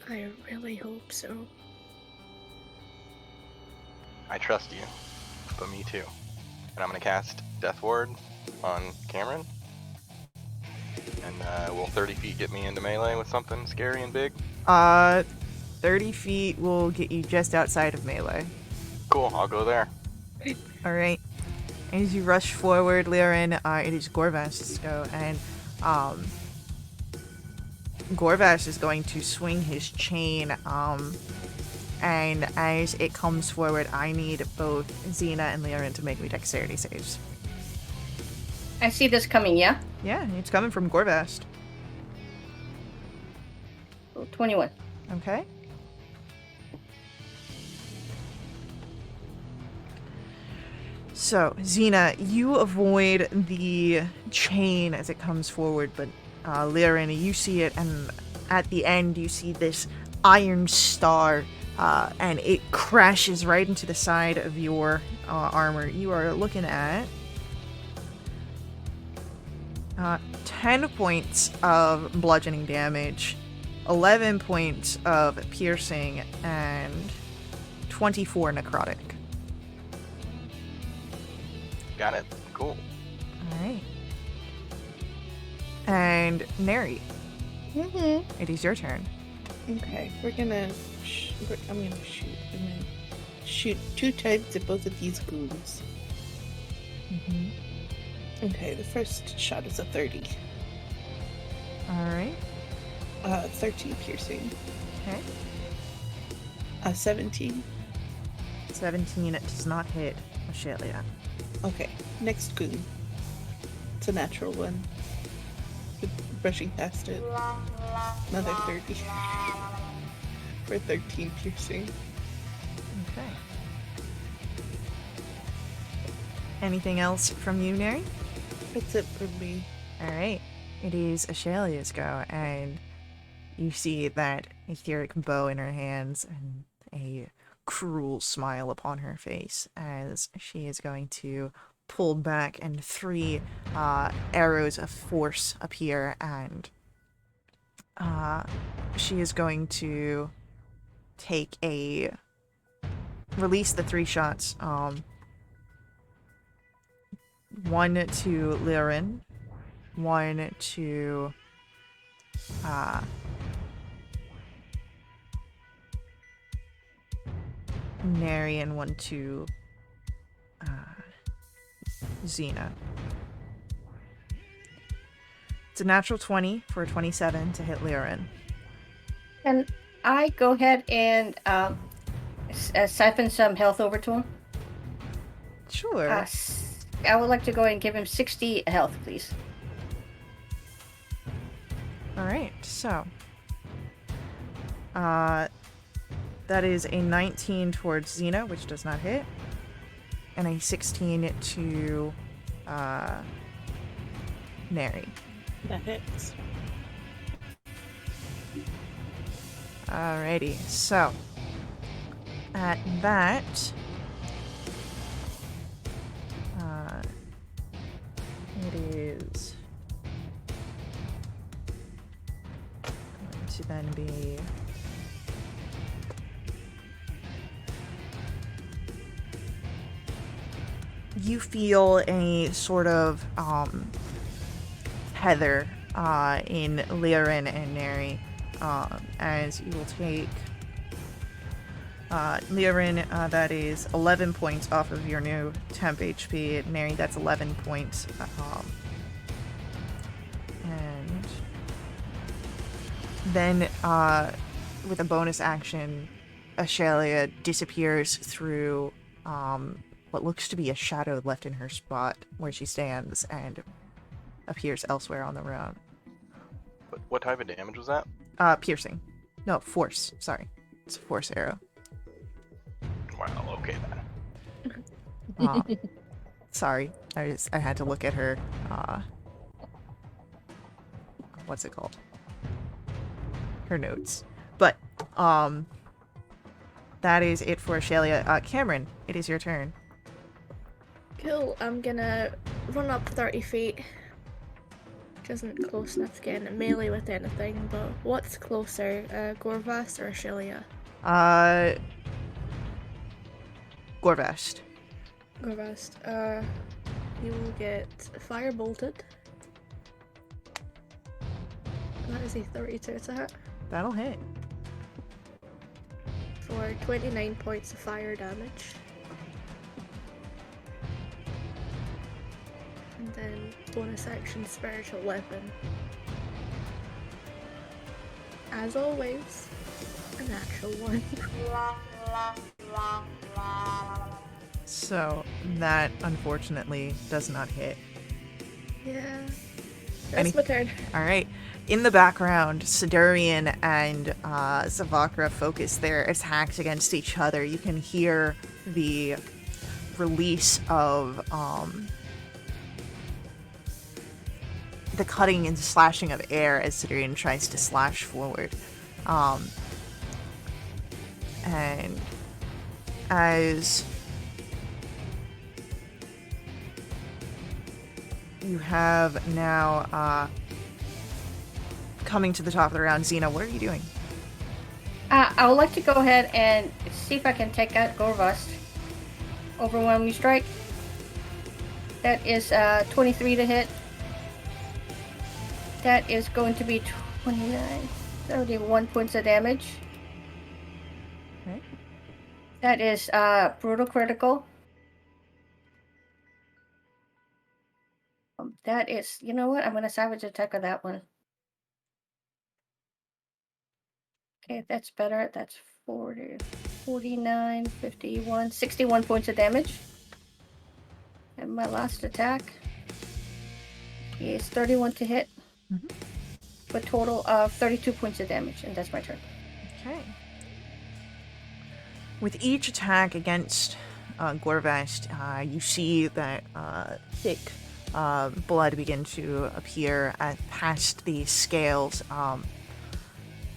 I really hope so. I trust you, but me too. And I'm going to cast Death Ward on Cameron. And will 30 feet get me into melee with something scary and big? 30 feet will get you just outside of melee. Cool, I'll go there. Alright. As you rush forward, Liren, it is Gorvash's go, and Gorvash is going to swing his chain, and as it comes forward, I need both Xena and Liren to make me dexterity saves. I see this coming, yeah? Yeah, it's coming from Gorvash. Oh, 21. Okay. So, Xena, you avoid the chain as it comes forward, but Liren, you see it, and at the end you see this iron star, and it crashes right into the side of your armor. You are looking at 10 points of bludgeoning damage, 11 points of piercing, and 24 necrotic. Got it. Cool. Alright. And Neri, Mm-hmm. it is your turn. Okay, we're gonna. I'm gonna shoot. I'm gonna shoot 2 times at both of these goons. Okay, the first shot is a 30. Alright. 13 piercing. Okay. 17. 17, it does not hit Ashelia. Okay, next goon. It's a natural one. Brushing past it. Another 30. For 13 piercing. Okay. Anything else from you, Neri? That's it for me. Alright. It is Ashelia's go, and you see that etheric bow in her hands and a cruel smile upon her face as she is going to pull back, and 3 arrows of force appear, and she is going to release the 3 shots. 1 to Liren, 1 to Neri, and 1 to Xena. It's a natural 20 for a 27 to hit Liren. Can I go ahead and siphon some health over to him? Sure. I would like to go ahead and give him 60 health, please. Alright, so that is a 19 towards Xena, which does not hit, and a 16 to Neri. That hits. Alrighty, so at that, it is going to then be you feel a sort of tether in Liren and Neri, as you will take Liren, that is 11 points off of your new temp HP. Neri, that's 11 points. And then with a bonus action, Ashelia disappears through what looks to be a shadow left in her spot where she stands, and appears elsewhere on the road. What type of damage was that? Piercing. No, force. Sorry. It's a force arrow. Wow, okay then. Sorry. I had to look at her, what's it called? Her notes. But, that is it for Shelia. Cameron, it is your turn. Cool, I'm gonna run up 30 feet. Which isn't close enough to get in melee with anything, but what's closer, Gorvas or Shelia? Gorvest. Gorvas, you will get fire bolted. That is a 32 to hit. That'll hit. For 29 points of fire damage. And then bonus action spiritual weapon. As always, a natural one. So that unfortunately does not hit. Yeah. That's my turn. All right. In the background, Sidurian and Zavakra focus their attacks against each other. You can hear the release of the cutting and slashing of air as Sidurian tries to slash forward. And as you have now coming to the top of the round, Xena, what are you doing? I would like to go ahead and see if I can take out Gorvast. Overwhelming strike. That is 23 to hit. That is going to be 29, 31 points of damage. Okay. That is brutal critical. That is, you know what? I'm going to savage attack on that one. Okay, that's better. That's 40, 49, 51, 61 points of damage. And my last attack is 31 to hit. Mm-hmm. For a total of 32 points of damage, and that's my turn. Okay. With each attack against Gorvast, you see that thick blood begin to appear past the scales.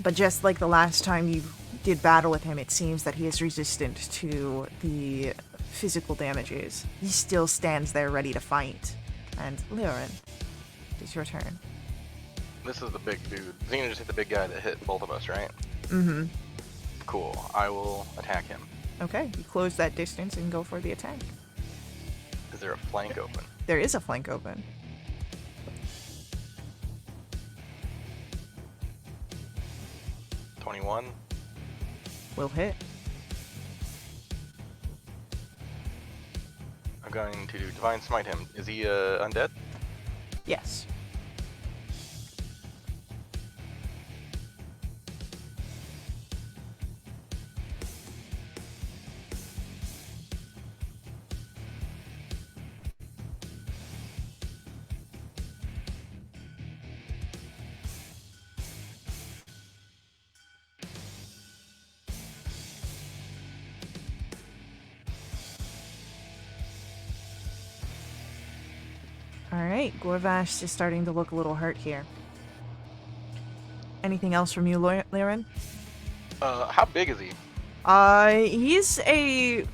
But just like the last time you did battle with him, it seems that he is resistant to the physical damages. He still stands there ready to fight. And Leorin, it's your turn. This is the big dude. Xena just hit the big guy that hit both of us, right? Mm-hmm. Cool. I will attack him. Okay, you close that distance and go for the attack. Is there a flank open? There is a flank open. $21. Will hit. I'm going to Divine Smite him. Is he undead? Yes. Alright, Gorvash is starting to look a little hurt here. Anything else from you, Liren? How big is he? He's a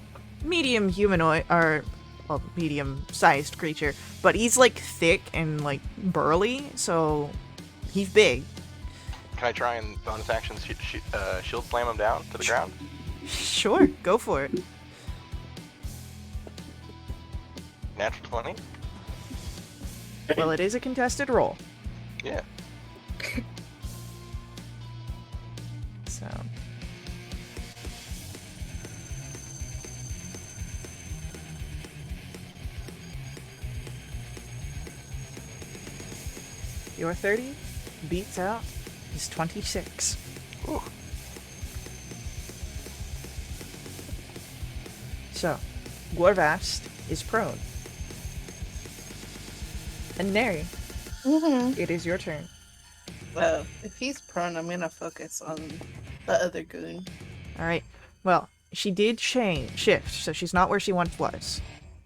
medium humanoid, or, well, medium-sized creature, but he's, like, thick and, like, burly, so he's big. Can I try and bonus action shield slam him down to the ground? Sure, go for it. Natural 20? Well, it is a contested roll. Yeah. So. Your 30 beats out his 26. Ooh. So, Gorvast is prone. And Neri, it is your turn. Well, if he's prone, I'm gonna focus on the other goon. Alright. Well, she did shift, so she's not where she once was.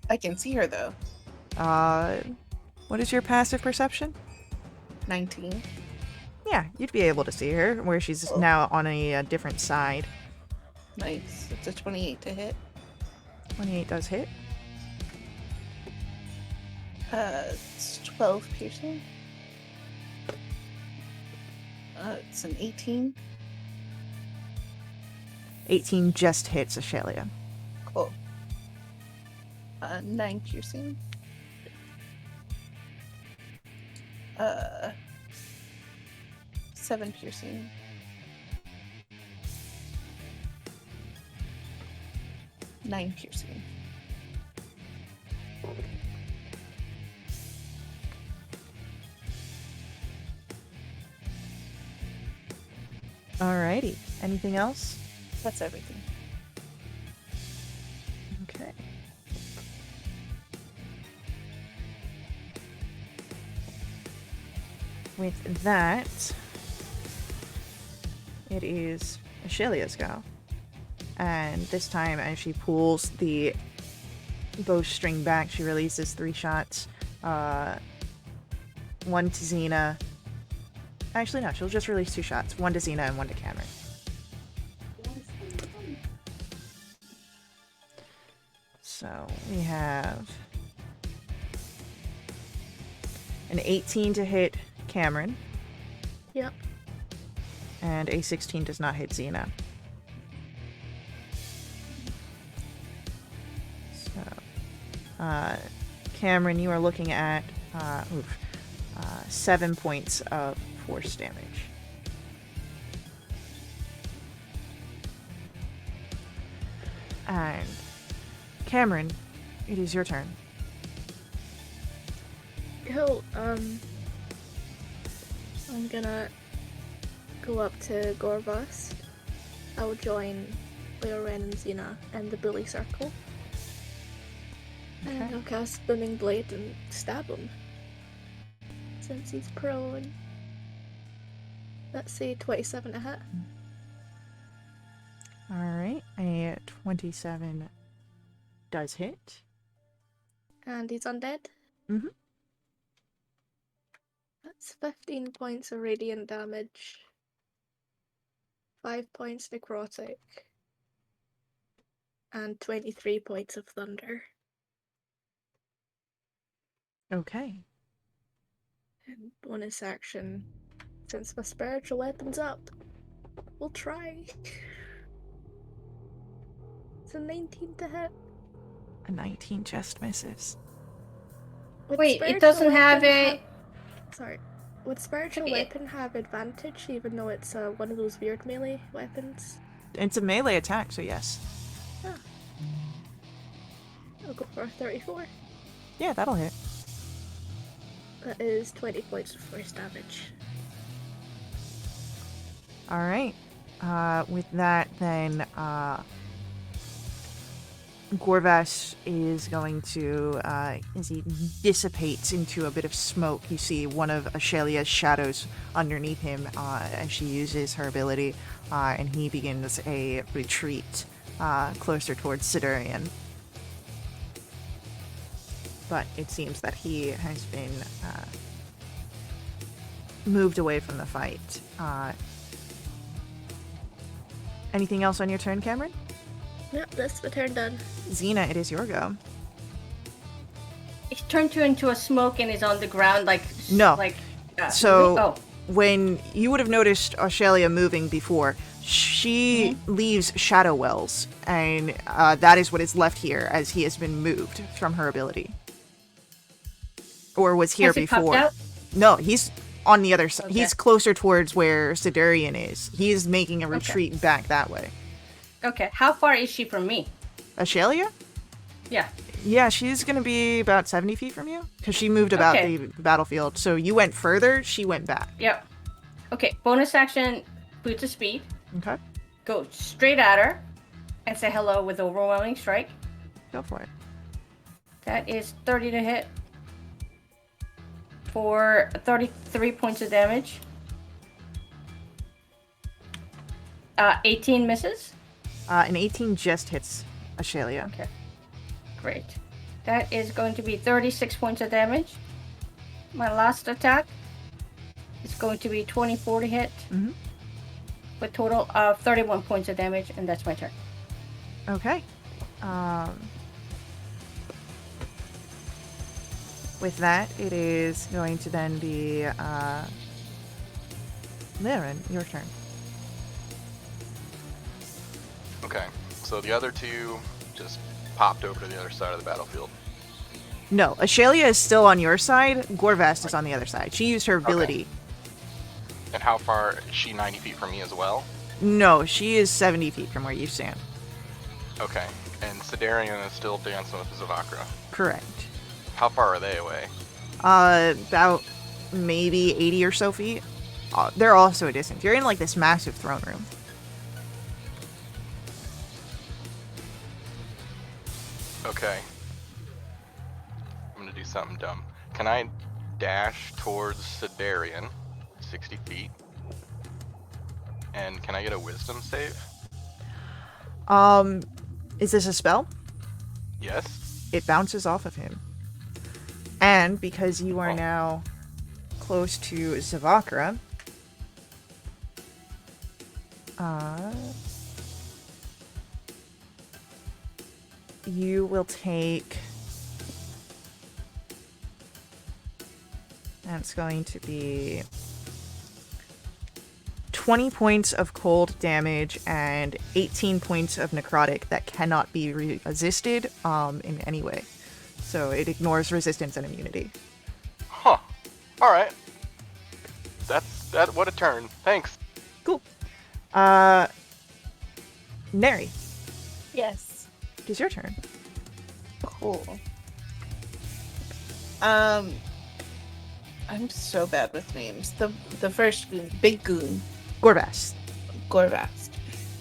I can see her though. What is your passive perception? 19. Yeah, you'd be able to see her, where she's now on a different side. Nice. It's a 28 to hit. 28 does hit. It's 12 piercing. It's an 18. 18 just hits Ashalia. Cool. 9 piercing. 7 piercing. 9 piercing. Alrighty. Anything else? That's everything. Okay. With that, it is Ashalia's go. And this time, as she pulls the bowstring back, she releases 3 shots. One to Xena. Actually, no, she'll just release 2 shots. One to Xena and one to Cameron. So we have an 18 to hit Cameron, Yep. and a 16 does not hit Xena. So, Cameron, you are looking at 7 points of force damage. And Cameron, it is your turn. Cool. I'm gonna go up to Gorvas. I'll join Leoren and Xena in the bully circle. And I'll cast Booming Blade and stab him. Since he's prone. Let's say 27 to hit. Alright, a 27 does hit. And he's undead. Mhm. That's 15 points of radiant damage. 5 points necrotic. And 23 points of thunder. Okay. And bonus action. Since my spiritual weapon's up, we'll try. It's a 19 to hit. A 19 just misses. Would Wait, it spiritual doesn't have weapon a. Sorry. Would spiritual weapon have advantage even though it's one of those weird melee weapons? It's a melee attack, so yes. Ah. I'll go for 34. Yeah, that'll hit. That is 20 points of force damage. Alright. With that, then, Gorvas is going to, as he dissipates into a bit of smoke, you see one of Ashalia's shadows underneath him as she uses her ability, and he begins a retreat closer towards Sidurian. But it seems that he has been moved away from the fight. Anything else on your turn, Cameron? Yep, that's the turn done. Xena, it is your go. It turned into a smoke and is on the ground like. No. Like. So, when you would have noticed Ashalia moving before, she leaves shadow wells, and that is what is left here as he has been moved from her ability. Or was here Has he popped before. out? No, he's on the other side. Okay. He's closer towards where Sidurian is. He is making a retreat back that way. Okay, how far is she from me? Ashalia? Yeah. Yeah, she's going to be about 70 feet from you, because she moved about Okay. the battlefield. So you went further, she went back. Yep. Okay, bonus action, boots of speed. Okay, Go straight at her and say hello with overwhelming strike. go for it. That is 30 to hit for 33 points of damage. 18 misses. An 18 just hits Ashalia. Okay, great. That is going to be 36 points of damage. My last attack is going to be 24 to hit. Mhm. With total of 31 points of damage, and that's my turn. Okay. With that, it is going to then be Laren, your turn. Okay, so the other two just popped over to the other side of the battlefield. No, Ashalia is still on your side. Gorvast is on the other side. She used her ability. And how far is she? 90 feet from me as well? No, she is 70 feet from where you stand. Okay, and Sidarian is still dancing with the Zavakra. Correct. How far are they away? About maybe 80 or so feet. They're also a distance. You're in like this massive throne room. Okay. I'm gonna do something dumb. Can I dash towards Sidarian, 60 feet? And can I get a wisdom save? Is this a spell? Yes. It bounces off of him. And because you are now close to Zavakra, you will take... That's going to be 20 points of cold damage and 18 points of necrotic that cannot be resisted in any way. So it ignores resistance and immunity. Huh. Alright. What a turn. Thanks. Cool. Neri, Yes. it is your turn. Cool. I'm so bad with names. The first goon, big goon, Gorvast. Gorvast.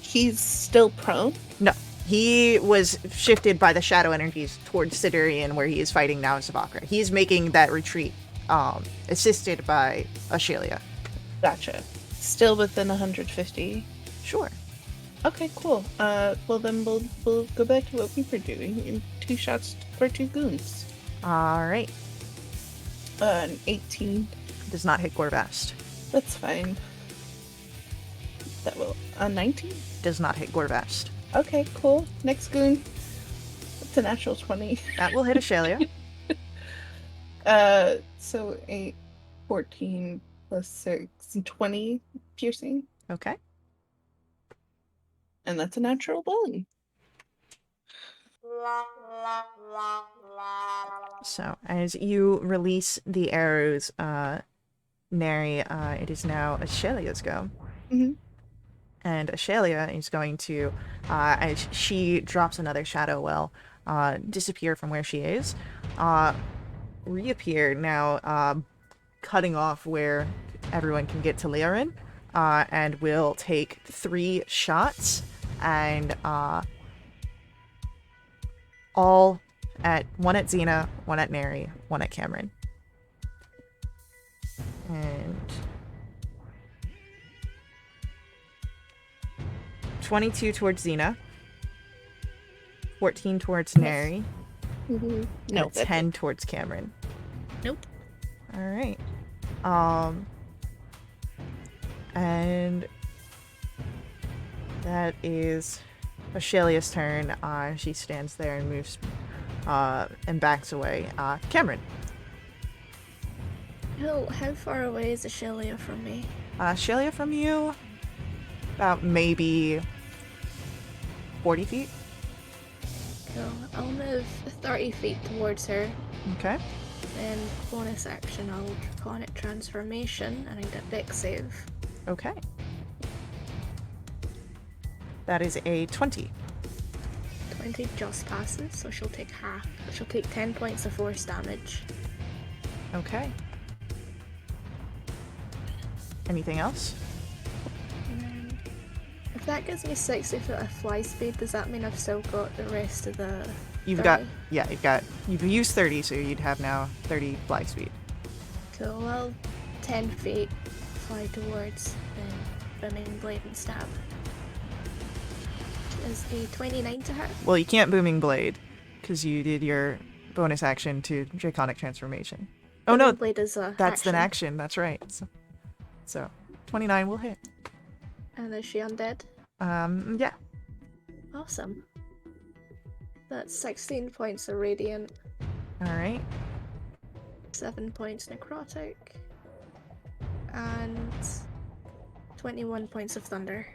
He's still prone? No, he was shifted by the shadow energies towards Sidurian, where he is fighting now Zavakra. He is making that retreat, assisted by Ashalia. Gotcha. Still within 150. Sure. Okay, cool. Well then we'll go back to what we were doing. 2 shots for 2 goons. All right. An 18. Does not hit Gorvast. That's fine. That will... A 19? Does not hit Gorvast. Okay, cool. Next goon. It's a natural 20. That will hit Ashalia. So 8, 14 plus 6, 20 piercing. Okay. And that's a natural 1. So, as you release the arrows, Neri, it is now Ashalia's go. Mm-hmm. And Ashalia is going to, as she drops another shadow well, disappear from where she is, reappear now, cutting off where everyone can get to Leorin, and will take 3 shots, and all at one at Xena, one at Neri, one at Cameron. And 22 towards Xena, 14 towards Neri, Mm-hmm. no, No, 10 towards Cameron. Nope. All right. And that is Ashalia's turn. She stands there and moves, and backs away. Cameron. How far away is Ashalia from me? Ashalia from you, about maybe 40 feet. Cool. I'll move 30 feet towards her. Okay. Then bonus action, I'll Draconic Transformation and I get Dex save. Okay. That is a 20. 20 just passes, so she'll take half. She'll take 10 points of force damage. Okay. Anything else? And then, if that gives me 60 foot of fly speed, does that mean I've still got the rest of the... You've 30? got, yeah, you've used 30, so you'd have now 30 fly speed. Cool, well, 10 feet, fly towards the booming blade and stab. Is a 29 to hit? Well, you can't booming blade, because you did your bonus action to Draconic Transformation. Oh no, Booming blade is a that's an action. action, that's right. So 29 will hit. And is she undead? Yeah. Awesome. That's 16 points of radiant, Alright. 7 points necrotic, and 21 points of thunder.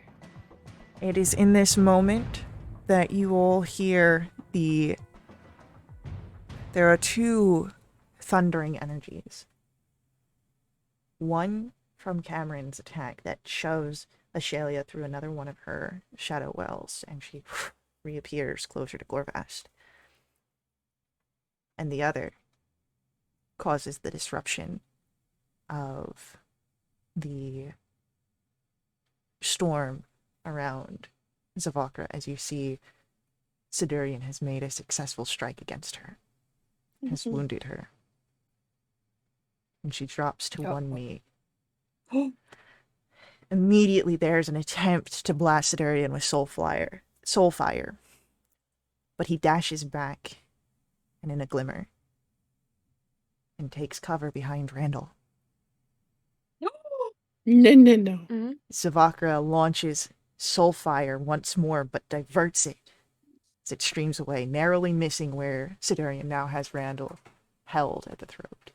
It is in this moment that you all hear there are two thundering energies. One from Cameron's attack that shoves Ashalia through another one of her shadow wells, and she reappears closer to Gorvast. And the other causes the disruption of the storm around Zavakra as you see Sidurian has made a successful strike against her, has wounded her. And she drops to one knee. Immediately there's an attempt to blast Sidurian with soul fire. But he dashes back and in a glimmer and takes cover behind Randall. No. Mm-hmm. Zavakra launches Soulfire once more, but diverts it as it streams away, narrowly missing where Sidurian now has Randall held at the throat.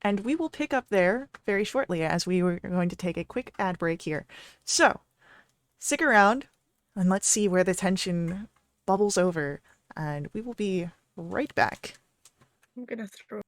And we will pick up there very shortly, as we were going to take a quick ad break here. So, stick around, and let's see where the tension bubbles over, and we will be right back. I'm gonna throw.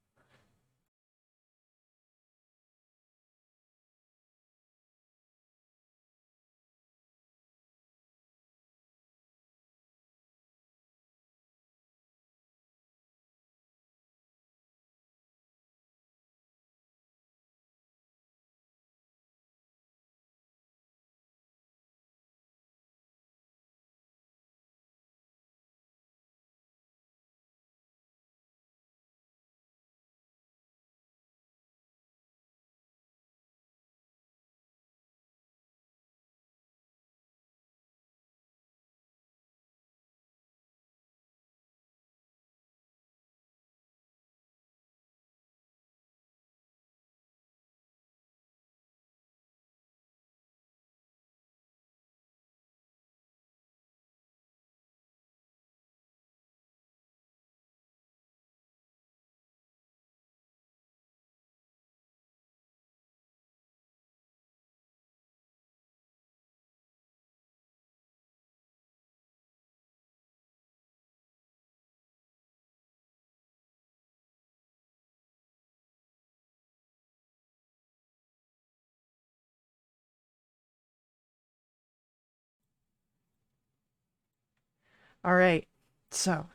Alright, so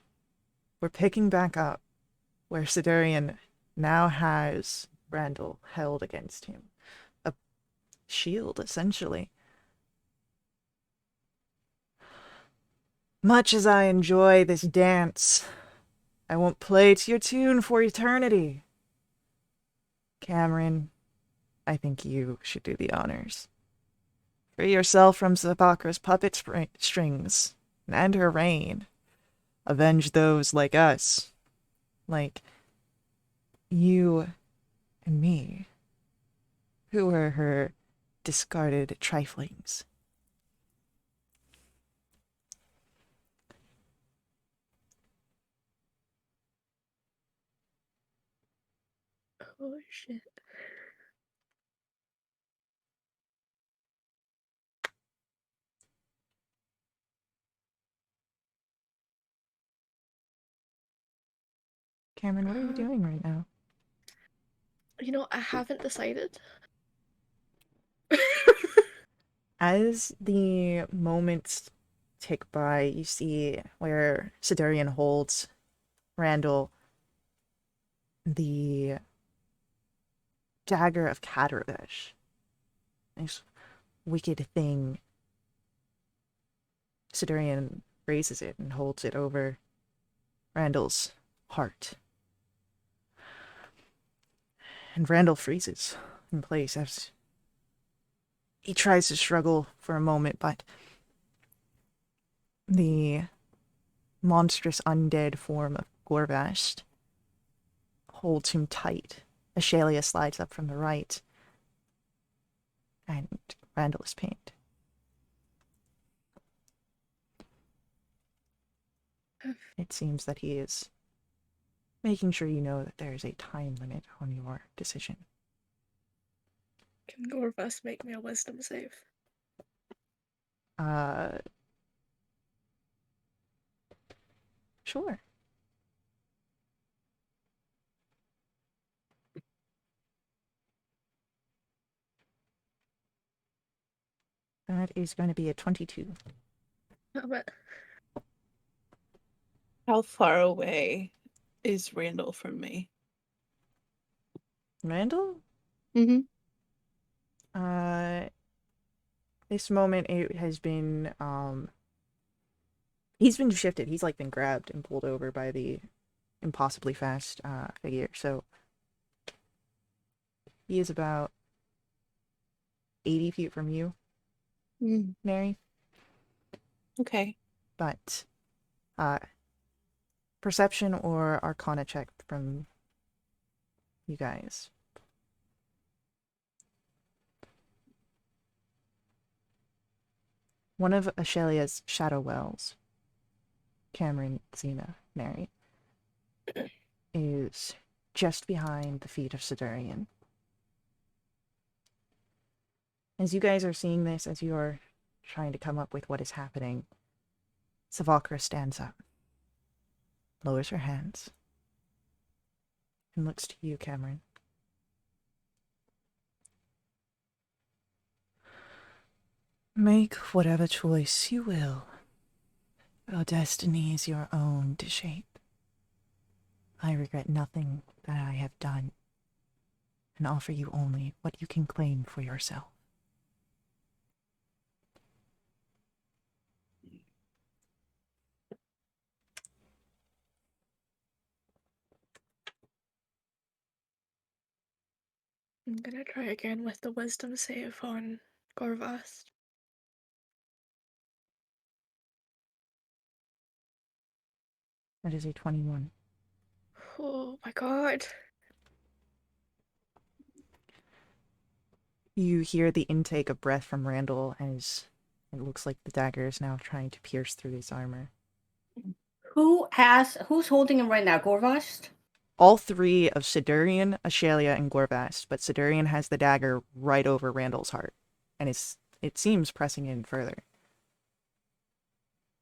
we're picking back up where Sidurian now has Randall held against him. A shield, essentially. Much as I enjoy this dance, I won't play to your tune for eternity. Cameron, I think you should do the honors. Free yourself from Zabakra's puppet strings and her reign. Avenge those like us, like you and me, who were her discarded triflings. Oh shit. Cameron, what are you doing right now? You know, I haven't decided. As the moments tick by, you see where Sidurian holds Randall the dagger of Kadravish. This wicked thing. Sidurian raises it and holds it over Randall's heart. And Randall freezes in place as he tries to struggle for a moment, but the monstrous undead form of Gorvast holds him tight. Ashalia slides up from the right, and Randall is pinned. It seems that he is making sure you know that there is a time limit on your decision. Can Gorvas make me a wisdom save? Sure. That is going to be a 22. But How far away is Randall from me? Randall? Mm-hmm. This moment it has been he's been shifted. He's like been grabbed and pulled over by the impossibly fast figure. So he is about 80 feet from you, Mary. Okay. But perception or arcana check from you guys. One of Ashelia's shadow wells, Cameron, Xena, Mary, is just behind the feet of Sidurian. As you guys are seeing this, as you are trying to come up with what is happening, Savakra stands up, lowers her hands, and looks to you, Cameron. Make whatever choice you will. Your destiny is your own to shape. I regret nothing that I have done, and offer you only what you can claim for yourself. I'm gonna try again with the wisdom save on Gorvas. That is a 21. Oh my god. You hear the intake of breath from Randall as it looks like the dagger is now trying to pierce through his armor. Who's holding him right now? Gorvast? All three of Sidurian, Ashelia, and Gorvast, but Sidurian has the dagger right over Randall's heart, and it seems pressing in further.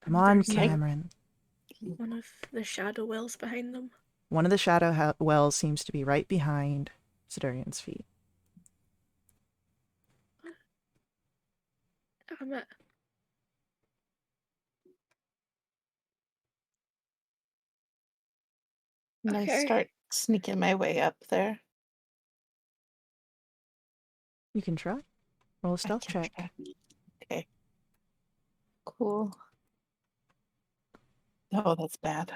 Come on, There's Cameron. one of the shadow wells behind them. One of the shadow wells seems to be right behind Sidurian's feet. Damn it. And I Okay. start sneaking my way up there. You can try. Roll a I stealth can check. try. Okay. Cool. Oh, that's bad.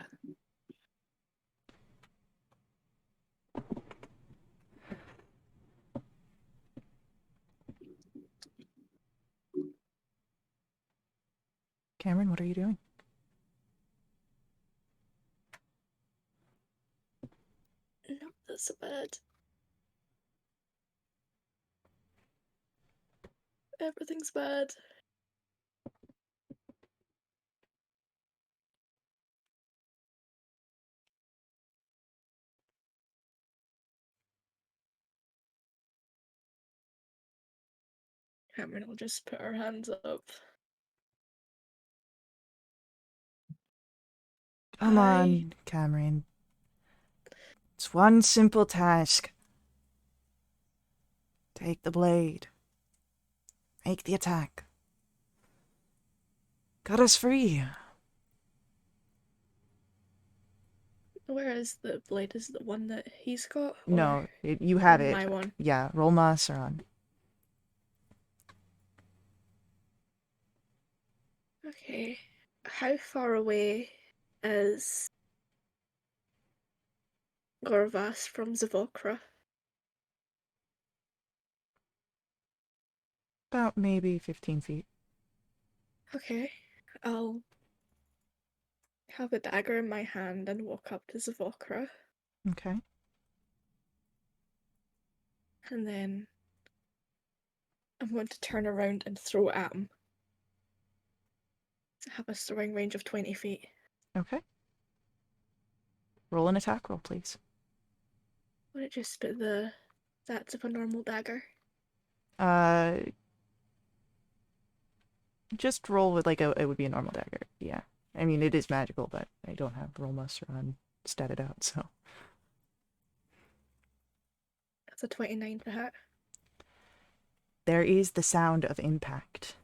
Cameron, what are you doing? No, that's bad. Everything's bad. Cameron will just put her hands up. Come on, Cameron. It's one simple task. Take the blade. Make the attack. Cut us free. Where is the blade? Is it the one that he's got? No, you have it. My one. Yeah, roll Masaron. Okay. How far away is Gorvas from Zavokra? About maybe 15 feet. Okay. I'll have a dagger in my hand and walk up to Zavokra. Okay. And then I'm going to turn around and throw it at him. I have a throwing range of 20 feet. Okay. Roll an attack roll, please. Would it just be the stats of a normal dagger? Just roll with like it would be a normal dagger. Yeah. I mean, it is magical, but I don't have roll muster on statted out, so. That's a 29 to hit. There is the sound of impact.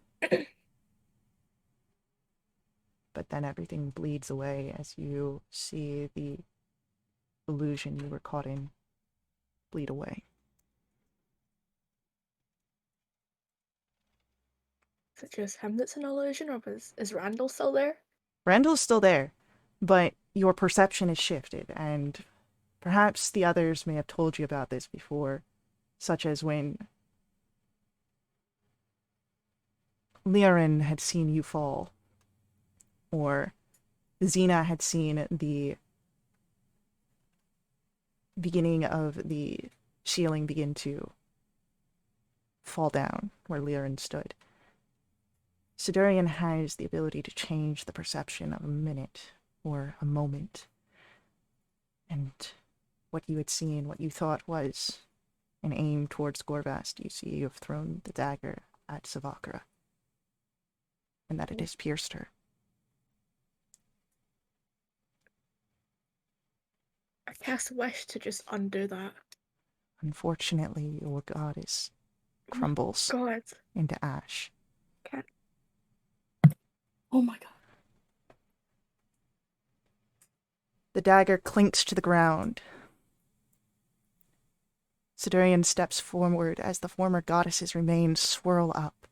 But then everything bleeds away as you see the illusion you were caught in bleed away. Is it just him that's an illusion, or is Randall still there? Randall's still there, but your perception is shifted, and perhaps the others may have told you about this before, such as when Liaren had seen you fall, or Xena had seen the beginning of the ceiling begin to fall down where Liaren stood. Sidurian has the ability to change the perception of a minute or a moment. And what you had seen, what you thought was an aim towards Gorvast, you see you have thrown the dagger at Savakra, and that it has pierced her. I cast Wish to just undo that. Unfortunately, your goddess crumbles God. into ash. Can't. Oh my god. The dagger clinks to the ground. Sidurian steps forward as the former goddess's remains swirl up.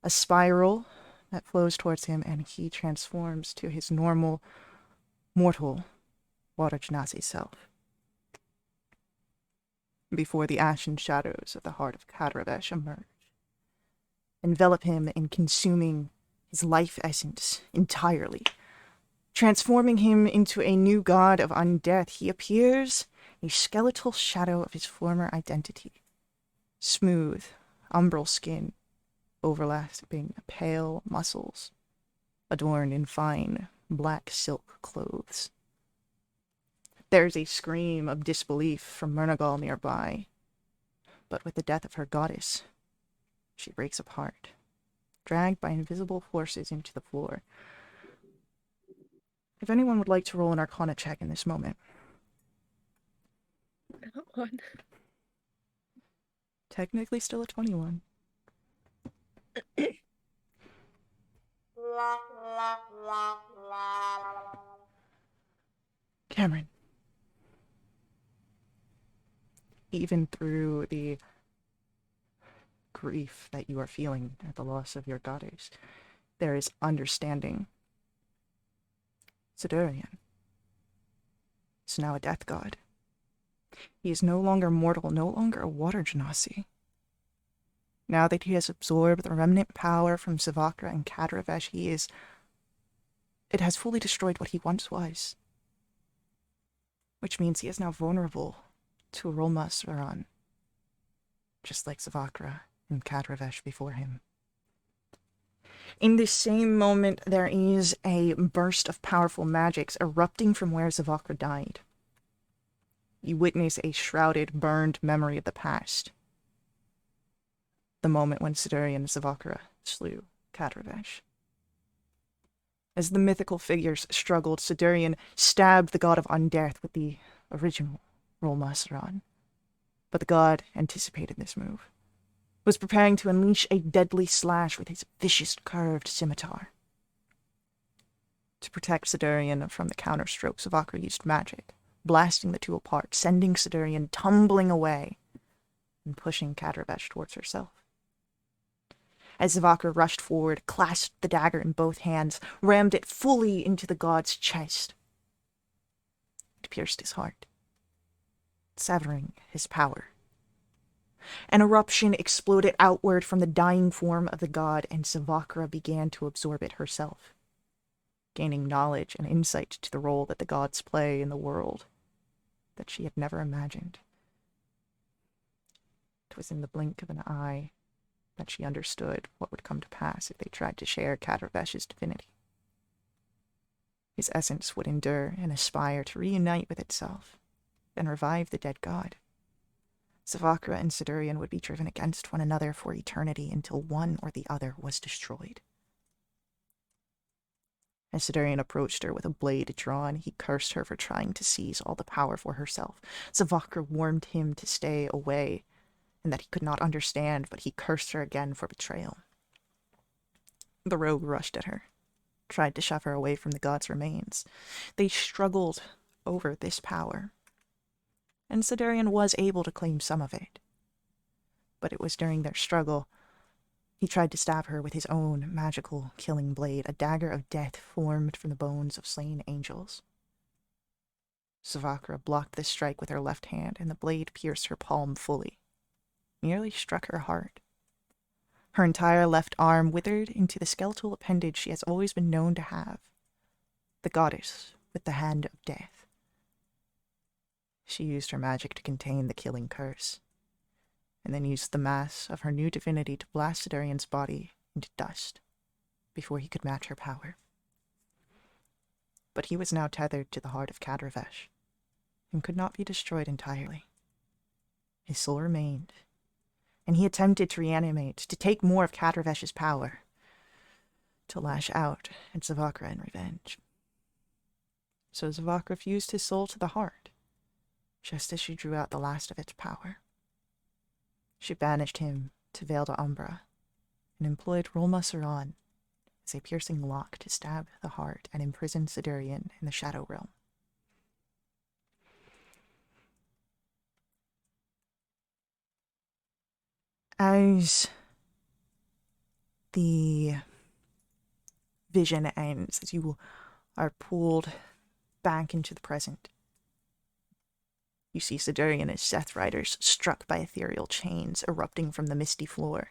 A spiral that flows towards him, and he transforms to his normal, mortal, water genasi self. Before the ashen shadows of the heart of Kadravesh emerge, envelop him in consuming his life essence entirely. Transforming him into a new god of undeath, he appears a skeletal shadow of his former identity. Smooth, umbral skin, overlapping pale muscles, adorned in fine, black silk clothes. There's a scream of disbelief from Murnagal nearby, but with the death of her goddess, she breaks apart, dragged by invisible forces into the floor. If anyone would like to roll an Arcana check in this moment. Not one. Technically still a 21. Cameron. Even through the grief that you are feeling at the loss of your goddess, there is understanding. Sidurian is now a death god. He is no longer mortal, no longer a water genasi. Now that he has absorbed the remnant power from Savakra and Kadravesh, it has fully destroyed what he once was. Which means he is now vulnerable to Rolma Saran, just like Savakra and Kadravesh before him. In this same moment, there is a burst of powerful magics erupting from where Savakra died. You witness a shrouded, burned memory of the past. The moment when Sidurian and Savakra slew Kadravesh. As the mythical figures struggled, Sidurian stabbed the god of undeath with the original Rolma Saran. But the god anticipated this move, was preparing to unleash a deadly slash with his vicious curved scimitar. To protect Sidurian from the counterstrokes, Savakra used magic, blasting the two apart, sending Sidurian tumbling away and pushing Kadravesh towards herself. As Savakra rushed forward, clasped the dagger in both hands, rammed it fully into the god's chest. It pierced his heart, severing his power. An eruption exploded outward from the dying form of the god, and Savakra began to absorb it herself, gaining knowledge and insight to the role that the gods play in the world that she had never imagined. It was in the blink of an eye that she understood what would come to pass if they tried to share Kadravesh's divinity. His essence would endure and aspire to reunite with itself and revive the dead god. Savakra and Sidurian would be driven against one another for eternity until one or the other was destroyed. As Sidurian approached her with a blade drawn, he cursed her for trying to seize all the power for herself. Savakra warned him to stay away and that he could not understand, but he cursed her again for betrayal. The rogue rushed at her, tried to shove her away from the god's remains. They struggled over this power, and Sidurian was able to claim some of it. But it was during their struggle he tried to stab her with his own magical killing blade, a dagger of death formed from the bones of slain angels. Savakra blocked this strike with her left hand, and the blade pierced her palm fully, nearly struck her heart. Her entire left arm withered into the skeletal appendage she has always been known to have, the goddess with the hand of death. She used her magic to contain the killing curse, and then used the mass of her new divinity to blast Sidurian's body into dust before he could match her power. But he was now tethered to the heart of Kadravesh and could not be destroyed entirely. His soul remained, and he attempted to reanimate, to take more of Kadravesh's power, to lash out at Zavakra in revenge. So Zavakra fused his soul to the heart, just as she drew out the last of its power. She banished him to Vale d'Umbra and employed Rolma Saran as a piercing lock to stab the heart and imprison Sidurian in the Shadow Realm. As the vision ends, as you are pulled back into the present, you see Sidurian as Seth Riders struck by ethereal chains erupting from the misty floor.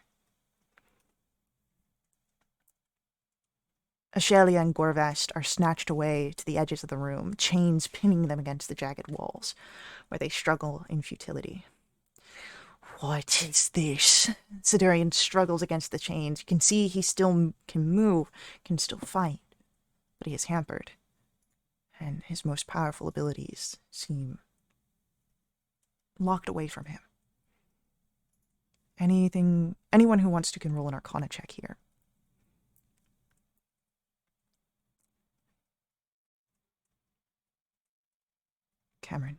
Ashelia and Gorvest are snatched away to the edges of the room, chains pinning them against the jagged walls, where they struggle in futility. What is this? Sidurian struggles against the chains. You can see he still can move, can still fight, but he is hampered, and his most powerful abilities seem locked away from him. Anyone who wants to can roll an Arcana check here. Cameron.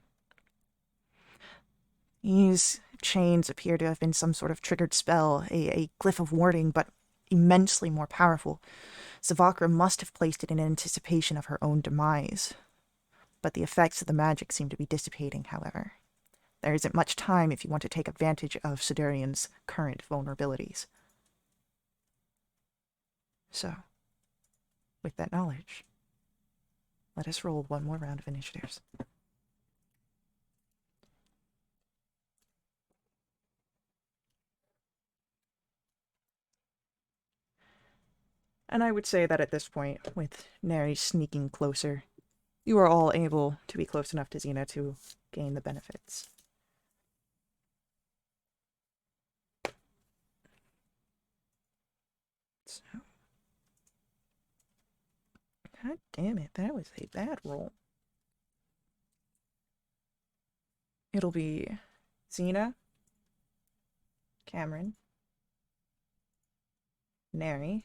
These chains appear to have been some sort of triggered spell, a glyph of warding, but immensely more powerful. Zavakra must have placed it in anticipation of her own demise. But the effects of the magic seem to be dissipating, however. There isn't much time if you want to take advantage of Sidurian's current vulnerabilities. So, with that knowledge, let us roll one more round of initiatives. And I would say that at this point, with Neri sneaking closer, you are all able to be close enough to Xena to gain the benefits. So, God damn it, that was a bad roll. It'll be Xena, Cameron, Neri,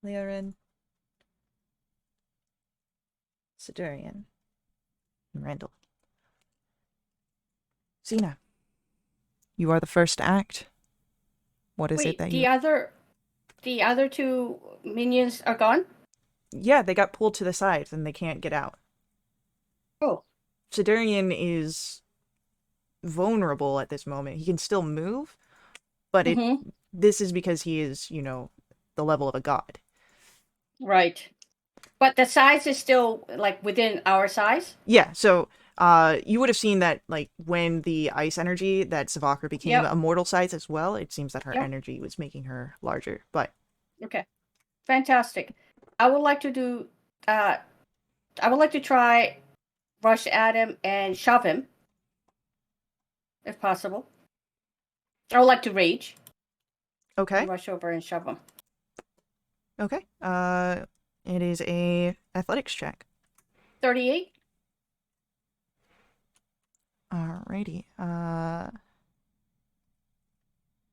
Leorin, Sidurian, and Randall. Xena, you are the first to act. What is it that the other two minions are gone? Yeah, they got pulled to the sides and they can't get out. Oh. Sidurian is vulnerable at this moment. He can still move, but this is because he is, the level of a god. Right. But the size is still, like, within our size? Yeah, so you would have seen that, like, when the ice energy, that Savakra became a mortal size as well, it seems that her energy was making her larger, but... Okay. Fantastic. I would like to do... I would like to try rush at him and shove him, if possible. I would like to rage. Okay. Rush over and shove him. Okay. It is a athletics check. 38. Alrighty.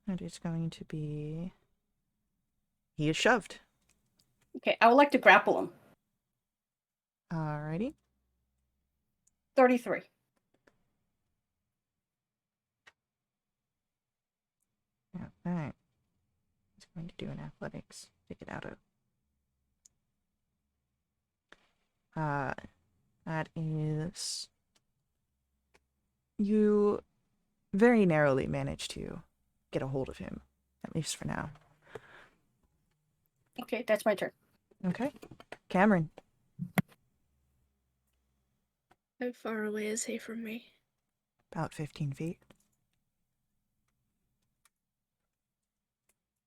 It is going to be. He is shoved. Okay, I would like to grapple him. Alrighty. 33. Alright. He's going to do an athletics to get out of. That is. You very narrowly manage to get a hold of him, at least for now. Okay, that's my turn. Okay. Cameron. How far away is he from me? About 15 feet.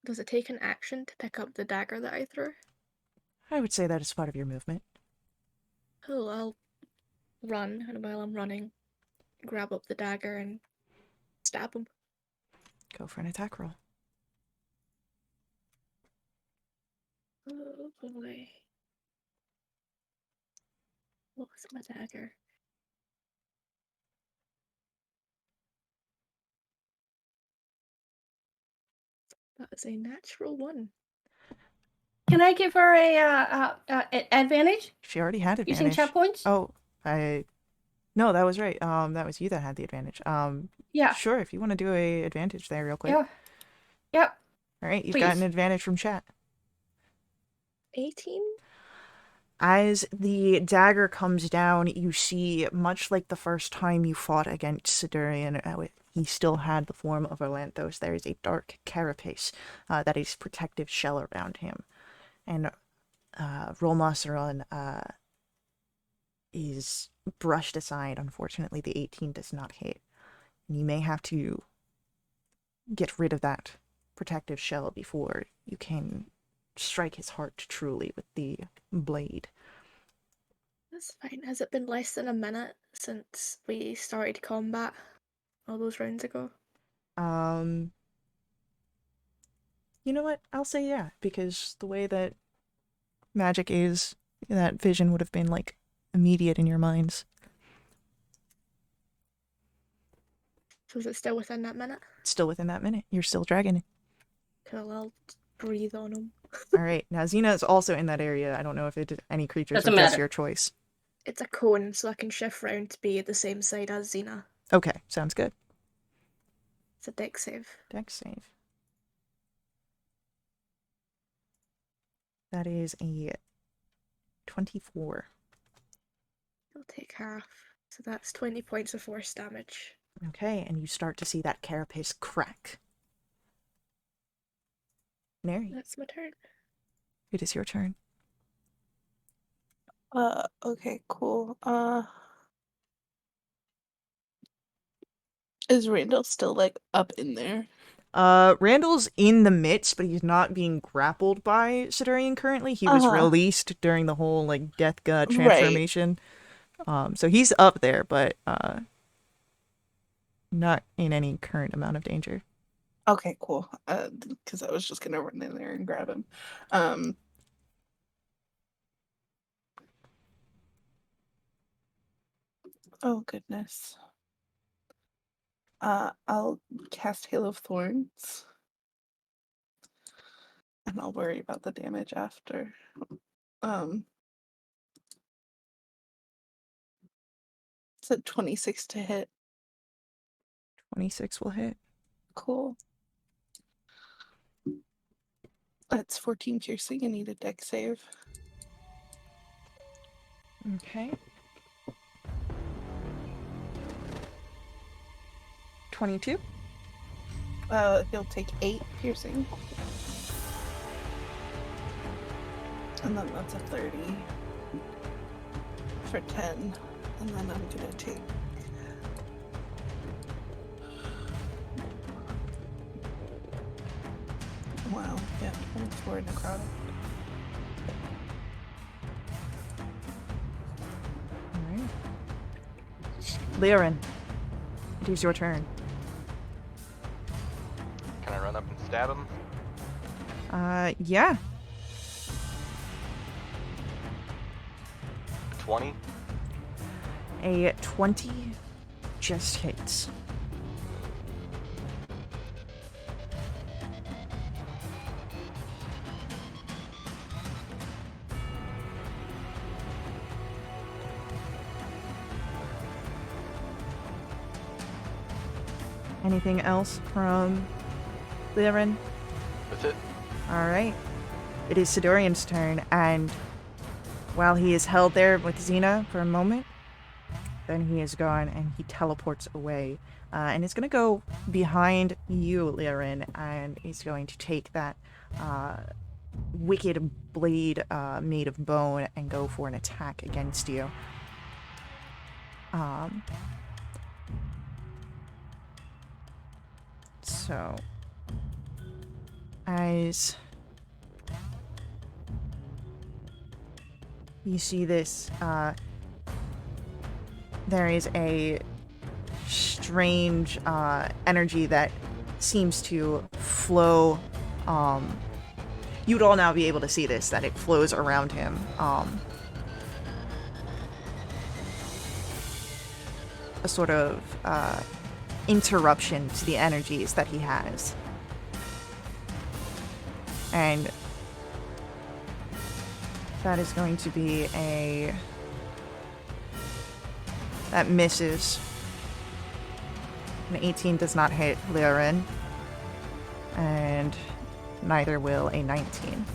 Does it take an action to pick up the dagger that I threw? I would say that is part of your movement. Oh, I'll run, and while I'm running, grab up the dagger and stab him. Go for an attack roll. Oh boy. What was my dagger? That is a natural 1. Can I give her a advantage She already had using advantage. chat points? Oh, No, that was right. That was you that had the advantage. Yeah. Sure, if you want to do a advantage there real quick. Yeah. Yep. All right, you've got an Please. advantage from chat. 18? As the dagger comes down, you see, much like the first time you fought against Sidurian, he still had the form of Orlanthos. There is a dark carapace that is protective shell around him. And Rolmasaron is brushed aside. Unfortunately, the 18 does not hit. And you may have to get rid of that protective shell before you can strike his heart truly with the blade. That's fine. Has it been less than a minute since we started combat all those rounds ago? You know what? I'll say yeah, because the way that magic is, that vision would have been like immediate in your minds. So is it still within that minute? Still within that minute. You're still dragging it. Cool, I'll breathe on him. Alright, now Xena is also in that area. I don't know if it any creatures Doesn't or just matter. your choice. It's a cone, so I can shift round to be at the same side as Xena. Okay, sounds good. It's a dex save. Dex save. That is a 24. I'll take half. So that's 20 points of force damage. Okay, and you start to see that carapace crack. Neri, That's my turn. it is your turn. Okay, cool. Is Randall still like up in there? Randall's in the midst, but he's not being grappled by Sidurian currently. He was released during the whole like death god transformation. Right. So he's up there, but not in any current amount of danger. Okay, cool. Because I was just gonna run in there and grab him. Oh goodness. I'll cast Hail of Thorns. And I'll worry about the damage after. It's a 26 to hit. 26 will hit. Cool. That's 14 piercing. I need a dex save. Okay. 22. He'll take 8 piercing. And then that's a 30 for 10. And then I'm gonna take wow, yeah, 24 necrotic. Alright. Leorin, it is your turn. Can I run up and stab him? Yeah. 20. A 20 just hits. Anything else from Lyrin? That's it. Alright. It is Sidorian's turn, and while he is held there with Xena for a moment, then he is gone and he teleports away. And is going to go behind you, Lyrin, and he's going to take that wicked blade made of bone and go for an attack against you. So, as you see this, there is a strange energy that seems to flow. You'd all now be able to see this, that it flows around him. A sort of interruption to the energies that he has. And that is going to be a... That misses. An 18 does not hit Lyrin. And neither will a 19.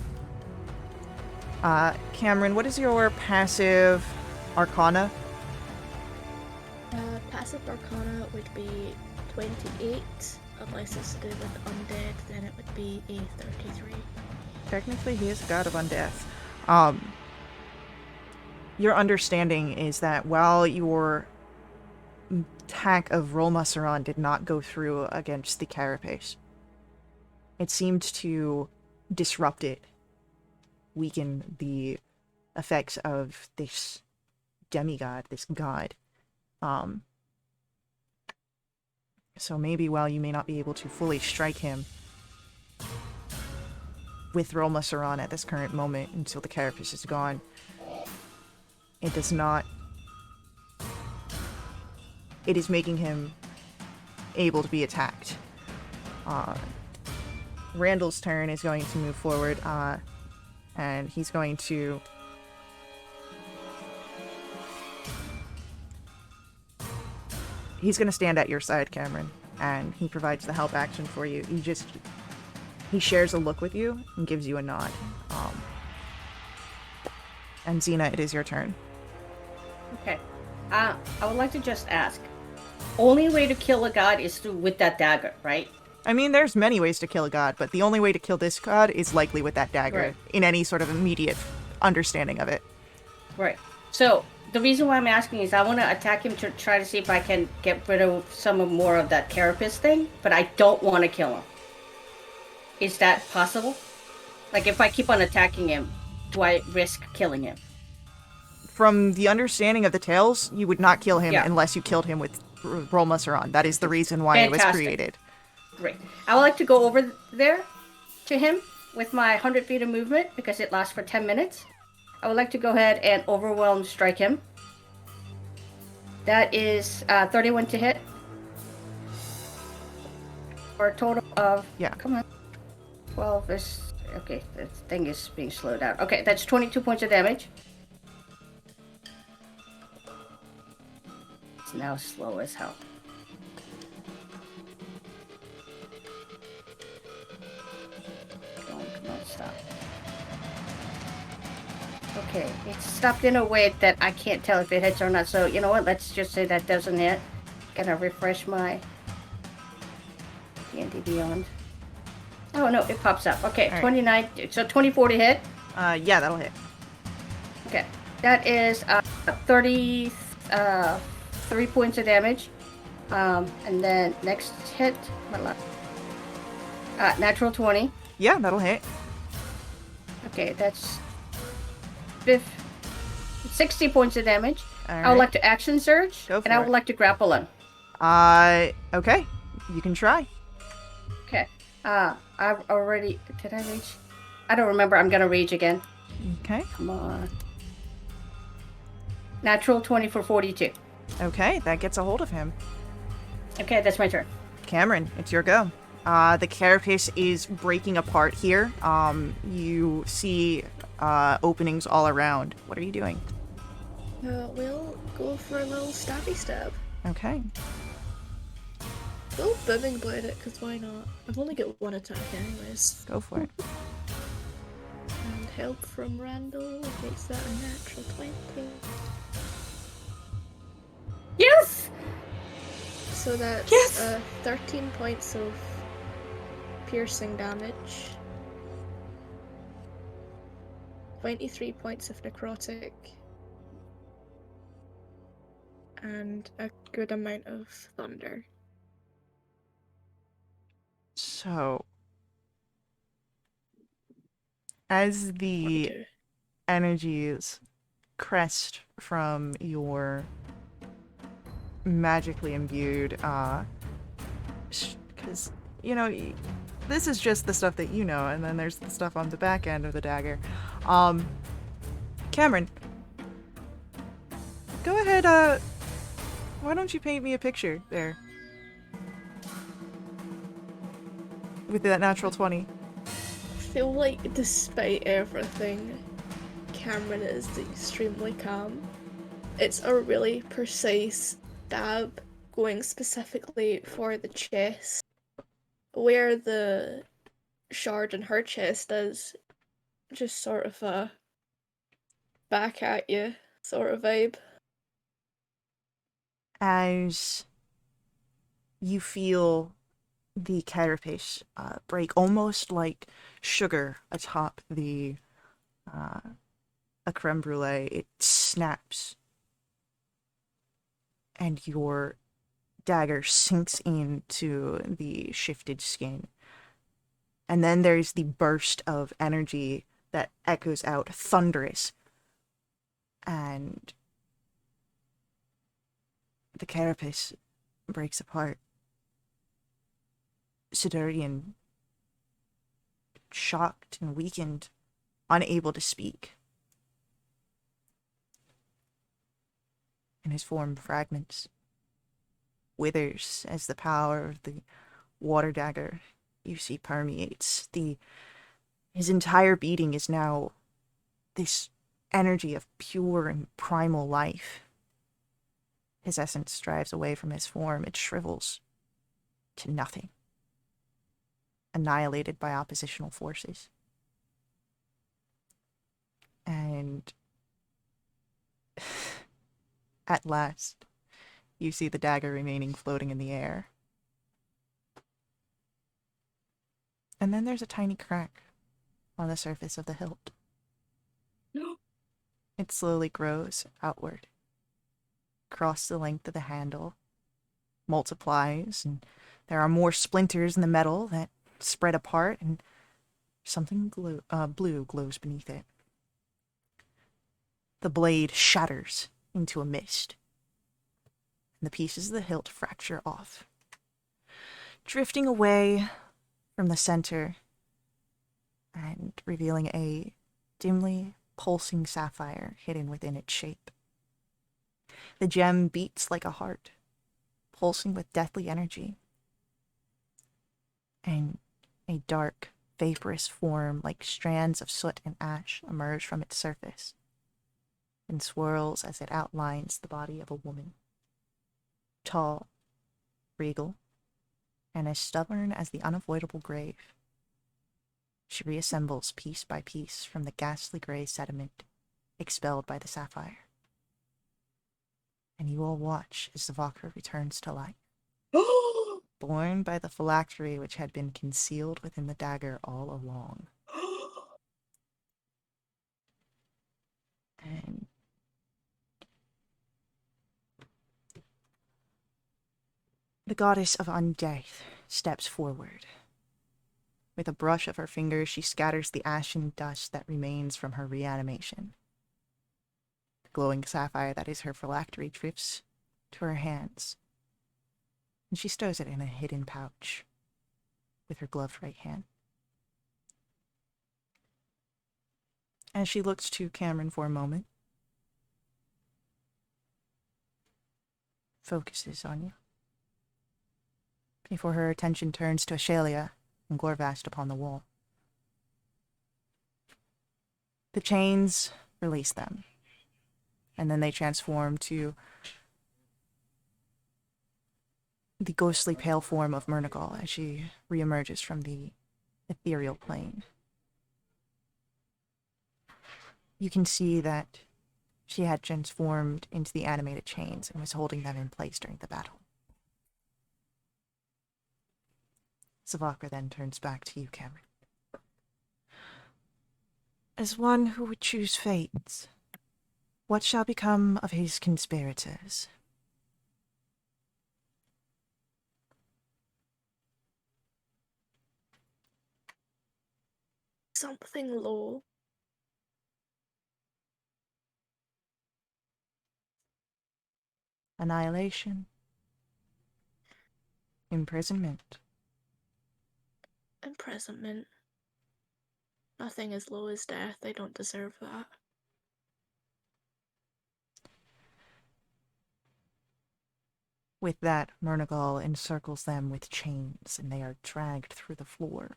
Cameron, what is your passive Arcana? Passive Arcana would be 28, unless it's to do with undead, then it would be a 33. Technically, he is a god of undeath. Your understanding is that while your attack of Rolmasaran did not go through against the carapace, it seemed to disrupt it, weaken the effects of this demigod, this god. So maybe while you may not be able to fully strike him with Rolmasaran at this current moment until the carapace is gone, it does not... It is making him able to be attacked. Randall's turn is going to move forward, and he's going to... He's going to stand at your side, Cameron, and he provides the help action for you. He shares a look with you and gives you a nod. And Xena, it is your turn. Okay. I would like to just ask. Only way to kill a god is with that dagger, right? I mean, there's many ways to kill a god, but the only way to kill this god is likely with that dagger, Right. in any sort of immediate understanding of it. Right. So, the reason why I'm asking is I want to attack him to try to see if I can get rid of more of that carapace thing, but I don't want to kill him. Is that possible? Like, if I keep on attacking him, do I risk killing him? From the understanding of the tales, you would not kill him Yeah. unless you killed him with Rolmasaran. That is the reason why it was Fantastic. created. Great. I would like to go over there to him with my 100 feet of movement because it lasts for 10 minutes. I would like to go ahead and overwhelm strike him. That is 31 to hit. For a total of... Yeah. Come on. 12 is... Okay, the thing is being slowed down. Okay, that's 22 points of damage. It's now slow as hell. Come on, stop. Okay, it's stopped in a way that I can't tell if it hits or not. So, you know what? Let's just say that doesn't hit. Gonna refresh my D&D Beyond. Oh, no, it pops up. Okay, All right. 29. So 24 to hit. Yeah, that'll hit. Okay, that is 33 points of damage. And then next hit, natural 20. Yeah, that'll hit. Okay, that's 60 points of damage. All I would right. like to action surge, Go and I for would it. like to grapple him. Okay. You can try. Okay. I've already... Did I rage? I don't remember. I'm gonna rage again. Okay. Come on. Natural 20 for 42. Okay, that gets a hold of him. Okay, that's my turn. Cameron, it's your go. The carapace is breaking apart here. You see openings all around. What are you doing? We'll go for a little stabby stab. Okay. We'll booming blade it, because why not? I've only got one attack anyways. Go for it. And help from Randall makes that a natural 20. Yes! So that's Yes! 13 points of piercing damage. 23 points of necrotic. And a good amount of thunder. So, as the 42. energies crest from your magically imbued, because, you know, this is just the stuff that you know, and then there's the stuff on the back end of the dagger. Cameron, go ahead, why don't you paint me a picture there? With that natural 20. I feel like despite everything, Cameron is extremely calm. It's a really precise stab going specifically for the chest. Where the shard in her chest is, just sort of a back at you sort of vibe. As you feel the carapace break, almost like sugar atop a creme brulee, it snaps, and your dagger sinks into the shifted skin. And then there's the burst of energy that echoes out, thunderous, and the carapace breaks apart. Sidurian, shocked and weakened, unable to speak. And his form fragments, withers as the power of the water dagger you see permeates. His entire being is now this energy of pure and primal life. His essence drives away from his form. It shrivels to nothing, annihilated by oppositional forces. And at last, you see the dagger remaining floating in the air. And then there's a tiny crack on the surface of the hilt. It slowly grows outward, across the length of the handle, multiplies, and there are more splinters in the metal that spread apart, and something blue glows beneath it. The blade shatters into a mist, and the pieces of the hilt fracture off, drifting away from the center and revealing a dimly pulsing sapphire hidden within its shape. The gem beats like a heart, pulsing with deathly energy, and a dark, vaporous form like strands of soot and ash emerge from its surface and swirls as it outlines the body of a woman. Tall, regal, and as stubborn as the unavoidable grave. She reassembles piece by piece from the ghastly gray sediment expelled by the sapphire. And you all watch as the Valkyrie returns to life, born by the phylactery which had been concealed within the dagger all along. And the goddess of undeath steps forward. With a brush of her fingers, she scatters the ashen dust that remains from her reanimation. The glowing sapphire that is her phylactery drifts to her hands, and she stows it in a hidden pouch with her gloved right hand. As she looks to Cameron for a moment, focuses on you, before her attention turns to Ashalia and Gorvast upon the wall. The chains release them, and then they transform to the ghostly pale form of Murnigal as she reemerges from the ethereal plane. You can see that she had transformed into the animated chains and was holding them in place during the battle. Savakra then turns back to you, Cameron. As one who would choose fate, what shall become of his conspirators? Something low. Annihilation? Imprisonment? Imprisonment. Nothing as low as death. They don't deserve that. With that, Murnigal encircles them with chains, and they are dragged through the floor.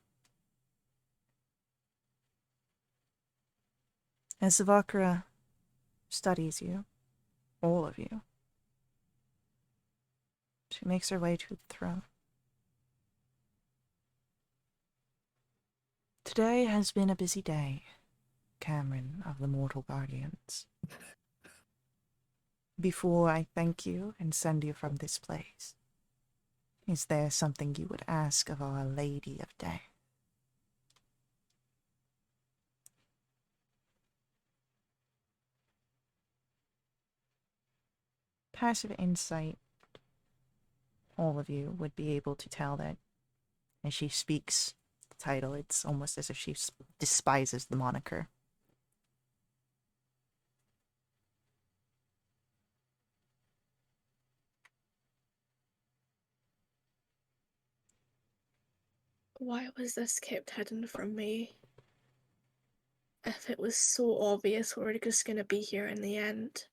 As Savakra studies you, all of you, she makes her way to the throne. Today has been a busy day, Cameron of the Mortal Guardians. Before I thank you and send you from this place, is there something you would ask of Our Lady of Day? Passive insight, all of you would be able to tell that as she speaks the title, it's almost as if she despises the moniker. Why was this kept hidden from me? If it was so obvious we're just gonna be here in the end.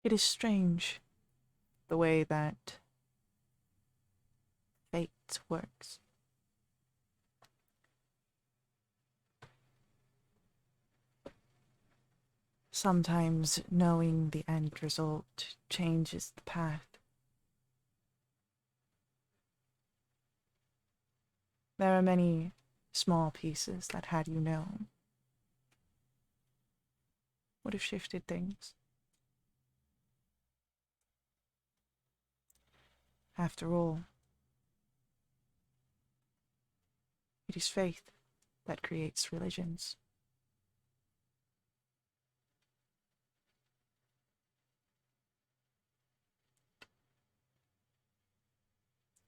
It is strange the way that fate works. Sometimes knowing the end result changes the path. There are many small pieces that, had you known, would have shifted things. After all, it is faith that creates religions.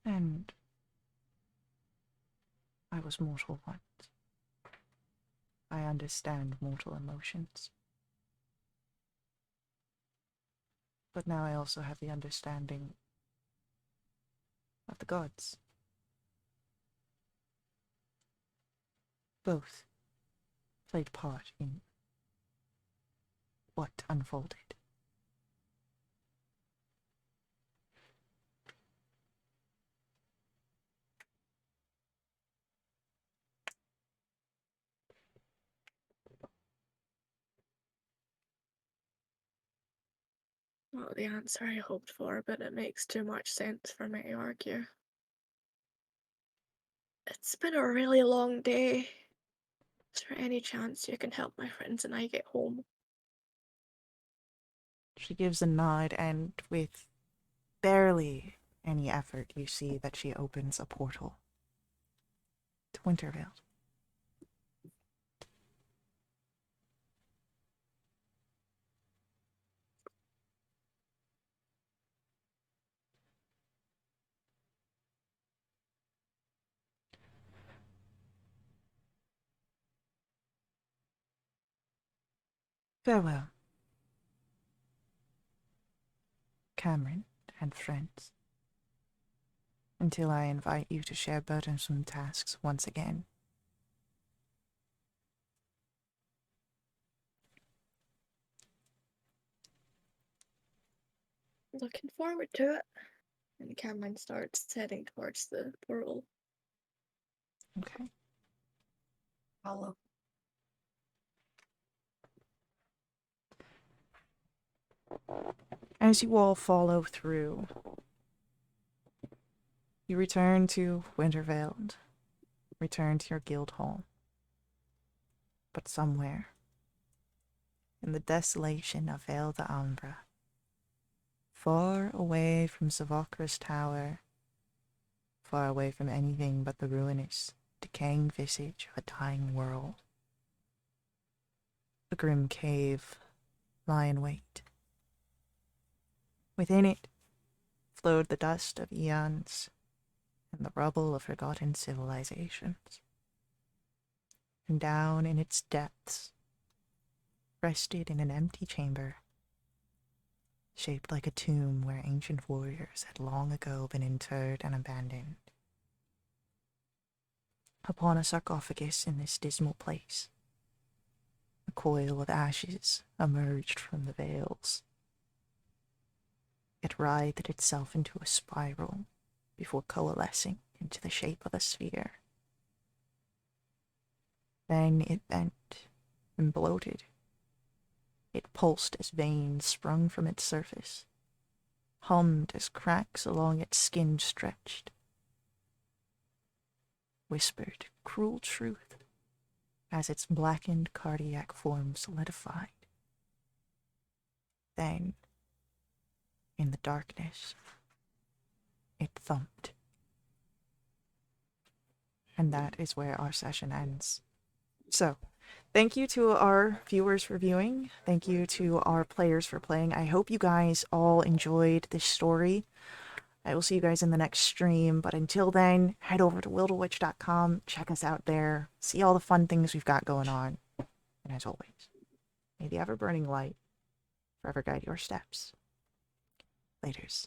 And I was mortal once. I understand mortal emotions. But now I also have the understanding of the gods. Both played part in what unfolded. Not the answer I hoped for, but it makes too much sense for me to argue. It's been a really long day. Is there any chance you can help my friends and I get home? She gives a nod, and with barely any effort, you see that she opens a portal to Wintervale. Farewell, Cameron and friends, until I invite you to share burdensome tasks once again. Looking forward to it. And Cameron starts heading towards the portal. Okay. Follow. As you all follow through, you return to Winterveld, return to your guild hall. But somewhere, in the desolation of Vale de Ambra, far away from Savokra's tower, far away from anything but the ruinous, decaying visage of a dying world, a grim cave lie in wait. Within it flowed the dust of eons and the rubble of forgotten civilizations. And down in its depths, rested in an empty chamber, shaped like a tomb where ancient warriors had long ago been interred and abandoned. Upon a sarcophagus in this dismal place, a coil of ashes emerged from the veils. It writhed itself into a spiral before coalescing into the shape of a sphere. Then it bent and bloated. It pulsed as veins sprung from its surface, hummed as cracks along its skin stretched, whispered cruel truth as its blackened cardiac form solidified. Then, in the darkness, it thumped. And that is where our session ends. So, thank you to our viewers for viewing. Thank you to our players for playing. I hope you guys all enjoyed this story. I will see you guys in the next stream, but until then, head over to wildwitch.com, check us out there, see all the fun things we've got going on. And as always, may the ever-burning light forever guide your steps. Laters.